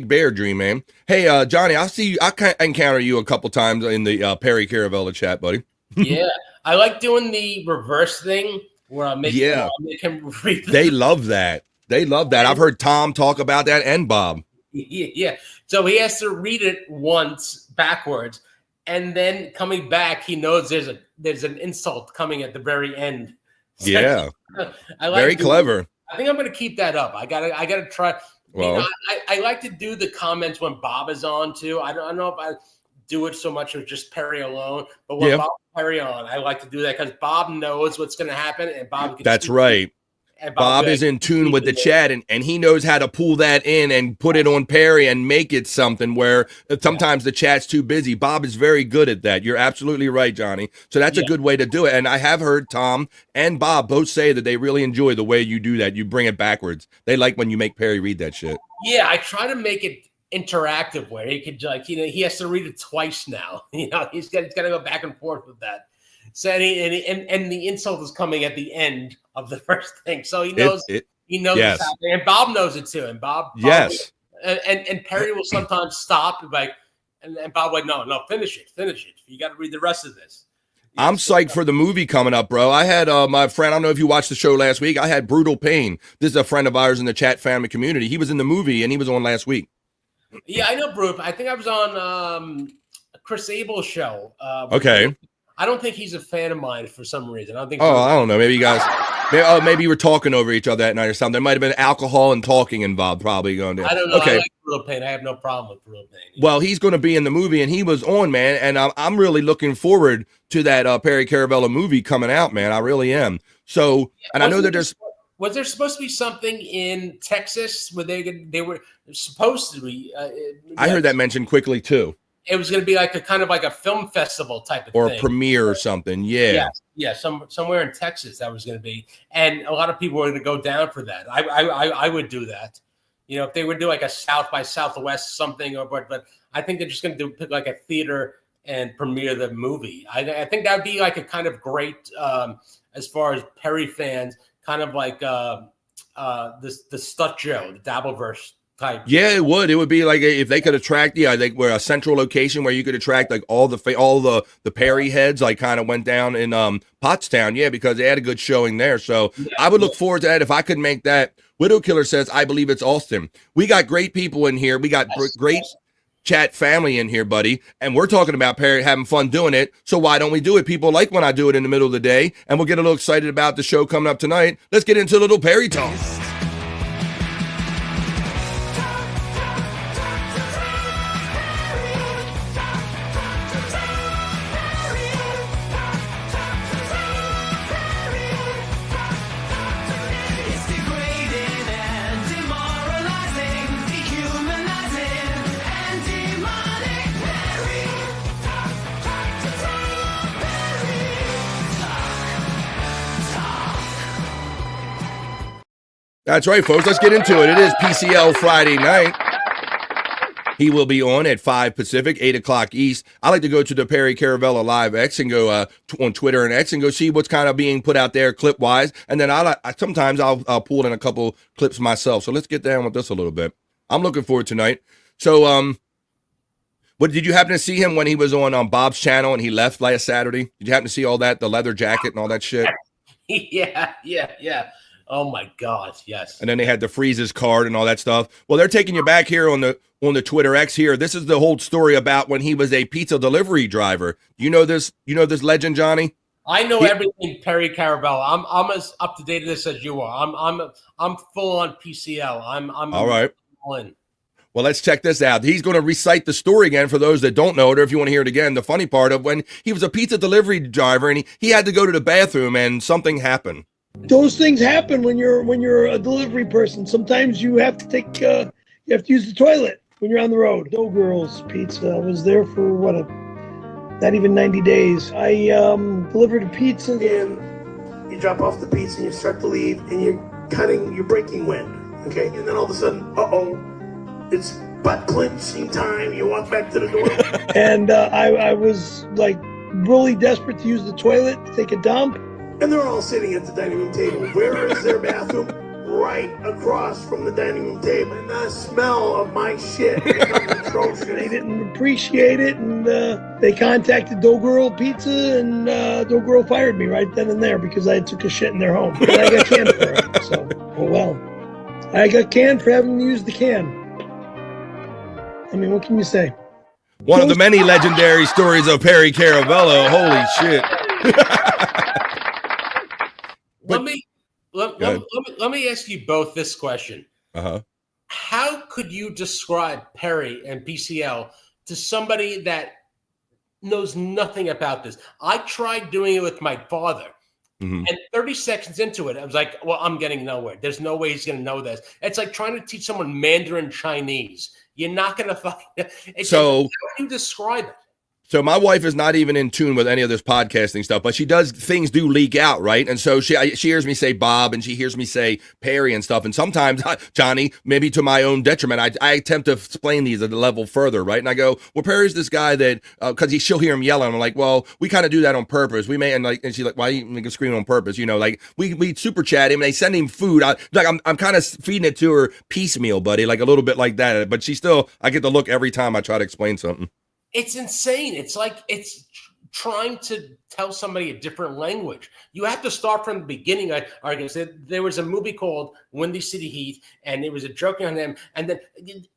Bear Dream, man. Hey, Johnny, I see you. I encounter you a couple times in the Perry Caravella chat, buddy. Yeah, I like doing the reverse thing where I make him read. They love that. I've heard Tom talk about that and Bob. Yeah. So he has to read it once backwards, and then coming back, he knows there's an insult coming at the very end. So yeah, I like very clever. I think I'm going to keep that up. I gotta try. Well, I like to do the comments when Bob is on too. I don't know if I do it so much with just Perry alone, but when Bob and Perry on, I like to do that because Bob knows what's going to happen, and Bob. That's right. Bob is in tune with the chat, and he knows how to pull that in and put it on Perry and make it something where sometimes the chat's too busy. Bob is very good at that. You're absolutely right, Johnny. So that's a good way to do it. And I have heard Tom and Bob both say that they really enjoy the way you do that. You bring it backwards. They like when you make Perry read that shit. Yeah, I try to make it interactive where he could he has to read it twice now. He's got to go back and forth with that. So and the insult is coming at the end of the first thing. So he knows he knows yes. it's happening. And Bob knows it too. And Bob Yes. And Perry will sometimes stop and Bob like, no, finish it. You got to read the rest of this. I'm psyched for the movie coming up, bro. I had my friend, I don't know if you watched the show last week. I had Brutal Pain. This is a friend of ours in the chat family community. He was in the movie and he was on last week. Yeah, I know Brutal. I think I was on Chris Abel's show. Okay. I don't think he's a fan of mine for some reason. I don't think. I don't know. Maybe you guys, maybe you were talking over each other that night or something. There might have been alcohol and talking involved. Probably going to. I don't know. Okay. I like Brutal Pain. I have no problem with Brutal Pain. Well, he's going to be in the movie, and he was on, man. And I'm really looking forward to that Perry Caravello movie coming out, man. I really am. So, and I know that there's. Was there supposed to be something in Texas where they were supposed to be? I heard that mentioned quickly too. It was going to be like a kind of like a film festival type of Or thing. a premiere or something. Yeah. Yeah, somewhere in Texas that was going to be, and a lot of people were going to go down for that. I would do that, if they would do like a South by Southwest something, but I think they're just going to pick like a theater and premiere the movie. I think that would be like a kind of great as far as Perry fans, kind of like the Stut Joe, the Dabbleverse type. Yeah, it would. It would be like if they could attract, I think we're a central location where you could attract like all the Perry heads, like kind of went down in Pottstown, because they had a good showing there. So I would look forward to that if I could make that. Widow Killer says, I believe it's Austin. We got great people in here. We got great chat family in here, buddy. And we're talking about Perry having fun doing it. So why don't we do it? People like when I do it in the middle of the day, and we'll get a little excited about the show coming up tonight. Let's get into a little Perry talk. That's right, folks. Let's get into it. It is PCL Friday night. He will be on at 5 Pacific, 8 o'clock East. I like to go to the Perry Caravello Live X and go on Twitter and X and go see what's kind of being put out there clip-wise. And then sometimes I'll pull in a couple clips myself. So let's get down with this a little bit. I'm looking forward tonight. So, what did you happen to see him when he was on Bob's channel and he left last Saturday? Did you happen to see all that, the leather jacket and all that shit? Yeah. Oh my God, yes. And then they had the Freeze's card and all that stuff. Well, they're taking you back here on the Twitter X here. This is the whole story about when he was a pizza delivery driver. You know this legend, Johnny? I know everything Perry Caravello. I'm as up to date as this as you are. I'm full on PCL. I'm all right. All in. Well, let's check this out. He's going to recite the story again for those that don't know it, or if you want to hear it again. The funny part of when he was a pizza delivery driver and he had to go to the bathroom and something happened. Those things happen when you're a delivery person. Sometimes you have to use the toilet when you're on the road. No Girls Pizza. I was there for not even 90 days. I delivered a pizza. And you drop off the pizza and you start to leave and you're breaking wind. Okay, and then all of a sudden, it's butt clenching time. You walk back to the door. And I was like really desperate to use the toilet to take a dump. And they're all sitting at the dining room table. Where is their bathroom? Right across from the dining room table. And the smell of my shit becomes atrocious. They didn't appreciate it, and they contacted Dough Girl Pizza, and Dough Girl fired me right then and there because I took a shit in their home. And I got canned for it. So, I got canned for having to use the can. I mean, what can you say? One of the many legendary stories of Perry Caravello. Holy shit. Let me ask you both this question. Uh-huh. How could you describe Perry and PCL to somebody that knows nothing about this? I tried doing it with my father. Mm-hmm. And 30 seconds into it, I was like, well, I'm getting nowhere. There's no way he's going to know this. It's like trying to teach someone Mandarin Chinese. You're not going to fucking... So, how do you describe it? So my wife is not even in tune with any of this podcasting stuff, but things do leak out, right? And so she hears me say Bob, and she hears me say Perry and stuff. And sometimes, Johnny, maybe to my own detriment, I attempt to explain these at a level further, right? And I go, well, Perry's this guy that, because she'll hear him yelling. I'm like, well, we kind of do that on purpose. We may, and she's like, why you make a scream on purpose? Like we super chat him, and they send him food. I'm kind of feeding it to her piecemeal, buddy, like a little bit like that. But I get to look every time I try to explain something. It's insane. It's like it's trying to tell somebody a different language. You have to start from the beginning. I said there was a movie called Windy City Heat, and it was a joke on them. And then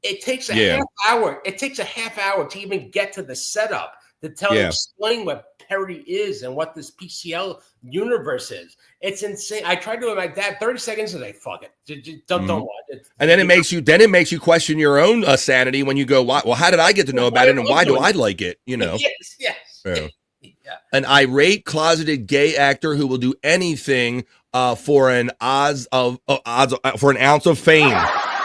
it takes a half hour. It takes a half hour to even get to the setup to explain what Perry is and what this PCL universe is. It's insane. I tried to do it like that. 30 seconds and I fuck it. Don't watch it. And then it makes you question your own sanity when you go, why? Well, how did I get to know about it, and why do I like it? Yes. Yeah. An irate, closeted gay actor who will do anything for an ounce of fame.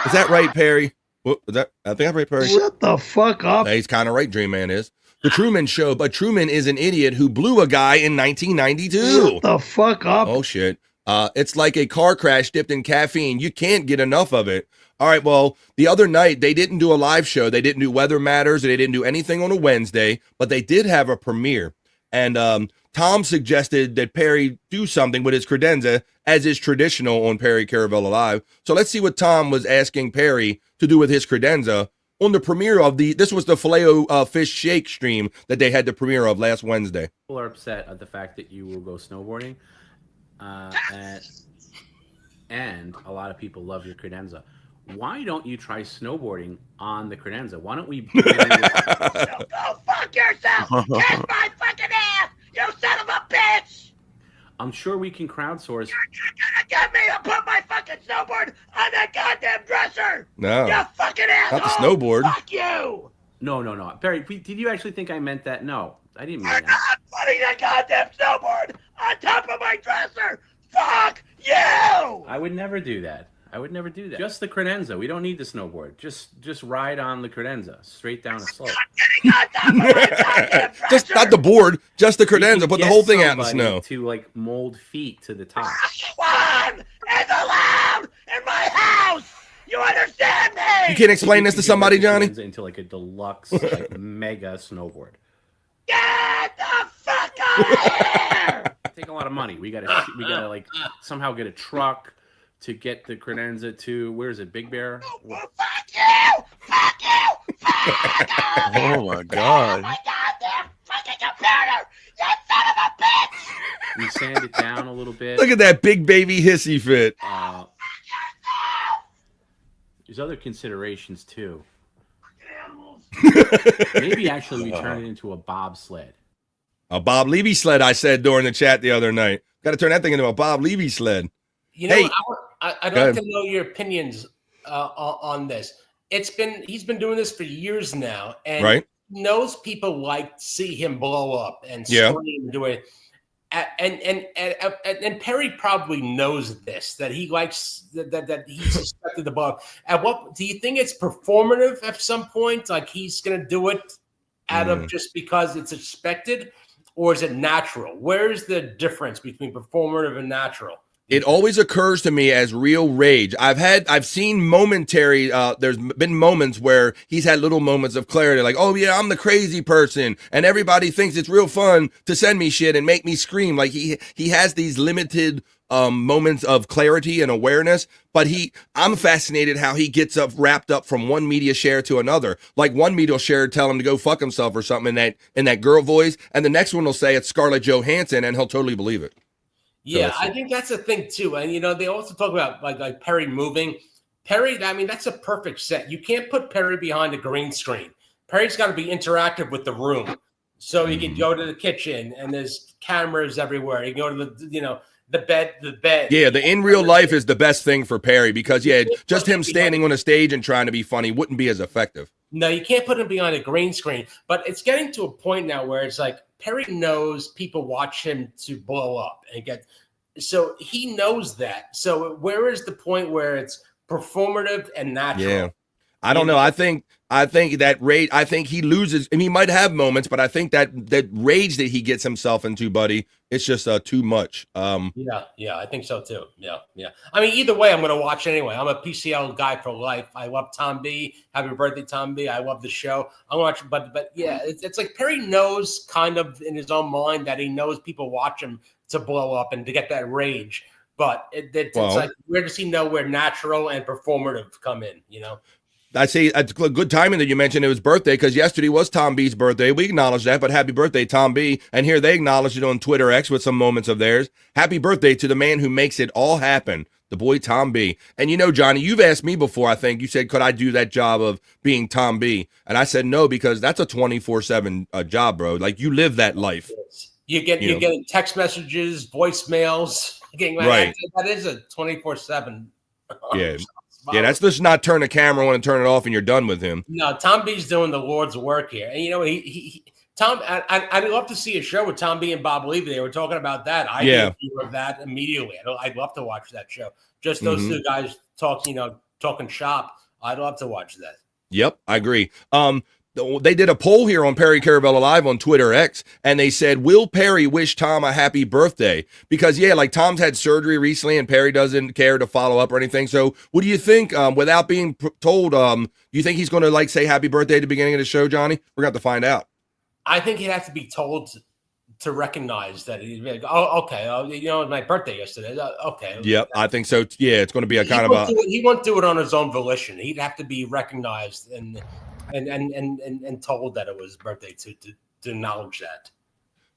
Is that right, Perry? What is that? I think I'm right, Perry. Shut the fuck up. He's kind of right, Dream Man is. The Truman Show, but Truman is an idiot who blew a guy in 1992. Shut the fuck up. Oh, shit. It's like a car crash dipped in caffeine. You can't get enough of it. All right, well, the other night, they didn't do a live show. They didn't do Weather Matters. They didn't do anything on a Wednesday, but they did have a premiere. And Tom suggested that Perry do something with his credenza, as is traditional on Perry Caravella Live. So let's see what Tom was asking Perry to do with his credenza on the premiere of this was the Filet-O-Fish Shake stream that they had the premiere of last Wednesday. People are upset at the fact that you will go snowboarding, and a lot of people love your credenza. Why don't you try snowboarding on the credenza? Why don't we? Go fuck yourself! Kiss my fucking ass, you son of a bitch! I'm sure we can crowdsource. You're gonna get me to put my fucking snowboard on that goddamn dresser! No. You fucking asshole! Not the snowboard. Fuck you! No. Barry, did you actually think I meant that? No, I didn't mean I'm that. not putting that goddamn snowboard on top of my dresser! Fuck you! I would never do that. Just the credenza. We don't need the snowboard. Just ride on the credenza straight down a slope. Just not the board, just the credenza. Put the whole thing out in the snow. To like mold feet to the top. One is allowed in my house. You understand me? You can't explain this to somebody, Johnny? Into like a deluxe, like mega snowboard. Get the fuck out of here! Take a lot of money. We gotta like somehow get a truck to get the credenza to, where is it, Big Bear? Fuck you! Fuck you! Fuck you! Oh my God! My goddamn fucking computer! You son of a bitch! We sand it down a little bit. Look at that big baby hissy fit. There's other considerations too. Maybe actually we turn it into a bobsled. A Bob Levy sled, I said during the chat the other night. Got to turn that thing into a Bob Levy sled. Hey, I'd like to know your opinions on this. He's been doing this for years now, and he knows people like to see him blow up and scream and do it. And Perry probably knows this, that he likes that he's suspected the blow. At what do you think it's performative at some point? Like he's going to do it out of just because it's expected, or is it natural? Where's the difference between performative and natural? It always occurs to me as real rage. I've seen momentary, there's been moments where he's had little moments of clarity, like, oh yeah, I'm the crazy person, and everybody thinks it's real fun to send me shit and make me scream. Like he has these limited moments of clarity and awareness, but I'm fascinated how he gets wrapped up from one media share to another. Like one media share tell him to go fuck himself or something in that girl voice, and the next one will say it's Scarlett Johansson, and he'll totally believe it. Yeah, I think that's a thing too. And they also talk about like Perry moving. Perry, I mean, that's a perfect set. You can't put Perry behind a green screen. Perry's got to be interactive with the room. So you can go to the kitchen and there's cameras everywhere. You can go to the bed. Yeah, the in real life is the best thing for Perry because just him standing on a stage and trying to be funny wouldn't be as effective. No, you can't put him behind a green screen. But it's getting to a point now where it's like Perry knows people watch him to blow up and so he knows that. So where is the point where it's performative and natural? Yeah. I don't know. I think that rage. I think he loses. I mean, he might have moments, but I think that rage that he gets himself into, buddy, it's just too much. Yeah, I think so too. Yeah. I mean, either way, I'm going to watch anyway. I'm a PCL guy for life. I love Tom B. Happy birthday, Tom B. I love the show. I'm watching, but yeah, it's like Perry knows kind of in his own mind that he knows people watch him to blow up and to get that rage. But it's like, where does he know where natural and performative come in? You know. I say it's good timing that you mentioned it was birthday, because yesterday was Tom B's birthday. We acknowledge that, but happy birthday, Tom B. And here they acknowledged it on Twitter X with some moments of theirs. Happy birthday to the man who makes it all happen, the boy Tom B. And you know, Johnny, you've asked me before, I think. You said, could I do that job of being Tom B? And I said no, because that's a 24/7 job, bro. Like, you live that life. You're getting text messages, voicemails. Right. That is a 24/7. Yeah. Yeah, that's just not turn the camera on and turn it off and you're done with him. No, Tom B's doing the Lord's work here. And you know, Tom, I'd love to see a show with Tom B and Bob Levy. They were talking about that. I hear of that immediately. I'd love to watch that show. Just those two guys talking shop. I'd love to watch that. Yep, I agree. They did a poll here on Perry Carabella Live on Twitter X, and they said, will Perry wish Tom a happy birthday? Because, yeah, like Tom's had surgery recently, and Perry doesn't care to follow up or anything. So what do you think, without being told, do you think he's going to, like, say happy birthday at the beginning of the show, Johnny? We're going to have to find out. I think he'd have to be told to recognize that he's like, oh, okay, it was my birthday yesterday. Okay. Yep, I think so. Yeah, it's going to be a kind of a... He won't do it on his own volition. He'd have to be recognized and told that it was his birthday to acknowledge that.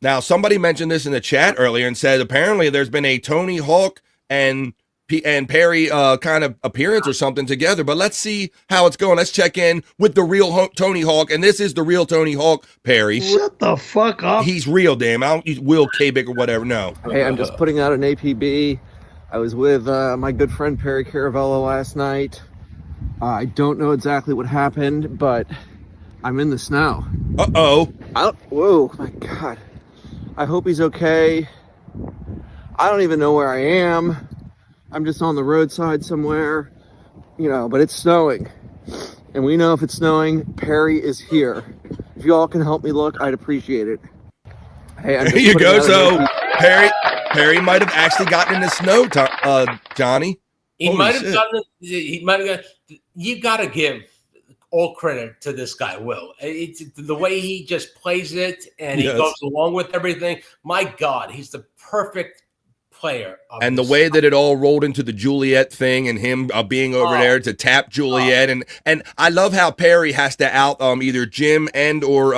Now, somebody mentioned this in the chat earlier and said apparently there's been a Tony Hawk and Perry kind of appearance or something together. But let's see how it's going. Let's check in with the real Tony Hawk, and this is the real Tony Hawk, Perry. Shut the fuck up. He's real, damn. I don't use Will Kabik or whatever. No. Hey, I'm just putting out an APB. I was with my good friend Perry Caravella last night. I don't know exactly what happened, but I'm in the snow. Uh-oh. Whoa, my God. I hope he's okay. I don't even know where I am. I'm just on the roadside somewhere, but it's snowing. And we know if it's snowing, Perry is here. If you all can help me look, I'd appreciate it. Hey, there you go. So Perry might have actually gotten in the snow, Johnny. He might have gotten it. You got to give all credit to this guy, Will. It's the way he just plays it and he goes along with everything. My God, he's the perfect player. And the way that it all rolled into the Juliet thing and him being over there to tap Juliet. And I love how Perry has to out either Jim and or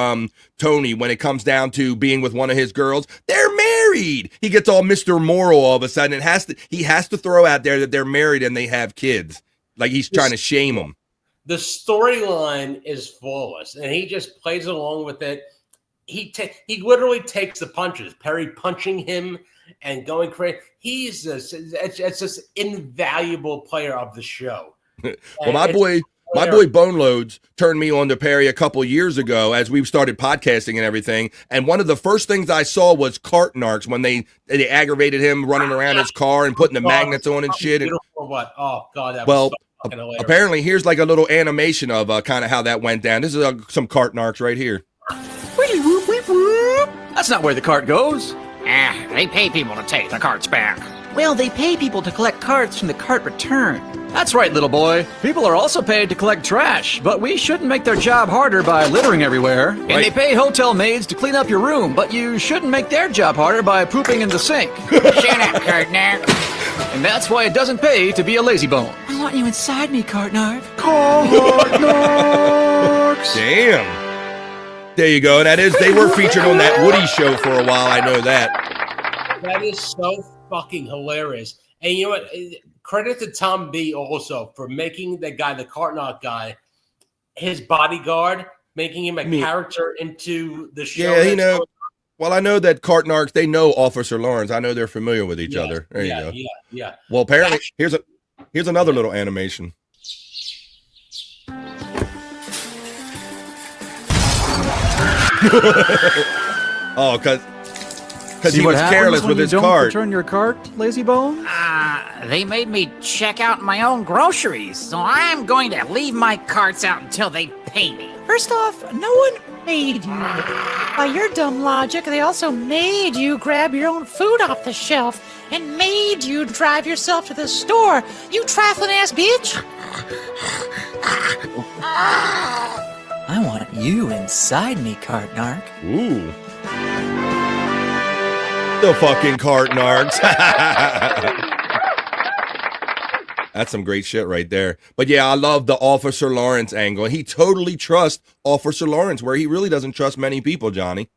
Tony when it comes down to being with one of his girls. They're married. He gets all Mr. Moral all of a sudden. He has to throw out there that they're married and they have kids. Like he's trying to shame them. The storyline is flawless, and he just plays along with it. He literally takes the punches. Perry punching him and going crazy. He's just invaluable player of the show. Well, my boy Bone Loads turned me on to Perry a couple years ago as we started podcasting and everything. And one of the first things I saw was cart narcs when they aggravated him running around his car and putting the magnets on and shit. What? Oh God! That was so fucking hilarious. Apparently, here's like a little animation of kind of how that went down. This is some cart narcs right here. That's not where the cart goes. They pay people to take the carts back. Well, they pay people to collect carts from the cart return. That's right, little boy. People are also paid to collect trash, but we shouldn't make their job harder by littering everywhere. And they pay hotel maids to clean up your room, but you shouldn't make their job harder by pooping in the sink. Shut up, Cartnark. And that's why it doesn't pay to be a lazy bone. I want you inside me, Cartnark. Cartnarks. Damn. There you go. And they were featured on that Woody show for a while. I know that. That is so fucking hilarious. And you know what? Credit to Tom B also for making the Cartnark guy, his bodyguard, making him a character into the show. Yeah, well, I know that Cartnarks, they know Officer Lawrence. I know they're familiar with each other. There you go. Yeah. Well, apparently, here's another little animation. Oh, because because he was careless with his cart. Return your cart, lazy bone. They made me check out my own groceries, so I'm going to leave my carts out until they pay me. First off, no one made you. By your dumb logic, they also made you grab your own food off the shelf and made you drive yourself to the store. You trifling ass bitch. I want you inside me, cart narc. Ooh. The fucking cart narcs. That's some great shit right there. But yeah, I love the Officer Lawrence angle. He totally trusts Officer Lawrence, where he really doesn't trust many people, Johnny.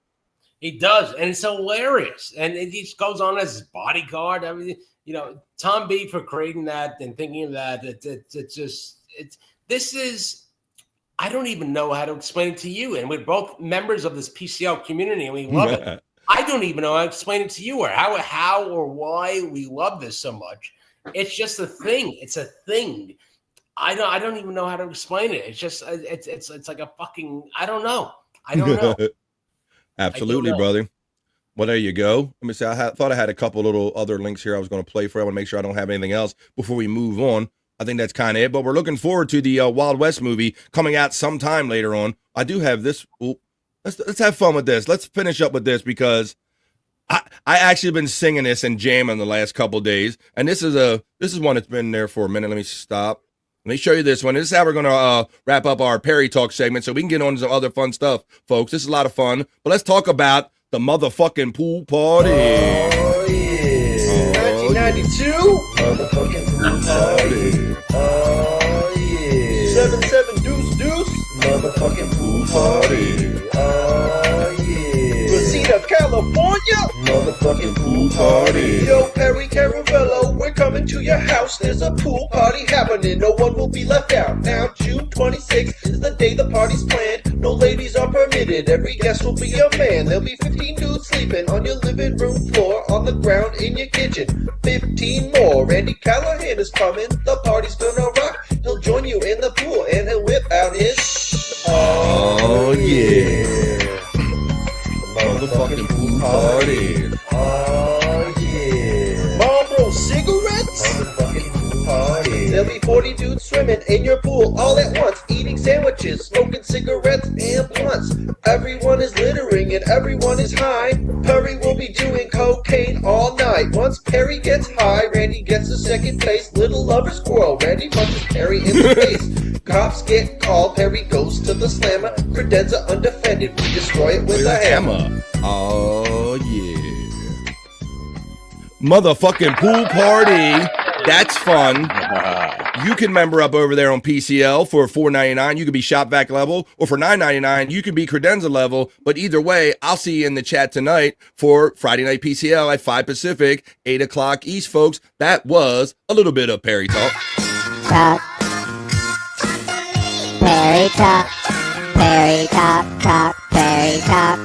He does, and it's hilarious. And it just goes on as his bodyguard. I mean, Tom B for creating that and thinking of that. This is. I don't even know how to explain it to you. And we're both members of this PCL community, and we love it. I don't even know how to explain it to you, or how or why we love this so much. It's just a thing. It's a thing. I don't even know how to explain it. It's just it's like a fucking I don't know. Absolutely, brother. Well, there you go. Let me see. I thought I had a couple little other links here I was going to play for. I want to make sure I don't have anything else before we move on. I think that's kind of it. But we're looking forward to the Wild West movie coming out sometime later on. I do have this. Ooh, let's have fun with this. Let's finish up with this because I actually been singing this and jamming the last couple days, and this is one that's been there for a minute. Let me stop. Let me show you this one. This is how we're gonna wrap up our Perry Talk segment, so we can get on to some other fun stuff, folks. This is a lot of fun. But let's talk about the motherfucking pool party. Oh yeah, 1992. Motherfucking pool party. Oh yeah, 77 deuce deuce. Motherfucking pool party. Oh yeah. Reseda, California, motherfucking pool party. Yo, Perry Caravello, we're coming to your house. There's a pool party happening. No one will be left out. Now, June 26th is the day the party's planned. No ladies are permitted. Every guest will be a man. There'll be 15 dudes sleeping on your living room floor, on the ground in your kitchen. 15 more. Randy Callahan is coming. The party's gonna rock. He'll join you in the pool and he'll whip out his. Oh yeah. Motherfucking pool party. Oh yeah. Marlboro cigarettes. Motherfucking pool party. There'll be 40 dudes swimming in your pool all at once, eating sandwiches, smoking cigarettes and blunts. Everyone is littering and everyone is high. Perry will be doing cocaine all night. Once Perry gets high, Randy gets the second place. Little lover squirrel, Randy punches Perry in the face. Cops get called, Perry goes to the slammer. Credenza undefended, we destroy it with a hammer. Oh yeah. Motherfucking pool party. That's fun. You can member up over there on PCL for $4.99. You can be shop vac level, or for $9.99, you can be credenza level. But either way, I'll see you in the chat tonight for Friday Night PCL at 5 Pacific, 8 o'clock East, folks. That was a little bit of Perry Talk. Talk. Perry Talk. Perry Talk. Talk. Perry Talk.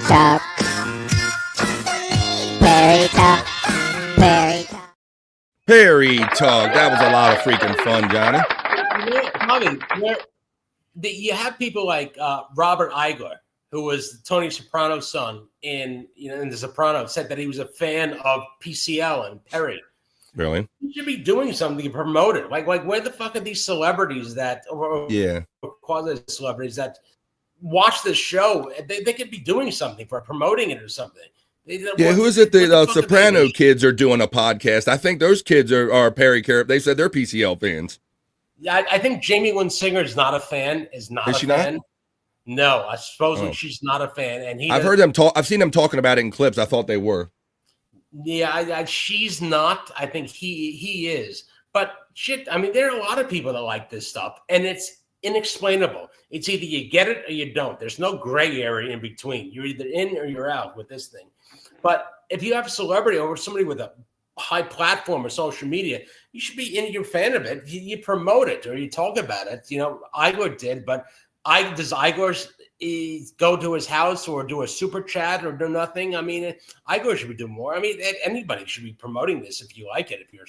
Talk. Perry Talk. Perry Talk. Perry Talk. That was a lot of freaking fun, Johnny. You have people like Robert Iger, who was Tony Soprano's son in The Sopranos, said that he was a fan of PCL and Perry. Really? You should be doing something to promote it. Like where the fuck are these celebrities that, or quasi celebrities that watch this show? They could be doing something for promoting it or something. Yeah, who is it? The Soprano kids are doing a podcast. I think those kids are Perry Carrot. They said they're PCL fans. Yeah, I think Jamie Lynn Singer is not a fan. Is she fan. Not? No, supposedly she's not a fan. And I've heard them talk. I've seen them talking about it in clips. I thought they were. Yeah, she's not. I think he is. But shit, I mean, there are a lot of people that like this stuff, and it's inexplainable. It's either you get it or you don't. There's no gray area in between. You're either in or you're out with this thing. But if you have a celebrity or somebody with a high platform or social media, you should be in your fan of it. You promote it or you talk about it. Igor did, but does Igor go to his house or do a super chat or do nothing? I mean, Igor should be doing more. I mean, anybody should be promoting this if you like it. If you're,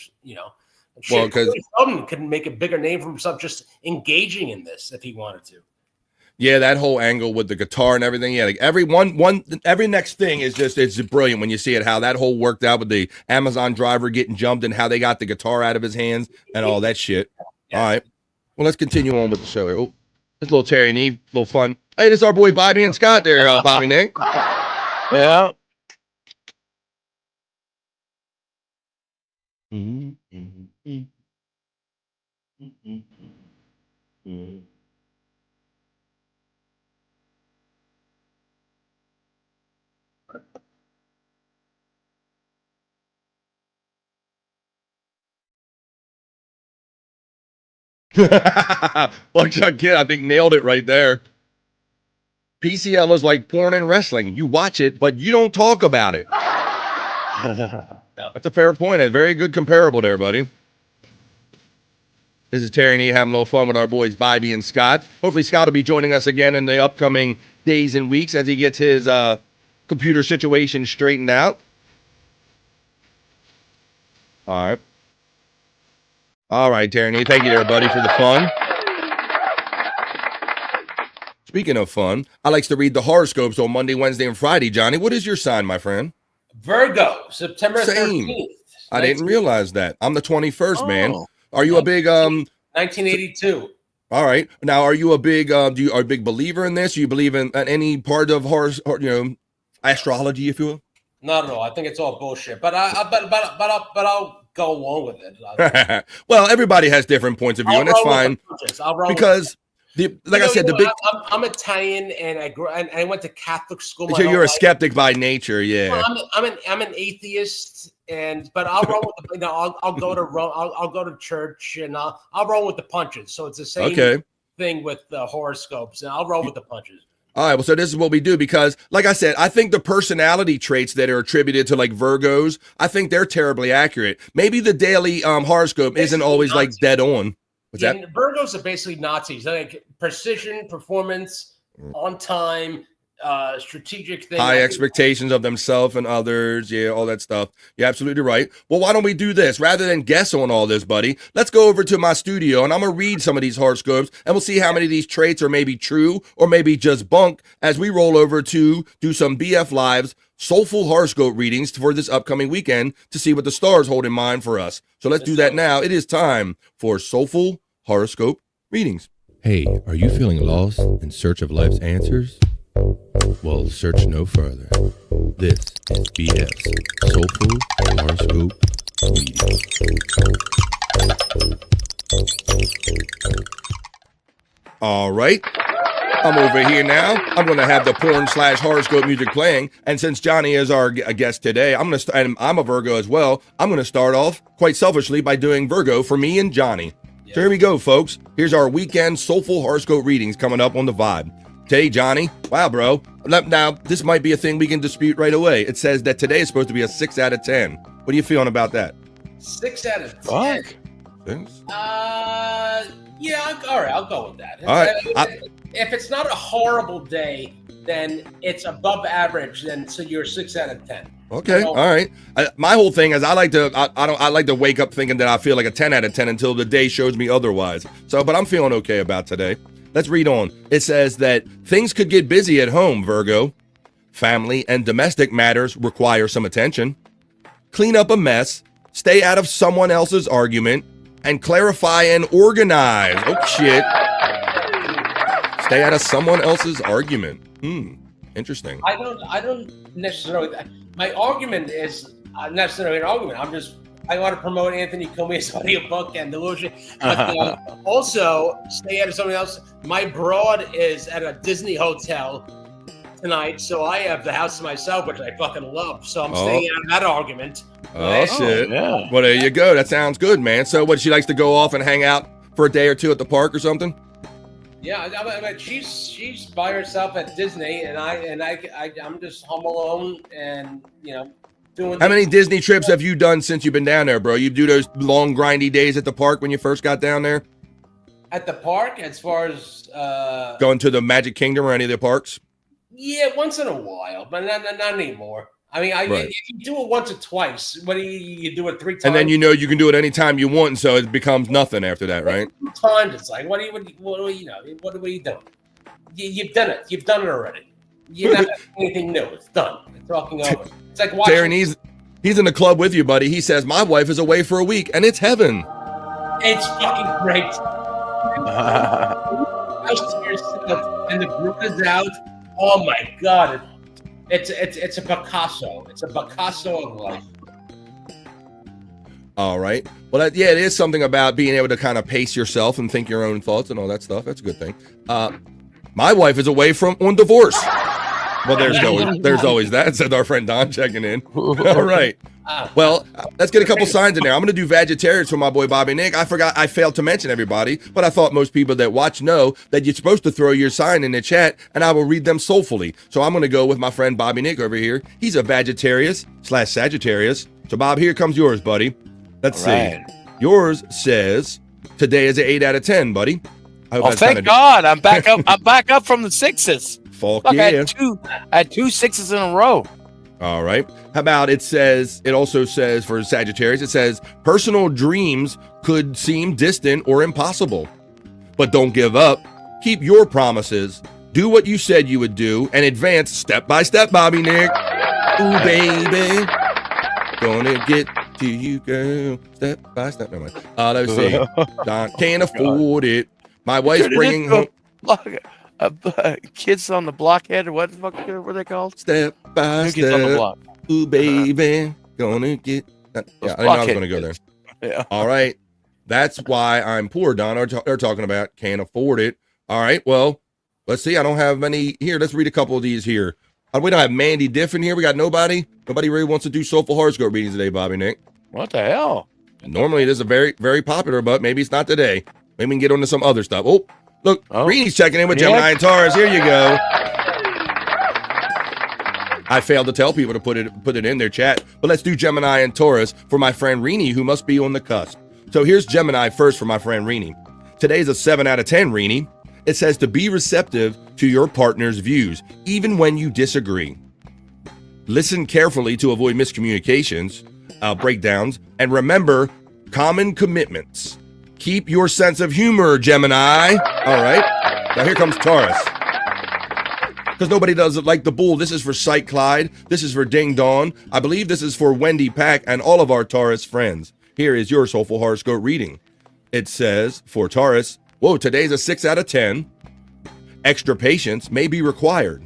well, because Sheldon could make a bigger name for himself just engaging in this if he wanted to. Yeah, that whole angle with the guitar and everything. Yeah, like every next thing is just, it's brilliant when you see it, how that whole worked out with the Amazon driver getting jumped and how they got the guitar out of his hands and all that shit. All right. Well, let's continue on with the show here. Oh, this little Terry and Eve, little fun. Hey, this is our boy Bobby and Scott there, Bobby Nick. Yeah. Buckshot Kid, I think nailed it right there. PCL is like porn and wrestling. You watch it, but you don't talk about it. That's a fair point. A very good comparable there, buddy. This is Terry and E having a little fun with our boys Bobby and Scott. Hopefully Scott will be joining us again in the upcoming days and weeks as he gets his computer situation straightened out. All right. All right, Terry and E. Thank you there, buddy, for the fun. Speaking of fun, I likes to read the horoscopes on Monday, Wednesday, and Friday. Johnny, what is your sign, my friend? Virgo, September 13th. I didn't realize that. I'm the 21st, man. Are you a big 1982. All right. Now, are you a big are you a big believer in this? Do you believe in any part of astrology, if you will? Not at all. I think it's all bullshit. But I'll go along with it. Well, everybody has different points of view, and that's fine. Because I said, I'm Italian, and I went to Catholic school. So you're a skeptic by nature, yeah. Well, I'm an atheist, but I'll roll with the. I'll go to I'll go to church, and I'll roll with the punches. So it's the same thing with the horoscopes, and I'll roll with the punches. All right, well, so this is what we do because, like I said, I think the personality traits that are attributed to, like, Virgos, I think they're terribly accurate. Maybe the daily horoscope isn't always, like, dead on. What's that? Virgos are basically Nazis. Like precision, performance, on time, strategic thing. High expectations of themselves and others. Yeah, all that stuff. You're absolutely right. Well, why don't we do this? Rather than guess on all this, buddy, let's go over to my studio and I'm going to read some of these horoscopes and we'll see how many of these traits are maybe true or maybe just bunk as we roll over to do some BF Live's Soulful Horoscope Readings for this upcoming weekend to see what the stars hold in mind for us. So let's do that now. It is time for Soulful Horoscope Readings. Hey, are you feeling lost in search of life's answers? Well, search no further. This is BF's Soulful Horoscope Readings. All right. I'm over here now. I'm going to have the porn/horoscope music playing. And since Johnny is our guest today, I'm a Virgo as well. I'm going to start off quite selfishly by doing Virgo for me and Johnny. So here we go, folks. Here's our weekend Soulful Horoscope Readings coming up on the Vibe. Today, Johnny. Wow, bro. Now, this might be a thing we can dispute right away. It says that today is supposed to be a 6 out of 10. What are you feeling about that? 6 out of 10. Yeah, all right, I'll go with that. All right. If it's not a horrible day, then it's above average. Then so you're 6 out of 10. Okay, all right. My whole thing is I like to wake up thinking that I feel like a 10 out of 10 until the day shows me otherwise. So, but I'm feeling okay about today. Let's read on. It says that things could get busy at home, Virgo. Family and domestic matters require some attention. Clean up a mess. Stay out of someone else's argument. And clarify and organize. Oh, shit. Stay out of someone else's argument. Interesting. I don't necessarily. My argument is not necessarily an argument. I want to promote Anthony Comia's audiobook and Delusion. But also, stay out of someone else. My broad is at a Disney hotel tonight, so I have the house to myself, which I fucking love. So I'm staying out of that argument. Oh, shit. Yeah. Well, there you go. That sounds good, man. So what, she likes to go off and hang out for a day or two at the park or something? Yeah, I mean, she's by herself at Disney, and I'm just home alone, and doing. How many Disney trips have you done since you've been down there, bro? You do those long grindy days at the park when you first got down there? At the park, as far as going to the Magic Kingdom or any of the parks? Yeah, once in a while, but not anymore. I mean, if you do it once or twice, what do you do it 3 times? And then you can do it anytime you want, so it becomes nothing after that, right? 2 times, it's like, what are we doing? You've done it. You've done it already. You're not anything new. It's done. It's talking over. It's like watching. Darren, he's in the club with you, buddy. He says, my wife is away for a week, and it's heaven. It's fucking great. And the group is out. Oh my God. It's a Picasso. It's a Picasso of life. All right. Well, it is something about being able to kind of pace yourself and think your own thoughts and all that stuff. That's a good thing. My wife is away on divorce. Well, there's always that, said our friend Don checking in. All right. Well, let's get a couple signs in there. I'm going to do vegetarians for my boy Bobby Nick. I failed to mention everybody, but I thought most people that watch know that you're supposed to throw your sign in the chat, and I will read them soulfully. So I'm going to go with my friend Bobby Nick over here. He's a Vegetarius/Sagittarius. So, Bob, here comes yours, buddy. Let's see. Yours says, today is an 8 out of 10, buddy. Thank God. I'm back up. I'm back up from the 6s. Fuck Look, yeah. I had two 6s in a row. All right. How about it also says for Sagittarius, it says personal dreams could seem distant or impossible, but don't give up. Keep your promises. Do what you said you would do and advance step by step, Bobby Nick. Ooh, baby. Gonna get to you, girl. Step by step. Never mind. Let's see. Don can't afford it. My wife's bringing home. Kids on the blockhead, or what the fuck were they called? Step by step. On the block. Ooh, baby. Gonna get. Yeah, I didn't know I was going to go there. Yeah. All right. That's why I'm poor, Don. They're talking about can't afford it. All right. Well, let's see. I don't have many here. Let's read a couple of these here. We don't have Mandy Diffin here. We got nobody. Nobody really wants to do Soulful Horoscope Readings today, Bobby Nick. What the hell? Normally it is a very, very popular, but maybe it's not today. Maybe we can get on to some other stuff. Oh, look, Reenie's checking in with Gemini and Taurus. Here you go. I failed to tell people to put it in their chat, but let's do Gemini and Taurus for my friend Reenie, who must be on the cusp. So here's Gemini first for my friend Reenie. Today's a 7 out of 10, Reenie. It says to be receptive to your partner's views, even when you disagree. Listen carefully to avoid miscommunications, breakdowns, and remember common commitments. Keep your sense of humor, Gemini. All right. Now here comes Taurus. Because nobody does it like the bull. This is for Sight Clyde. This is for Ding Dong. I believe this is for Wendy Pack and all of our Taurus friends. Here is your Soulful Horoscope reading. It says for Taurus, whoa, today's a 6 out of 10. Extra patience may be required.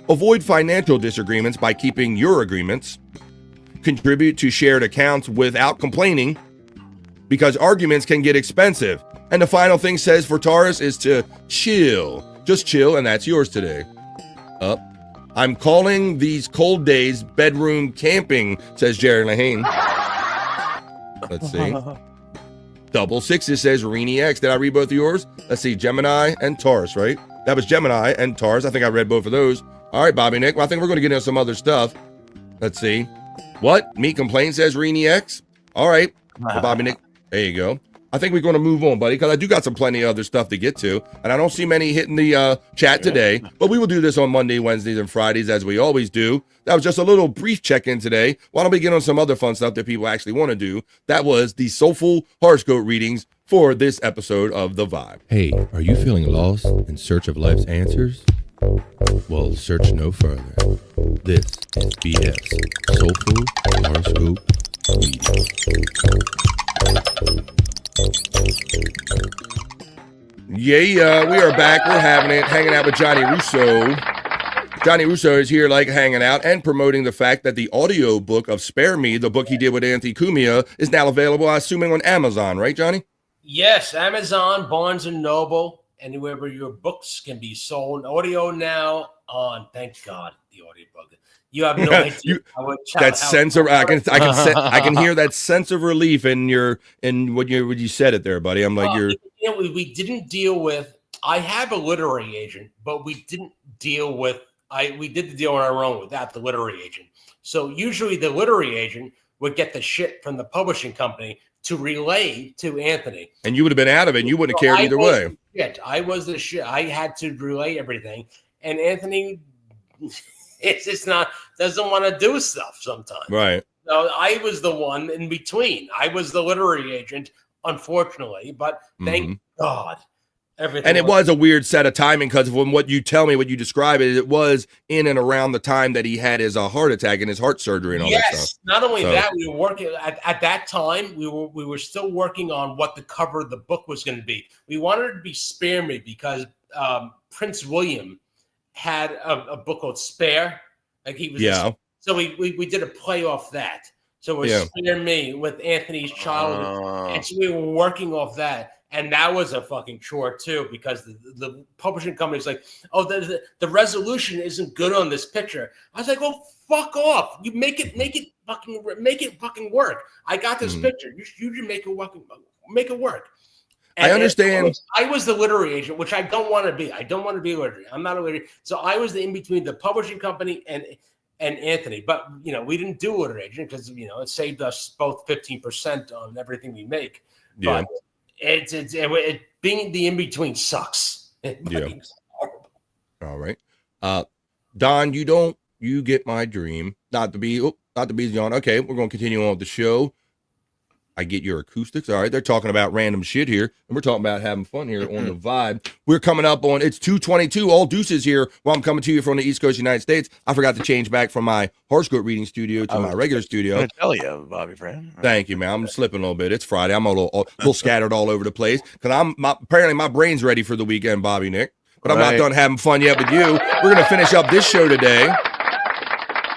Avoid financial disagreements by keeping your agreements. Contribute to shared accounts without complaining, because arguments can get expensive. And the final thing says for Taurus is to chill. Just chill, and that's yours today. I'm calling these cold days bedroom camping, says Jared Lahane. Let's see. Double sixes says Reenie X. Did I read both of yours? Let's see, Gemini and Taurus, right? That was Gemini and Taurus. I think I read both of those. All right, Bobby Nick. Well, I think we're going to get into some other stuff. Let's see. What? Me complain, says Reenie X. All right. Well, Bobby Nick. There you go. I think we're going to move on, buddy, because I do got some plenty of other stuff to get to, and I don't see many hitting the chat today, but we will do this on Monday, Wednesdays, and Fridays, as we always do. That was just a little brief check-in today. Why don't we get on some other fun stuff that people actually want to do? That was the Soulful Horoscope Readings for this episode of The Vibe. Hey, are you feeling lost in search of life's answers? Well, search no further. This is BF's Soulful Horoscope Readings. Yeah, we are back. We're having it, hanging out with Johnny Russo. Johnny Russo is here, like, hanging out and promoting the fact that the audio book of Spare Me, the book he did with Anthony Cumia, is now available, I'm assuming, on Amazon, right, Johnny? Yes, Amazon, Barnes & Noble, anywhere where your books can be sold. Audio now on, thank God, the audio book. You have no idea. That sense of I can hear that sense of relief in what you said it there, buddy. I'm like we didn't deal with. I have a literary agent, but we didn't deal with. We did the deal on our own without the literary agent. So usually the literary agent would get the shit from the publishing company to relay to Anthony. And you would have been out of it, and you wouldn't have cared either way. Shit. I was the shit. I had to relay everything, and Anthony. It's just doesn't want to do stuff sometimes. Right. So I was the one in between. I was the literary agent, unfortunately, but thank God. Everything And it was a weird set of timing because when what you tell me, what you describe it was in and around the time that he had his heart attack and his heart surgery and all that stuff. Not only that, we were working at that time. We were still working on what the cover of the book was going to be. We wanted it to be Spare Me because Prince William had a book called Spare. Like he was. So we did a play off that. So it was Spare Me with Anthony's childhood, and so we were working off that. And that was a fucking chore too, because the publishing company was like, "Oh, the resolution isn't good on this picture." I was like, "Well, fuck off! You make it fucking work. I got this picture. You should make it work." And, I understand. I was the literary agent, which I don't want to be. I don't want to be literary. I'm not a literary. So I was the in between the publishing company and Anthony. But we didn't do literary agent because it saved us both 15% on everything we make. Yeah. But it being the in between sucks. All right. Don, you get my dream. Not to be on. Okay, we're gonna continue on with the show. I get your acoustics. All right, they're talking about random shit here, and we're talking about having fun here on the vibe. We're coming up on it's 2:22, all deuces here. While I'm coming to you from the East Coast, United States. I forgot to change back from my horoscope reading studio to my regular studio. I'm gonna tell you, Bobby friend. Thank you, man. I'm slipping a little bit. It's Friday. I'm a little scattered all over the place because apparently my brain's ready for the weekend, Bobby Nick. But I'm not done having fun yet with you. We're gonna finish up this show today.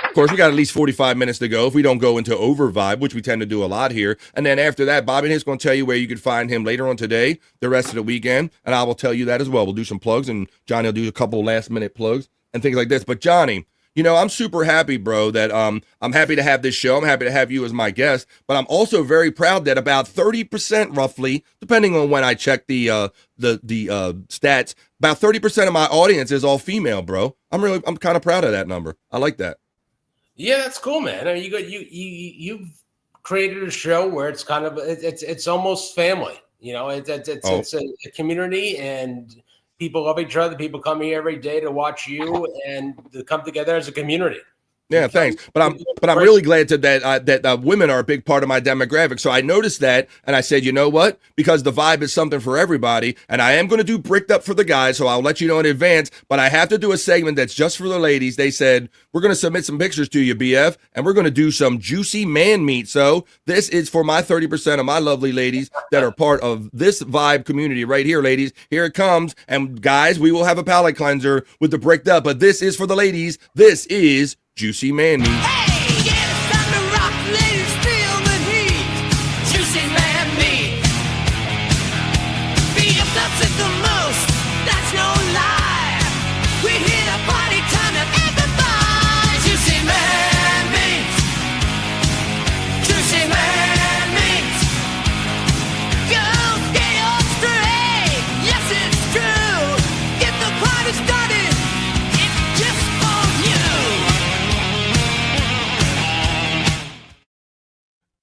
Of course, we got at least 45 minutes to go if we don't go into over vibe, which we tend to do a lot here. And then after that, Bobby Nick's going to tell you where you can find him later on today, the rest of the weekend, and I will tell you that as well. We'll do some plugs, and Johnny will do a couple last-minute plugs and things like this. But Johnny, I'm super happy, bro, that I'm happy to have this show. I'm happy to have you as my guest, but I'm also very proud that about 30%, roughly, depending on when I check the stats, about 30% of my audience is all female, bro. I'm kind of proud of that number. I like that. Yeah, that's cool, man. I mean, you've created a show where it's kind of it's almost family. It's a community, and people love each other. People come here every day to watch you and to come together as a community. Yeah, thanks. But I'm really glad that women are a big part of my demographic. So I noticed that, and I said, you know what? Because the vibe is something for everybody, and I am going to do Bricked Up for the guys, so I'll let you know in advance. But I have to do a segment that's just for the ladies. They said we're going to submit some pictures to you, BF, and we're going to do some juicy man meat. So this is for my 30% of my lovely ladies that are part of this vibe community right here, ladies. Here it comes, and guys, we will have a palate cleanser with the Bricked Up. But this is for the ladies. This is Juicy Man Meat. Juicy Man Meat. BF loves it the most, that's no lie. We hit a party time and everybody. Juicy Man Meat. Juicy Man Meat. Go get your straight. Yes, it's true. Get the party started. It's just for you.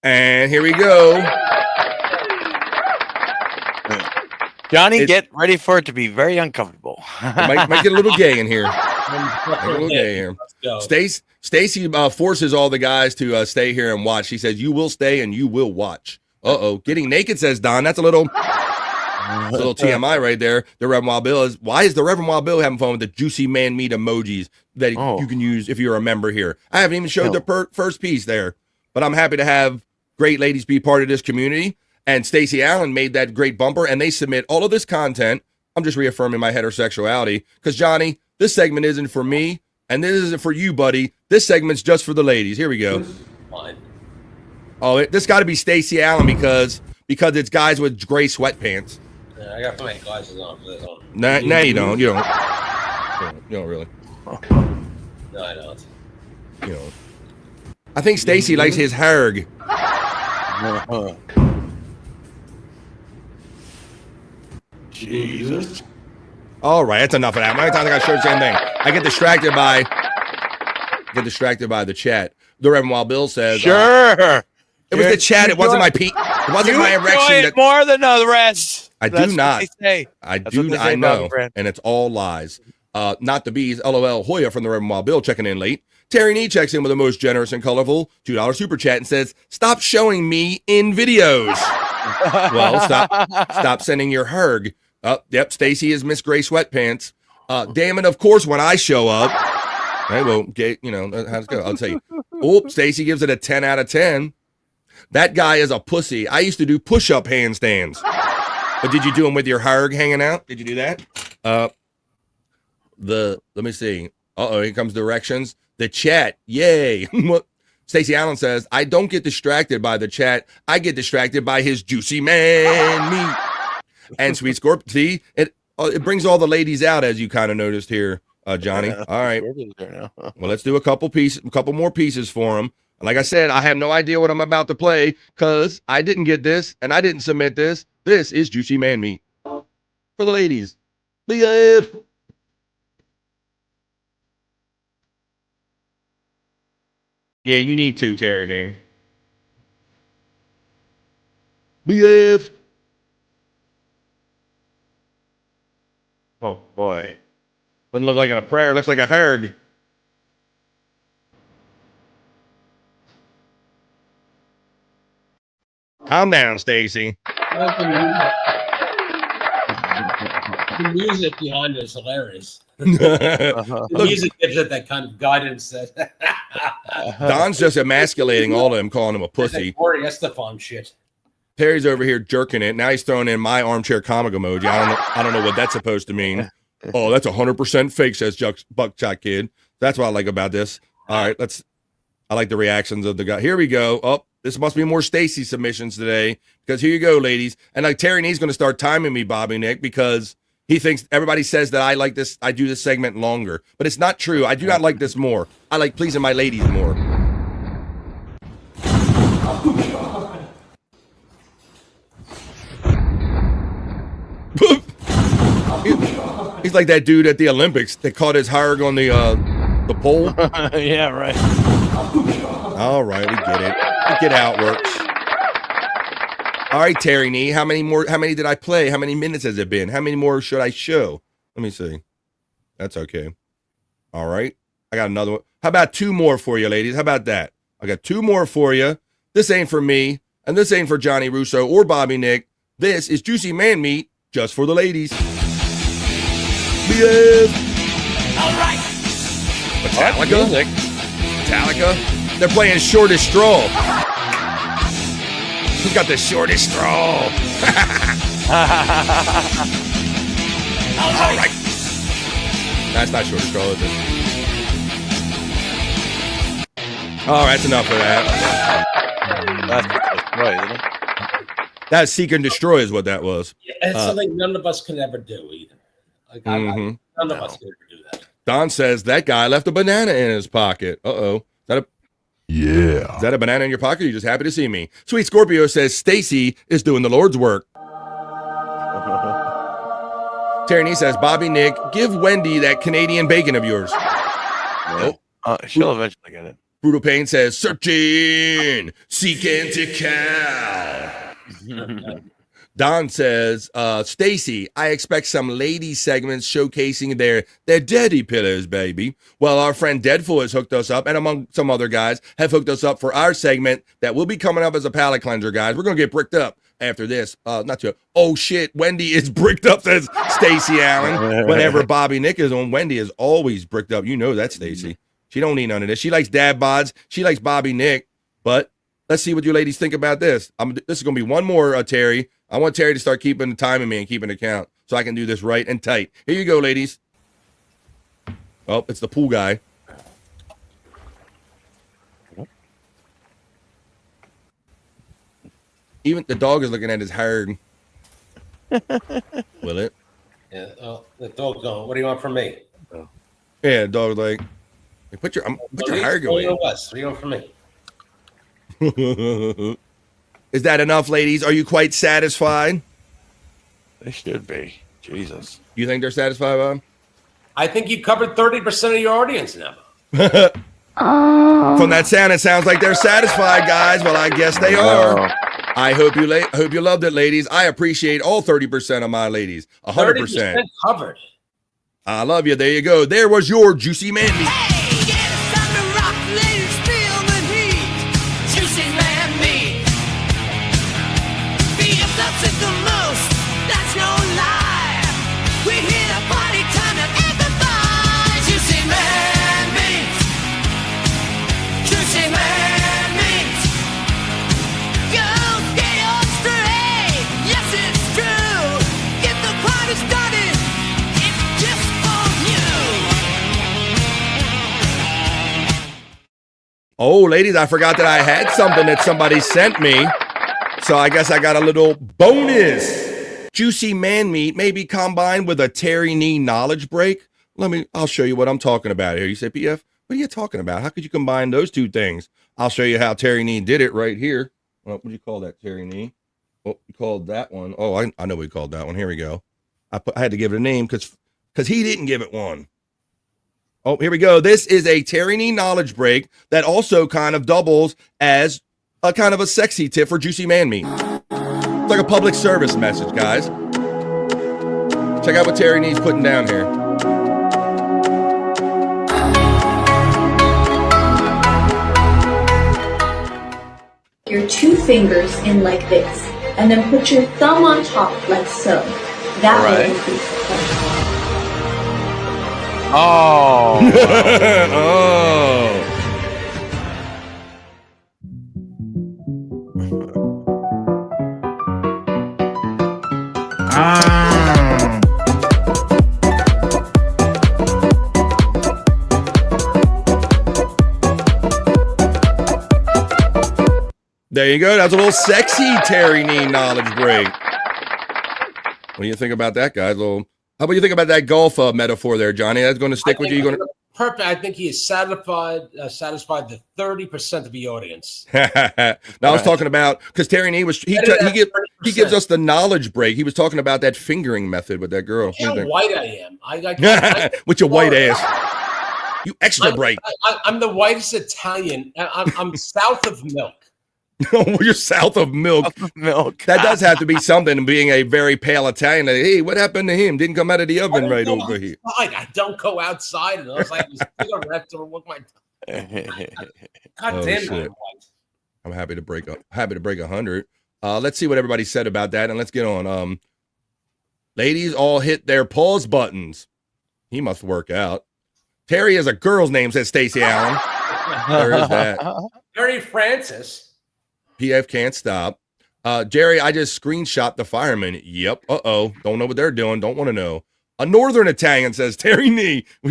And here we go. Johnny, get ready for it to be very uncomfortable. Might get a little gay in here. Stacy forces all the guys to stay here and watch. She says, "You will stay and you will watch." Getting naked, says Don. That's a little TMI right there. The Reverend Wild Bill is. Why is the Reverend Wild Bill having fun with the Juicy Man Meat emojis that you can use if you're a member here? I haven't even showed the first piece there, but I'm happy to have great ladies be part of this community. And Stacey Allen made that great bumper, and they submit all of this content. I'm just reaffirming my heterosexuality because, Johnny, this segment isn't for me, and this isn't for you, buddy. This segment's just for the ladies. Here we go. Fine. This got to be Stacey Allen because it's guys with gray sweatpants. Yeah, I got my glasses on for this one. Nah, you don't. You don't really. No, I don't. You know. I think Stacy likes his herg. Jesus. All right, that's enough of that. How many times I got to show the same thing? I get distracted by the chat. The Reverend Wild Bill says, Sure. It was the chat. It wasn't my peak. It wasn't my erection. That more than the rest. I do not. I know, and it's all lies. Not the bees. LOL. Hoya from the Reverend Wild Bill checking in late. Terry Nee checks in with the most generous and colorful $2 super chat and says, "Stop showing me in videos." Well, stop sending your herg Yep, Stacy is Miss Gray Sweatpants. Damn it, of course, when I show up, I won't get, how's it go? I'll tell you. Oh, Stacy gives it a 10 out of 10. That guy is a pussy. I used to do push-up handstands. But did you do them with your harg hanging out? Did you do that? Let me see. Here comes directions. The chat. Yay. Stacey Allen says, I don't get distracted by the chat. I get distracted by his juicy man meat. And Sweet Scorp. See, it brings all the ladies out, as you kind of noticed here, Johnny. All right. Well, let's do a couple more pieces for him. Like I said, I have no idea what I'm about to play because I didn't get this and I didn't submit this. This is Juicy Man Meat for the ladies. BF. Yeah, you need to, Terry. BF. Oh, boy. Wouldn't look like a prayer. Looks like a herd. Calm down, Stacy. The music behind it is hilarious. The music gives it that kind of guidance. That Don's just emasculating all of them, calling him a pussy. Corey Estefan shit. Terry's over here jerking it. Now he's throwing in my armchair comic emoji. I don't know what that's supposed to mean. Oh, that's 100% fake, says Buckshot Kid. That's what I like about this. All right, I like the reactions of the guy. Here we go. Oh, this must be more Stacy submissions today because here you go, ladies. And like Terry Nee's going to start timing me, Bobby Nick, because he thinks everybody says that I like this. I do this segment longer, but it's not true. I do not like this more. I like pleasing my ladies more. He's like that dude at the Olympics that caught his harg on the pole. Yeah, right. All right, we get it. We get how it works. All right, Terry Nee, how many did I play? How many minutes has it been? How many more should I show? Let me see. That's okay. All right. I got another one. How about 2 more for you, ladies? How about that? I got 2 more for you. This ain't for me, and this ain't for Johnny Russo or Bobby Nick. This is Juicy Man Meat just for the ladies. All right. Metallica. They're playing Shortest Straw. Who's got the shortest straw? All right. That's not Shortest Straw, is it? All right, that's enough of that. That's right, isn't it? That Seek and Destroy is what that was. Yeah, it's something none of us can ever do either. Like, none of us can ever do that. Don says that guy left a banana in his pocket. Is that a banana in your pocket? You're just happy to see me. Sweet Scorpio says Stacy is doing the Lord's work. Terry says, Bobby Nick, give Wendy that Canadian bacon of yours. Nope. She'll eventually get it. Brutal Pain says, searching, seeking to cow. Don says, Stacy, I expect some lady segments showcasing their daddy pillows, baby. Well, our friend Deadful has hooked us up, and among some other guys have hooked us up for our segment that will be coming up as a palate cleanser, guys. We're going to get bricked up after this. Oh, shit, Wendy is bricked up, says Stacy Allen. Whenever Bobby Nick is on, Wendy is always bricked up. You know that, Stacy. She don't need none of this. She likes dad bods. She likes Bobby Nick. But let's see what you ladies think about this. This is going to be one more, Terry. I want Terry to start keeping the time of me and keeping an account so I can do this right and tight. Here you go, ladies. Oh, it's the pool guy. Even the dog is looking at his herd. Will it? Yeah. Oh, the dog's going. What do you want from me? Oh. Yeah, the dog's like, hey, put your herd away. What do you want from me? Is that enough, ladies? Are you quite satisfied? They should be. Jesus. You think they're satisfied, Bob? I think you covered 30% of your audience now. From that sound, it sounds like they're satisfied, guys. Well, I guess they are. I hope you loved it, ladies. I appreciate all 30% of my ladies. 100%. 30% covered. I love you. There you go. There was your Juicy Man Meat. Oh, ladies, I forgot that I had something that somebody sent me. So I guess I got a little bonus. Juicy man meat may be combined with a Terry knee knowledge break. I'll show you what I'm talking about here. You say, PF, what are you talking about? How could you combine those two things? I'll show you how Terry knee did it right here. What do you call that, Terry knee? Oh, you called that one. Oh, I know we called that one. Here we go. I had to give it a name because he didn't give it one. Oh, here we go. This is a Terry knee knowledge break that also kind of doubles as a kind of a sexy tip for juicy man meat. It's like a public service message, guys. Check out what Terry knee's putting down here. Your 2 fingers in like this, and then put your thumb on top like so. That will increase the pleasure. Oh. Oh. There you go. That's a little sexy Terry knee knowledge break. What do you think about that, guys? How about you think about that golf metaphor there, Johnny? That's going to stick with you. You're going to perfect. I think he is satisfied the 30% of the audience. Now I was talking about because Terry knee he gives us the knowledge break. He was talking about that fingering method with that girl. How white I am. I with your white ass. You extra bright. I'm the whitest Italian. I'm south of milk. You're south of milk. That does have to be something, being a very pale Italian. Hey, what happened to him? Didn't come out of the oven right over here. I don't go outside unless I have a cigarette to look my. God damn it! I'm happy to break 100. Let's see what everybody said about that, and let's get on. Ladies all hit their pause buttons. He must work out. Terry is a girl's name, says Stacey Allen. There is that. Terry Francis. PF can't stop. Jerry, I just screenshot the fireman. Yep. Uh-oh. Don't know what they're doing. Don't want to know. A northern Italian says Terry knee. I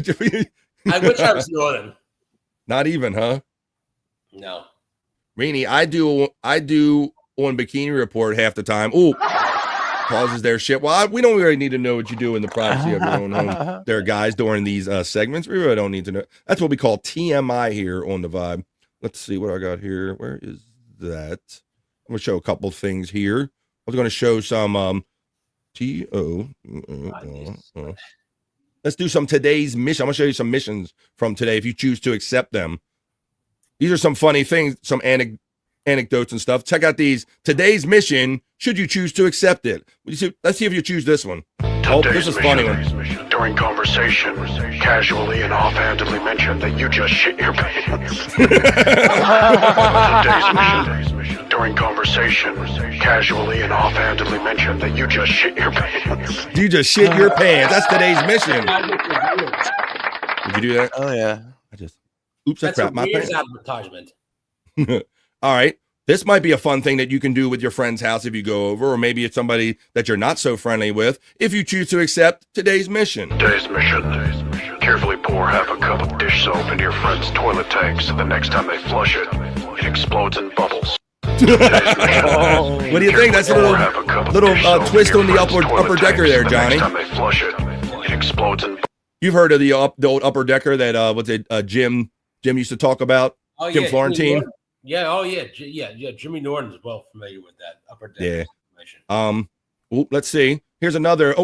wish I was northern. Not even, huh? No. Rainey, I do on Bikini Report half the time. Ooh. Pauses their shit. Well, we don't really need to know what you do in the privacy of your own home. There are guys during these segments. We really don't need to know. That's what we call TMI here on the Vibe. Let's see what I got here. Where is that? I'm gonna show a couple things here. I was gonna show some let's do some today's mission. I'm gonna show you some missions from today if you choose to accept them. These are some funny things, some anecdotes and stuff. Check out these. Today's mission, should you choose to accept it. Let's see if you choose this one. This is a funny one. During conversation, casually and offhandedly mention that you just shit your pants. Today's mission. During conversation, casually and offhandedly mention that you just shit your pants. You just shit your pants. That's today's mission. Did you do that? Oh yeah. Oops, I crap my pants. Advertisement. All right. This might be a fun thing that you can do with your friend's house if you go over, or maybe it's somebody that you're not so friendly with, if you choose to accept today's mission. Today's mission. Carefully pour half a cup of dish soap into your friend's toilet tank so the next time they flush it, it explodes in bubbles. What do you think? That's a little twist on the upper decker there, Johnny. Next time they flush it, it explodes in. You've heard of the old upper decker that Jim Jim used to talk about? Jim Florentine? Yeah, oh yeah, Jimmy Norton's well familiar with that upper deck. Yeah. Let's see. Here's another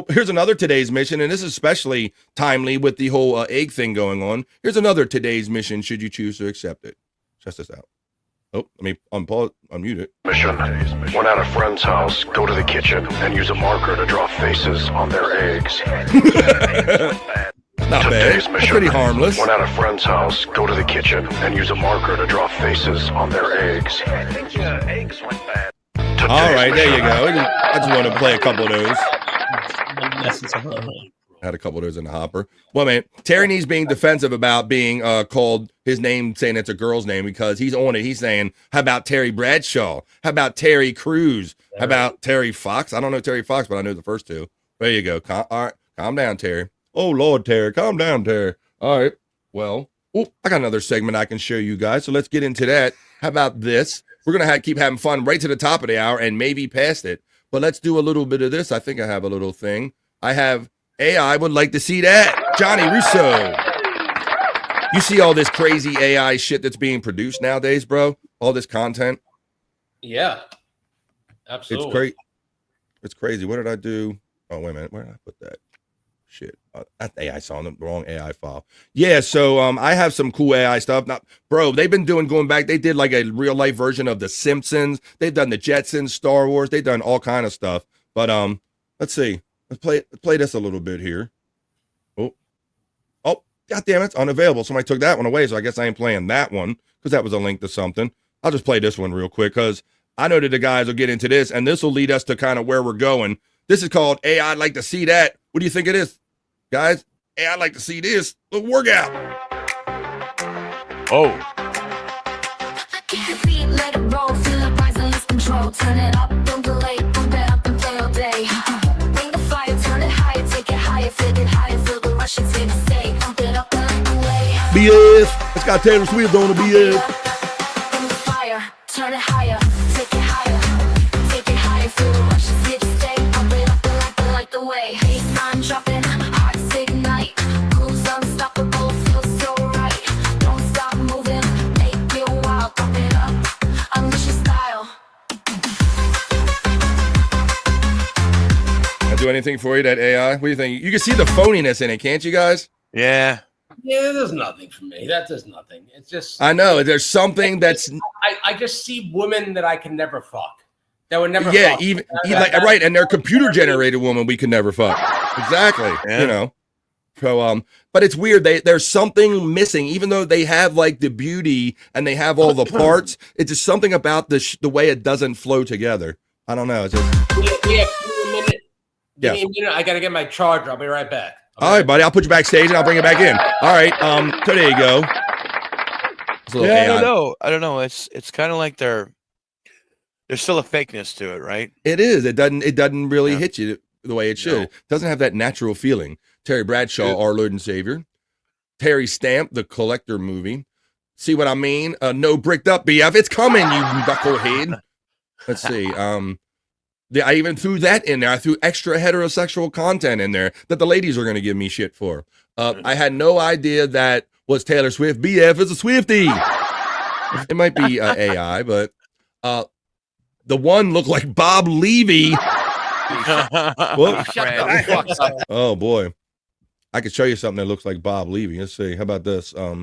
today's mission, and this is especially timely with the whole egg thing going on. Here's another today's mission, should you choose to accept it. Check this out. Let me unmute it. Mission. When at a friend's house, go to the kitchen and use a marker to draw faces on their eggs. Not bad. That's pretty harmless. When at a friend's house, go to the kitchen and use a marker to draw faces on their eggs. I think your eggs went bad. All right, there you go. I just want to play a couple of those. Had a couple of those in the hopper. Well, man, Terry Nee's being defensive about being called his name, saying it's a girl's name because he's on it. He's saying, how about Terry Bradshaw? How about Terry Crews? How about Terry Fox? I don't know Terry Fox, but I know the first two. There you go. All right, calm down, Terry. Oh, Lord, Terry. Calm down, Terry. All right. Well, Oh, I got another segment I can show you guys. So let's get into that. How about this? We're going to keep having fun right to the top of the hour and maybe past it. But let's do a little bit of this. I think I have a little thing. I have AI would like to see that. Johnny Russo. You see all this crazy AI shit that's being produced nowadays, bro? All this content. Yeah. Absolutely. It's great. It's crazy. What did I do? Oh, wait a minute. Where did I put that? Shit. That's AI saw the wrong AI file. Yeah, so I have some cool AI stuff. Now, bro, they've been going back. They did like a real life version of The Simpsons. They've done the Jetsons, Star Wars. They've done all kind of stuff. But let's see. Let's play this a little bit here. Oh, god damn it, it's unavailable. Somebody took that one away, so I guess I ain't playing that one because that was a link to something. I'll just play this one real quick because I know that the guys will get into this, and this will lead us to kind of where we're going. This is called AI. I'd like to see that. What do you think it is, guys? AI, I'd like to see this. The workout. Oh. Let it roll, feel it rise and lose control. Turn it up, don't delay, pump it up and play all day. Bring the fire, turn it higher, take it higher, feel it higher, feel the rush, it's here to stay. Pump it up and light the way. BS. It's got Taylor Swift on the BS. Bring the fire, turn it higher, take it higher, feel the rush, it's here to stay. Pump it up and light the way. Baseline dropping, hearts ignite, grooves unstoppable, feels so right. Don't stop moving, make it wild, pump it up, unleash your style. I do anything for you, that AI? What do you think? You can see the phoniness in it, can't you guys? Yeah. Yeah, there's nothing for me. That does nothing. It's just I know there's something that's I just see women that I can never fuck. That would never yeah, fuck. even like, right, and they're computer generated woman we can never fuck. Exactly. Yeah. You know. So but it's weird. There's something missing, even though they have like the beauty and they have all the parts. It's just something about the way it doesn't flow together. I don't know. It's just Yeah, give me a minute. Yeah. Give me a minute. I gotta get my charger. I'll be right back. all right, buddy. I'll put you backstage and I'll bring it back in. All right. So there you go. It's a little Yeah, AI. I don't know. It's kind of like there's still a fakeness to it, right? It is. It doesn't really hit you the way it should. No. It doesn't have that natural feeling. Terry Bradshaw, our Lord and Savior. Terry Stamp, the Collector movie. See what I mean? No bricked up BF. It's coming, you knucklehead. Let's see. I even threw that in there. I threw extra heterosexual content in there that the ladies are going to give me shit for. I had no idea that was Taylor Swift. BF is a Swiftie. It might be AI, but the one looked like Bob Levy. Whoa. Oh boy, I could show you something that looks like Bob Levy. Let's see. How about this? Let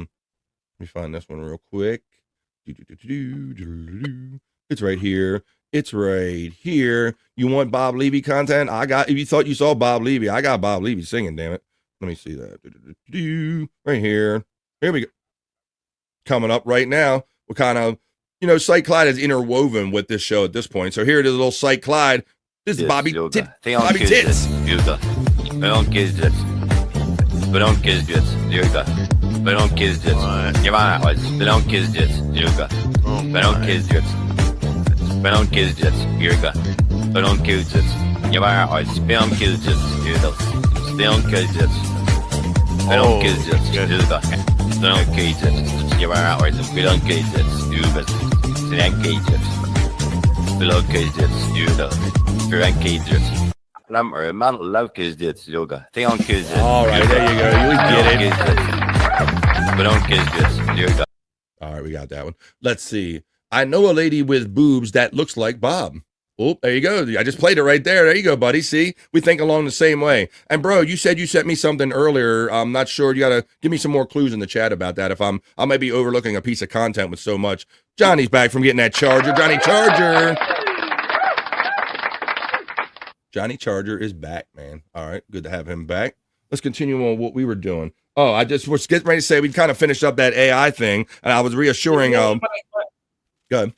me find this one real quick. It's right here. It's right here. You want Bob Levy content? If you thought you saw Bob Levy, I got Bob Levy singing, damn it. Let me see that. Right here. Here we go. Coming up right now. We're kind of, Shyt Clyde is interwoven with this show at this point. So here it is, a little Shyt Clyde. This is Bobby Tits. Bobby Tits. All right, there you go. You get it. All right, we got that one. Let's see. I know a lady with boobs that looks like Bob. Oh, there you go. I just played it right there. There you go, buddy. See, we think along the same way. And bro, you said you sent me something earlier. I'm not sure. You gotta give me some more clues in the chat about that. If I might be overlooking a piece of content with so much. Johnny's back from getting that charger. Johnny Charger. Johnny Charger is back, man. All right, good to have him back. Let's continue on what we were doing. Oh, I just was getting ready to say we kind of finished up that AI thing, and I was reassuring. Go ahead.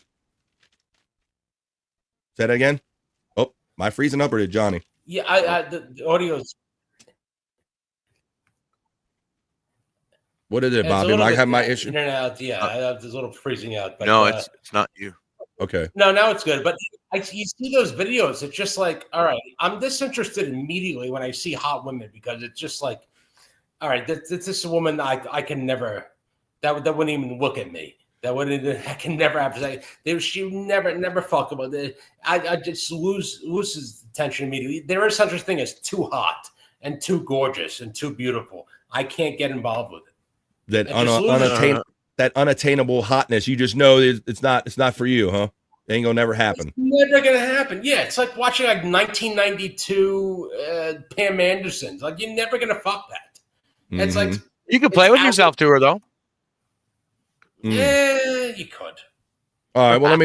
Say that again. Oh, am I freezing up or did Johnny? Yeah, the audio's. What is it, Bobby? I have my issue. In and out, yeah, there's a little freezing out. But, no, it's not you. Okay. No, now it's good. But you see those videos, it's just like, all right, I'm disinterested immediately when I see hot women because it's just like, all right, this is a woman I can never that wouldn't even look at me. That can never happen. She would never fuck about it. I just loses attention immediately. There is such a thing as too hot and too gorgeous and too beautiful. I can't get involved with it. That unattainable hotness. You just know it's not for you, huh? It ain't gonna never happen. It's never gonna happen. Yeah, it's like watching like 1992 Pam Anderson. Like you're never gonna fuck that. It's like you can play with yourself to her though. Yeah, you could. All right. Well,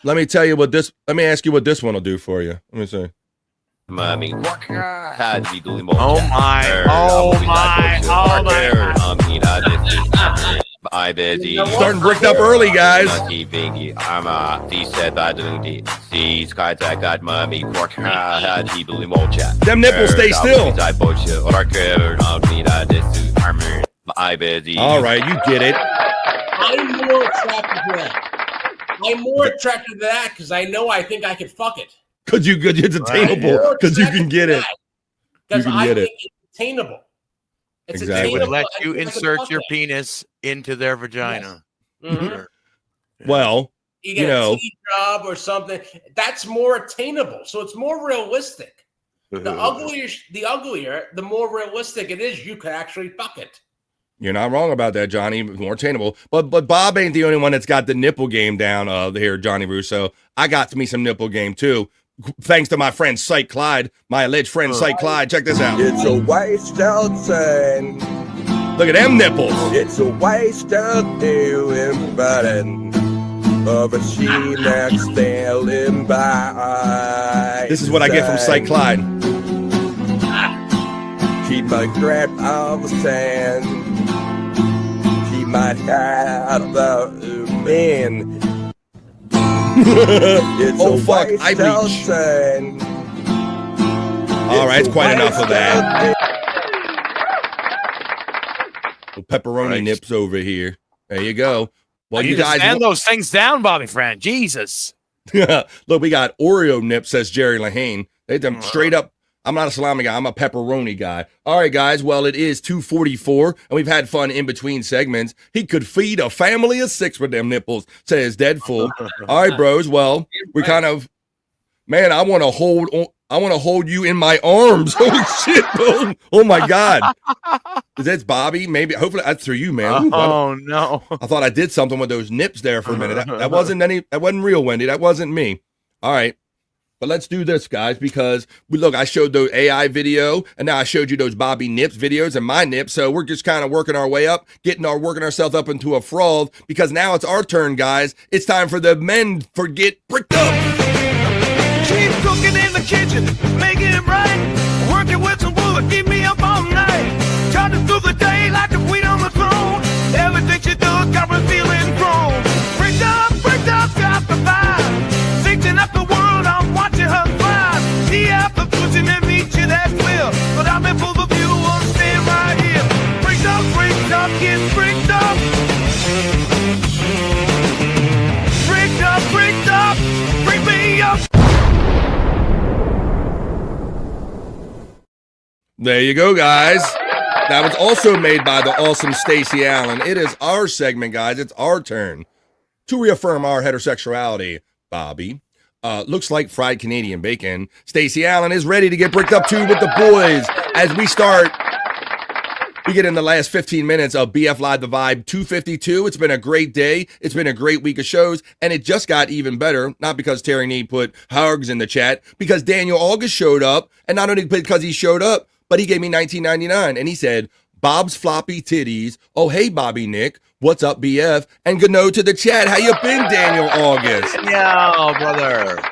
let me tell you what this. Let me ask you what this one will do for you. Let me see. Mommy. Oh my! Starting bricked up early, guys. Them nipples stay still. All right, you get it. I'm more attracted to that. I'm more attracted to that because I think I could fuck it. Because it's attainable. Because you can get it. Because I think it's attainable. It's They would let you insert your penis into their vagina. Yes. Mm-hmm. Well, you get a tea job or something. That's more attainable. So it's more realistic. The uglier, the more realistic it is. You could actually fuck it. You're not wrong about that, Johnny. More attainable. But Bob ain't the only one that's got the nipple game down here, Johnny Russo. I got me some nipple game too. Thanks to my friend Shyt Clyde, my alleged friend Shyt Clyde. Check this out. It's a waste of time. Look at them nipples. It's a waste of doing burden of a she next standing by. This is what I get from Shyt Clyde. Keep my crap on the sand. Keep my hat about man. Oh fuck, I reach. All right, it's quite enough of that. Pepperoni nips over here. There you go. Well, you guys stand those things down, Bobby Friend. Jesus. Look, we got Oreo nips, says Jerry Lahane. They them straight up. I'm not a salami guy. I'm a pepperoni guy. All right, guys. Well, it is 2:44, and we've had fun in between segments. He could feed a family of 6 with them nipples, says Deadful. All right, bros. Well, we kind of, man, I want to hold you in my arms. Holy shit, bro. Oh my God. That's Bobby. Maybe, hopefully that's through you, man. Oh no. I thought I did something with those nips there for a minute. That wasn't real, Wendy. That wasn't me. All right. But let's do this, guys, because look, I showed the AI video, and now I showed you those Bobby Nips videos and my nips. So we're just kind of working our way up, working ourselves up into a fraud, because now it's our turn, guys. It's time for the men for Get Bricked Up. Keep cooking in the kitchen, making it right. Working with some wood, keep me up all night. Charging through the day like a queen on the throne. Everything she does got me feeling grown. Bricked up, got the vibe. Singing up the world, I'm watching her fly. She out the pushing and meet you, that's will. But I'm in full of you, I'll stay right here. Bricked up, get bricked up. Bricked up, bring me up. There you go, guys. That was also made by the awesome Stacey Allen. It is our segment, guys. It's our turn to reaffirm our heterosexuality. Bobby, looks like fried Canadian bacon. Stacey Allen is ready to get bricked up too with the boys as we start. We get in the last 15 minutes of BF Live The Vibe 252. It's been a great day. It's been a great week of shows, and it just got even better. Not because Terry Nee put hugs in the chat, because Daniel August showed up, and not only because he showed up, but he gave me $19.99, and he said, Bob's floppy titties. Oh, hey, Bobby Nick. What's up, BF? And good no to the chat. How you been, Daniel August? Yeah, brother.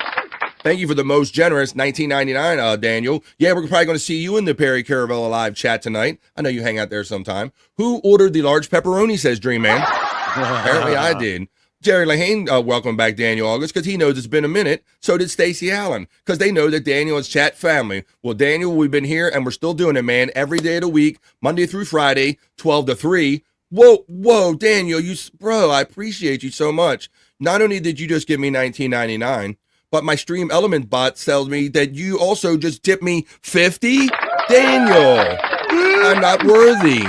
Thank you for the most generous $19.99, Daniel. Yeah, we're probably going to see you in the Perry Caravella live chat tonight. I know you hang out there sometime. Who ordered the large pepperoni, says Dream Man. Apparently I did. Jerry Lahane, welcome back, Daniel August, because he knows it's been a minute. So did Stacey Allen, because they know that Daniel is chat family. Well, Daniel, we've been here, and we're still doing it, man, every day of the week, Monday through Friday, 12 to 3. Whoa, Daniel, bro, I appreciate you so much. Not only did you just give me $19.99, but my Stream Element bot tells me that you also just tipped me $50. Daniel, I'm not worthy.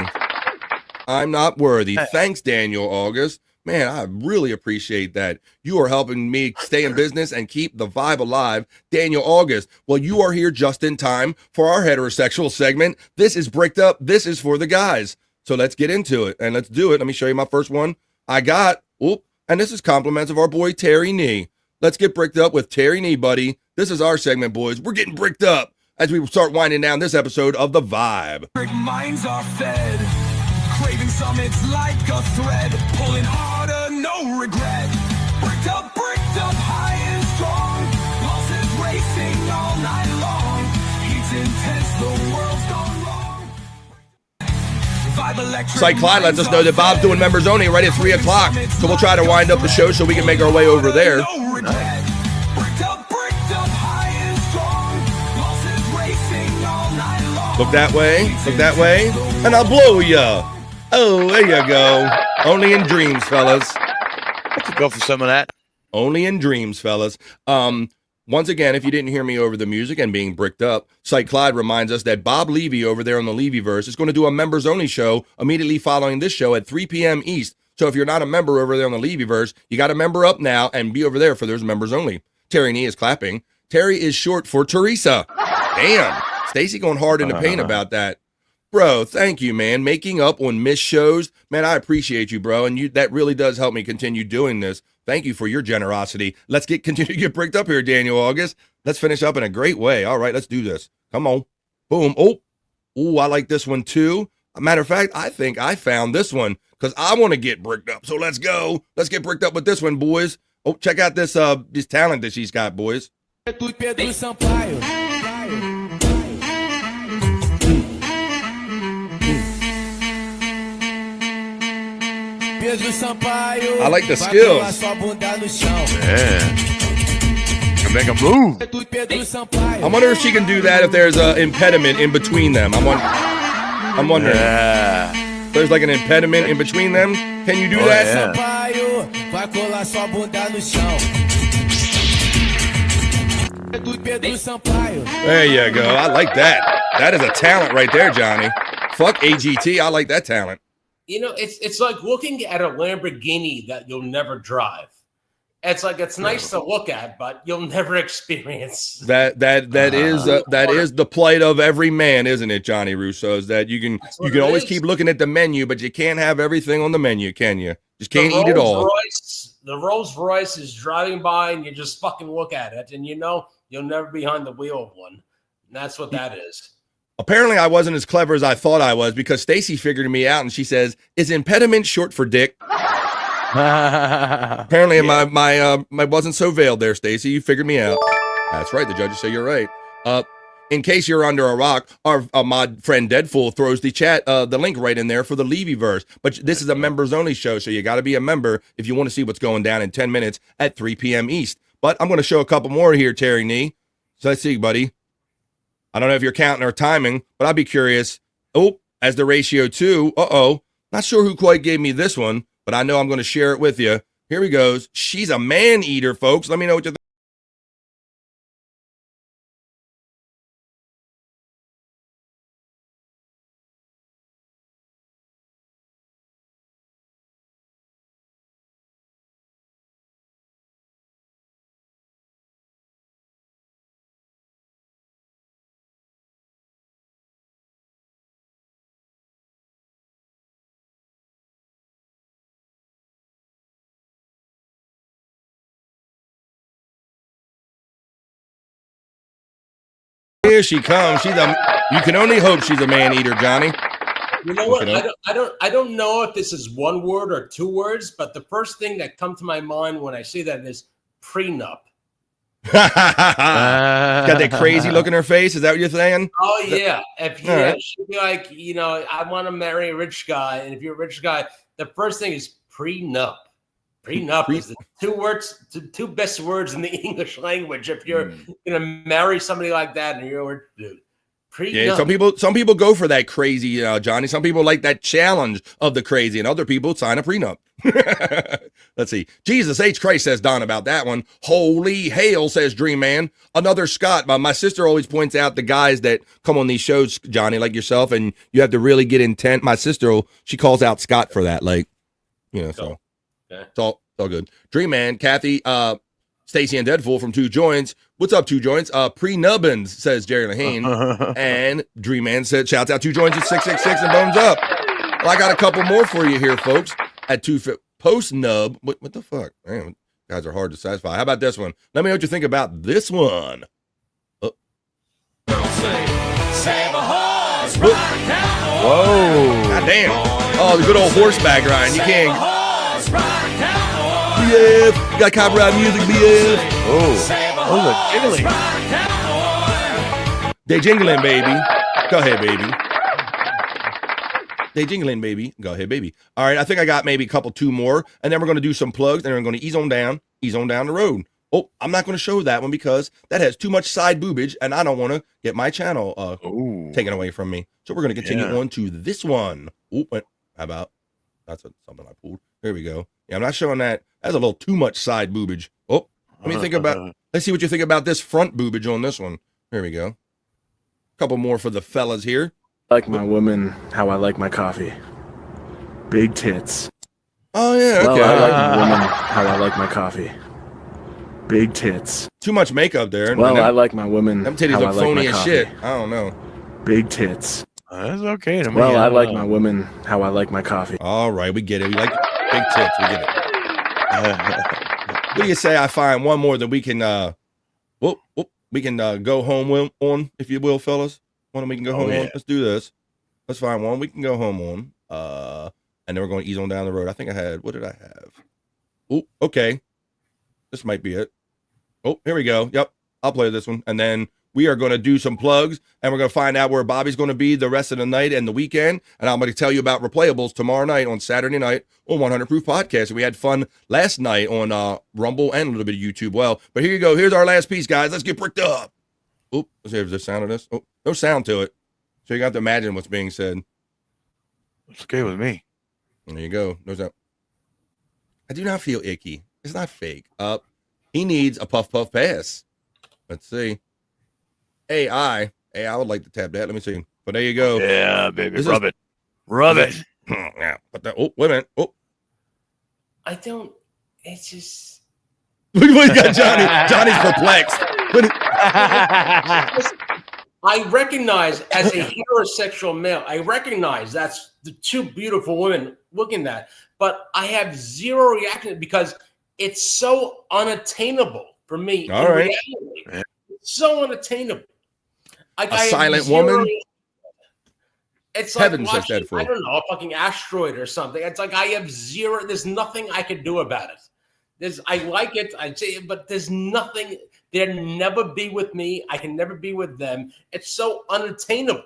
I'm not worthy. Thanks, Daniel August. Man, I really appreciate that. You are helping me stay in business and keep the vibe alive. Daniel August, well, you are here just in time for our heterosexual segment. This is Bricked Up. This is for the guys. So let's get into it, and let's do it. Let me show you my first one. I got, and this is compliments of our boy Terry Nee. Let's get bricked up with Terry Nee, buddy. This is our segment, boys. We're getting bricked up as we start winding down this episode of The Vibe. Minds are fed, craving summits like a thread, pulling harder, no regret. Bricked up, high and strong, pulses racing all night long. Heat's intense, the world's gone wrong. Vibe electric. Site Clyde lets us know that Bob's doing members only right at 3 o'clock, so we'll try to wind up the show so we can make our way over there. Look that way, and I'll blow ya. Oh, there you go. Only in dreams, fellas. Let's go for some of that. Only in dreams, fellas. Once again, if you didn't hear me over the music and being bricked up, Site Clyde reminds us that Bob Levy over there on the Levyverse is going to do a members-only show immediately following this show at 3 p.m. East. So if you're not a member over there on the Levyverse, you got to member up now and be over there for those members only. Terry Nee is clapping. Terry is short for Teresa. Damn. Stacy going hard in the paint about that. Bro, thank you, man. Making up on missed shows. Man, I appreciate you, bro. And that really does help me continue doing this. Thank you for your generosity. Let's continue to get bricked up here, Daniel August. Let's finish up in a great way. All right, let's do this. Come on. Boom. Oh, I like this one too. A matter of fact, I think I found this one because I want to get bricked up. So let's go. Let's get bricked up with this one, boys. Oh, check out this talent that she's got, boys. I like the skills. Yeah. Can make a move. I wonder if she can do that if there's an impediment in between them. I'm wondering. Yeah. There's like an impediment in between them. Can you do that? There you go. I like that. That is a talent right there, Johnny. Fuck AGT. I like that talent. You know, it's like looking at a Lamborghini that you'll never drive. It's like it's nice to look at, but you'll never experience. That is the plight of every man, isn't it, Johnny Russo? Is that you can always keep looking at the menu, but you can't have everything on the menu, can you? Just can't eat it all. The Rolls Royce is driving by, and you just fucking look at it, and you know you'll never be behind the wheel of one. And that's what that is. Apparently, I wasn't as clever as I thought I was because Stacy figured me out, and she says, "Is impediment short for dick?" Apparently, my wasn't so veiled there, Stacy. You figured me out. That's right. The judges say you're right. In case you're under a rock, our mod friend Deadfool throws the link right in there for the Levyverse. But this is a members only show, so you got to be a member if you want to see what's going down in 10 minutes at 3 p.m. East. But I'm going to show a couple more here, Terry Nee. So let's see, buddy. I don't know if you're counting or timing, but I'd be curious. Oh, as the ratio 2. Not sure who quite gave me this one, but I know I'm going to share it with you. Here he goes. She's a man eater, folks. Let me know what you think. Here she comes. You can only hope she's a man eater, Johnny. You know what? I don't know if this is one word or two words, but the first thing that comes to my mind when I see that is prenup. Got that crazy look in her face. Is that what you're saying? Oh yeah. She'd be like, I want to marry a rich guy, and if you're a rich guy, the first thing is prenup. Prenup is the two best words in the English language. If you're gonna marry somebody like that, and you're dude, Yeah, some people go for that crazy, Johnny. Some people like that challenge of the crazy, and other people sign a prenup. Let's see. Jesus H. Christ, says Don about that one. Holy hail, says Dream Man. Another Scott. My sister always points out the guys that come on these shows, Johnny, like yourself, and you have to really get intent. My sister, she calls out Scott for that. Like, so it's all good. Dream Man, Kathy, Stacy and Deadpool from Two Joints. What's up, Two Joints? Pre-nubbins, says Jerry Lahane. And Dream Man said, shouts out Two Joints at 666 and bones up. Well, I got a couple more for you here, folks. At post-nub. What the fuck? Man, guys are hard to satisfy. How about this one? Let me know what you think about this one. Save a horse, Whoa. God damn. Oh, the good old horseback riding. You can't. BF. You got copyright music, BF. Oh, look, jiggling. They jingling, baby. Go ahead, baby. They jingling, baby. Go ahead, baby. All right, I think I got maybe two more, and then we're going to do some plugs, and then we're going to ease on down the road. Oh, I'm not going to show that one because that has too much side boobage, and I don't want to get my channel taken away from me. So we're going to continue on to this one. Oh, how about that's something I pulled. There we go. Yeah, I'm not showing that. That's a little too much side boobage. Oh, let me think about. Let's see what you think about this front boobage on this one. There we go. Couple more for the fellas here. Like my woman, how I like my coffee. Big tits. Oh, yeah, okay. Well, I like my woman, how I like my coffee. Big tits. Too much makeup there. Well, I like my women, them titties how are I phony like my as coffee. shit. I don't know. Big tits. That's okay to me. Well, I like my women, how I like my coffee. All right, we get it. We like big tits. We get it. What do you say I find one more that we can we can go home on, if you will, fellas? One we can go home on. Let's do this. Let's find one we can go home on. And then we're going to ease on down the road. I think I had, what did I have? Oh, okay. This might be it. Oh, here we go. Yep. I'll play this one. And then we are going to do some plugs, and we're going to find out where Bobby's going to be the rest of the night and the weekend. And I'm going to tell you about replayables tomorrow night on Saturday night on 100 Proof Podcast. We had fun last night on Rumble and a little bit of YouTube. Well, but here you go. Here's our last piece, guys. Let's get pricked up. Oh, let's see if there's sound of this. Oh, no sound to it. So you got to imagine what's being said. It's okay with me. There you go. No sound. I do not feel icky. It's not fake. He needs a puff pass. Let's see. AI. Hey, I would like to tap that. Let me see. But there you go. Yeah, baby. Rub it. Yeah. But that, oh, wait a minute. Oh. I don't. It's just. Look what you got, Johnny. Johnny's perplexed. I recognize as a heterosexual male, I recognize that's the two beautiful women looking at, but I have zero reaction because it's so unattainable for me. All right. Reality. It's so unattainable. Like, a silent woman. It's Heaven like says that for. I don't know, a fucking asteroid or something. It's like I have zero. There's nothing I can do about it. I like it. I say, but there's nothing. They'll never be with me. I can never be with them. It's so unattainable.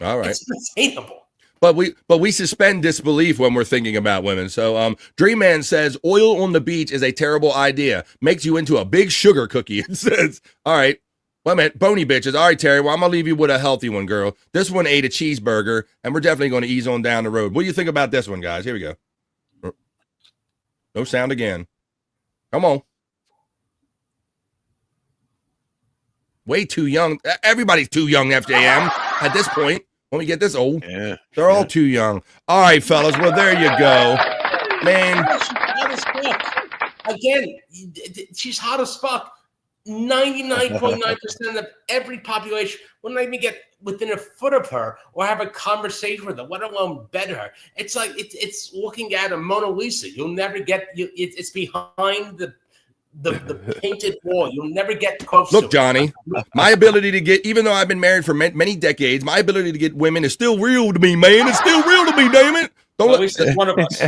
All right. It's unattainable. But we suspend disbelief when we're thinking about women. So Dream Man says oil on the beach is a terrible idea. Makes you into a big sugar cookie. It says, all right. Well, man, bony bitches. All right, Terry. Well, I'm gonna leave you with a healthy one, girl. This one ate a cheeseburger, and we're definitely going to ease on down the road. What do you think about this one, guys? Here we go. No sound again. Come on. Way too young. Everybody's too young, FJM, at this point. When we get this old, they're all too young. All right, fellas. Well, there you go. Man. Again, she's hot as fuck. 99.9% of every population will not even get within a foot of her or have a conversation with her, let alone bed her. It's like it's looking at a Mona Lisa. You'll never get it's behind the painted wall. You'll never get close. Look, Johnny, my ability to get, even though I've been married for many decades, my ability to get women is still real to me, man. It's still real to me, damn it. Well, at least it's one of us.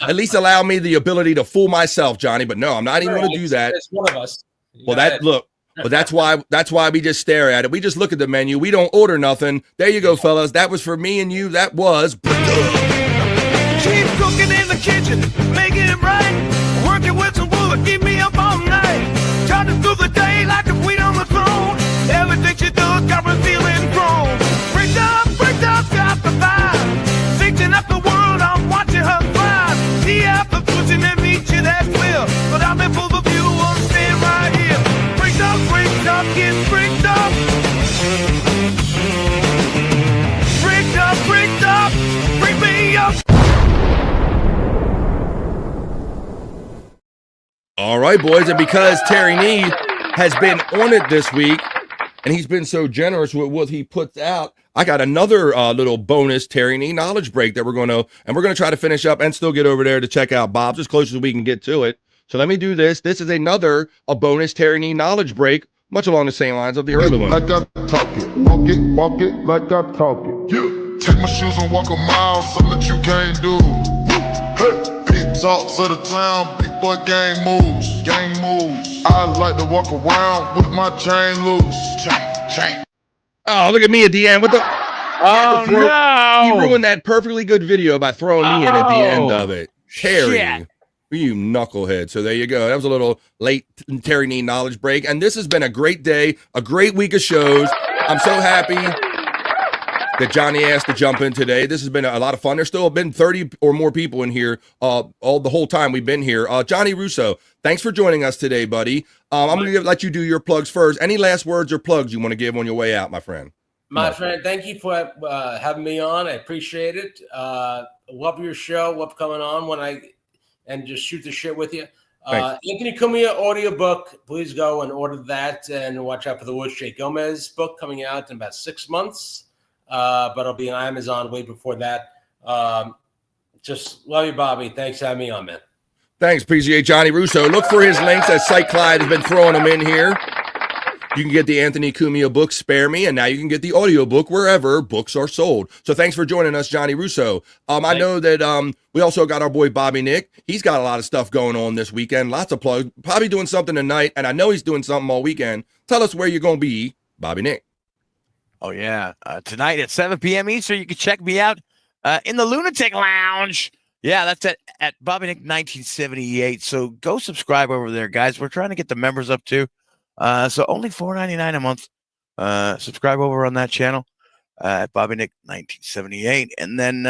At least allow me the ability to fool myself, Johnny. But no, I'm not even going to do that. It's one of us. Well, that's why we just stare at it. We just look at the menu. We don't order nothing. There you go, fellas. That was for me and you. That was. She's cooking in the kitchen, making it right. Working with some wood, keep me up all night. Trying to do the day like a queen on the throne. Everything she does All right, boys. And because Terry Nee has been on it this week, and he's been so generous with what he puts out, I got another little bonus Terry Nee knowledge break that we're going to try to finish up and still get over there to check out Bob's as close as we can get to it. So let me do this. This is a bonus Terry Nee knowledge break, much along the same lines of the early one. Like I talk it, walk it like I talk it. Yeah. Take my shoes and walk a mile, something that you can't do. Hey, big thoughts of the town, big boy gang moves. I like to walk around with my chain loose. Chain. Oh, look at me at the end. What the? Oh, no. You ruined that perfectly good video by throwing me in at the end of it. Terry, you knucklehead. So there you go. That was a little late Terry Nee knowledge break. And this has been a great day, a great week of shows. I'm so happy that Johnny asked to jump in today. This has been a lot of fun. There's still been 30 or more people in here the whole time we've been here. Johnny Russo, thanks for joining us today, buddy. I'm going to let you do your plugs first. Any last words or plugs you want to give on your way out, my friend? My friend, thank you for having me on. I appreciate it. Love your show. Love coming on and just shoot the shit with you. Anthony Cumia audiobook. Please go and order that and watch out for the Luis J. Gomez book coming out in about 6 months. But it'll be on Amazon way before that. Just love you, Bobby. Thanks for having me on, man. Thanks. Appreciate Johnny Russo. Look for his links as Shyt Clyde has been throwing them in here. You can get the Anthony Cumia book, Spare Me, and now you can get the audiobook wherever books are sold. So thanks for joining us, Johnny Russo. I know that we also got our boy Bobby Nick. He's got a lot of stuff going on this weekend. Lots of plugs. Probably doing something tonight, and I know he's doing something all weekend. Tell us where you're going to be, Bobby Nick. Oh, yeah. Tonight at 7 p.m. Eastern, you can check me out in the Lunatic Lounge. Yeah, that's at Bobby Nick 1978. So go subscribe over there, guys. We're trying to get the members up too. So only $4.99 a month. Subscribe over on that channel at Bobby Nick 1978. And then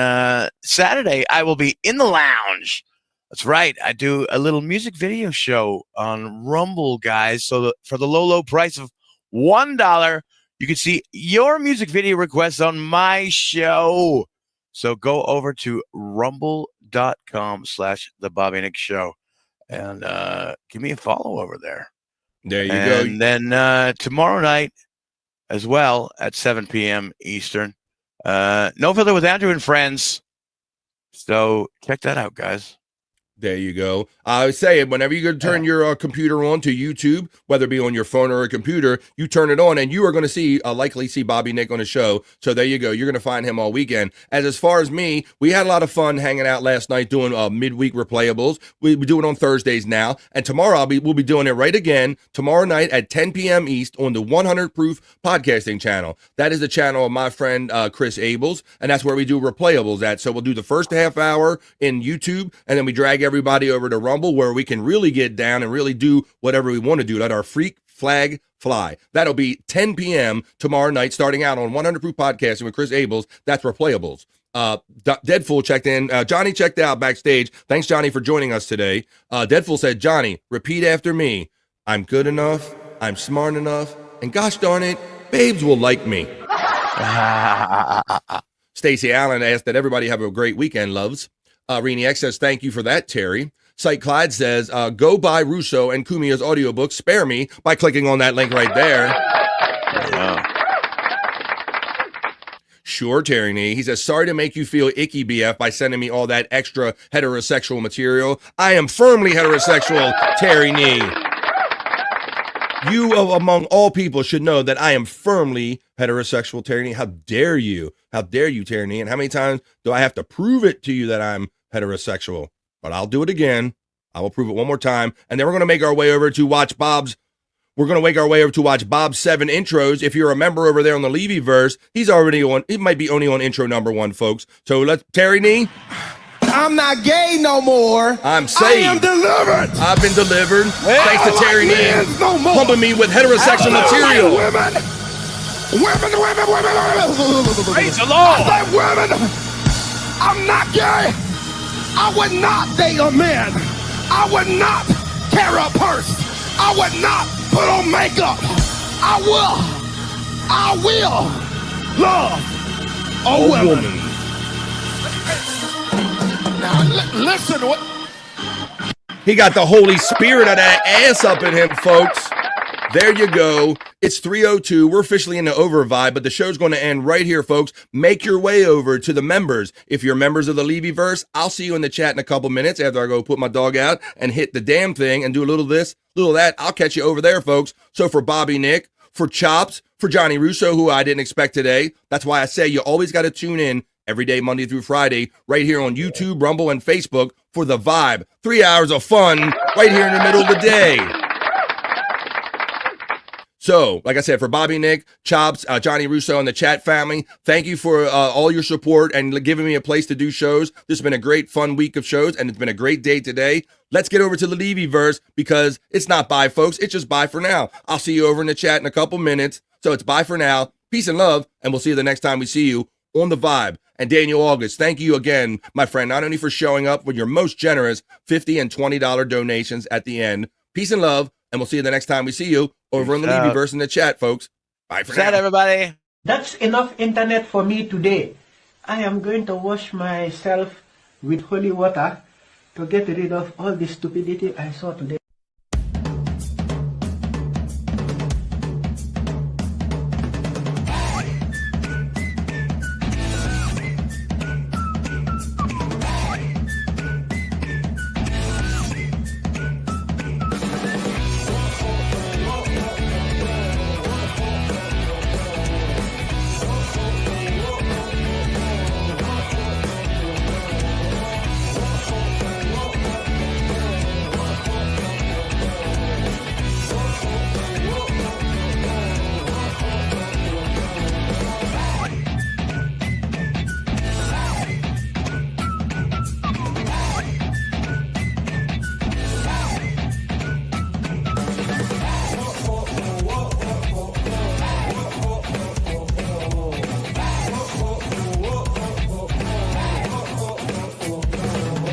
Saturday, I will be in the lounge. That's right. I do a little music video show on Rumble, guys. So for the low price of $1, you can see your music video requests on my show. So go over to rumble.com/The Bobby Nick Show and give me a follow over there. There you go. And then tomorrow night as well at 7 p.m. Eastern, No Filter with Andrew and Friends. So check that out, guys. There you go. I say it whenever you turn your computer on to YouTube, whether it be on your phone or a computer, you turn it on and you are going to likely see Bobby Nick on the show. So there you go. You're going to find him all weekend. As far as me, we had a lot of fun hanging out last night doing midweek replayables. We do it on Thursdays now. And tomorrow we'll be doing it right again tomorrow night at 10 p.m. East on the 100 Proof Podcasting channel. That is the channel of my friend Chris Abels. And that's where we do replayables at. So we'll do the first half hour in YouTube and then we drag everybody over to Rumble where we can really get down and really do whatever we want to do. Let our freak flag fly. That'll be 10 p.m. tomorrow night, starting out on 100 Proof Podcasting with Chris Abels. That's Replayables. Deadfool checked in. Johnny checked out backstage. Thanks, Johnny, for joining us today. Deadfool said, Johnny, repeat after me. I'm good enough. I'm smart enough. And gosh darn it, babes will like me. Stacey Allen asked that everybody have a great weekend, loves. Rini X says, thank you for that, Terry. Shyt Clyde says, go buy Russo and Cumia's audiobook, Spare Me, by clicking on that link right there. Sure, Terry Nee. He says, sorry to make you feel icky, BF, by sending me all that extra heterosexual material. I am firmly heterosexual, Terry Nee. You, among all people, should know that I am firmly heterosexual, Terry Nee. How dare you? How dare you, Terry Nee? And how many times do I have to prove it to you that I'm heterosexual? But I'll do it again. I will prove it one more time. And then we're going to make our way over to watch Bob's. We're going to make our way over to watch Bob's 7 intros. If you're a member over there on the Levy-verse, he's already on. It might be only on intro number 1, folks. So let's, Terry Nee. I'm not gay no more. I'm saved. I am delivered. I've been delivered. Thanks to Terry Nee pumping me with heterosexual material. Women. Praise the Lord. I say women. I'm not gay. I would not date a man. I would not carry a purse. I would not put on makeup. I will love a woman. Now listen, He got the Holy Spirit of that ass up in him, folks. There you go. It's 3:02. We're officially in the over vibe, but the show's going to end right here, folks. Make your way over to the members. If you're members of the Levy-verse, I'll see you in the chat in a couple minutes after I go put my dog out and hit the damn thing and do a little this, little that. I'll catch you over there, folks. So for Bobby Nick, for Chops, for Johnny Russo, who I didn't expect today, that's why I say you always got to tune in every day, Monday through Friday, right here on YouTube, Rumble, and Facebook for The Vibe. 3 hours of fun right here in the middle of the day. So, like I said, for Bobby Nick, Chops, Johnny Russo, and the chat family, thank you for all your support and giving me a place to do shows. This has been a great, fun week of shows, and it's been a great day today. Let's get over to the Levy-verse because it's not bye, folks. It's just bye for now. I'll see you over in the chat in a couple minutes. So it's bye for now. Peace and love, and we'll see you the next time we see you on The Vibe. And Daniel August, thank you again, my friend, not only for showing up with your most generous $50 and $20 donations at the end. Peace and love, and we'll see you the next time we see you over in the Levy-verse in the chat, folks. Bye for now. Everybody. That's enough internet for me today. I am going to wash myself with holy water to get rid of all the stupidity I saw today.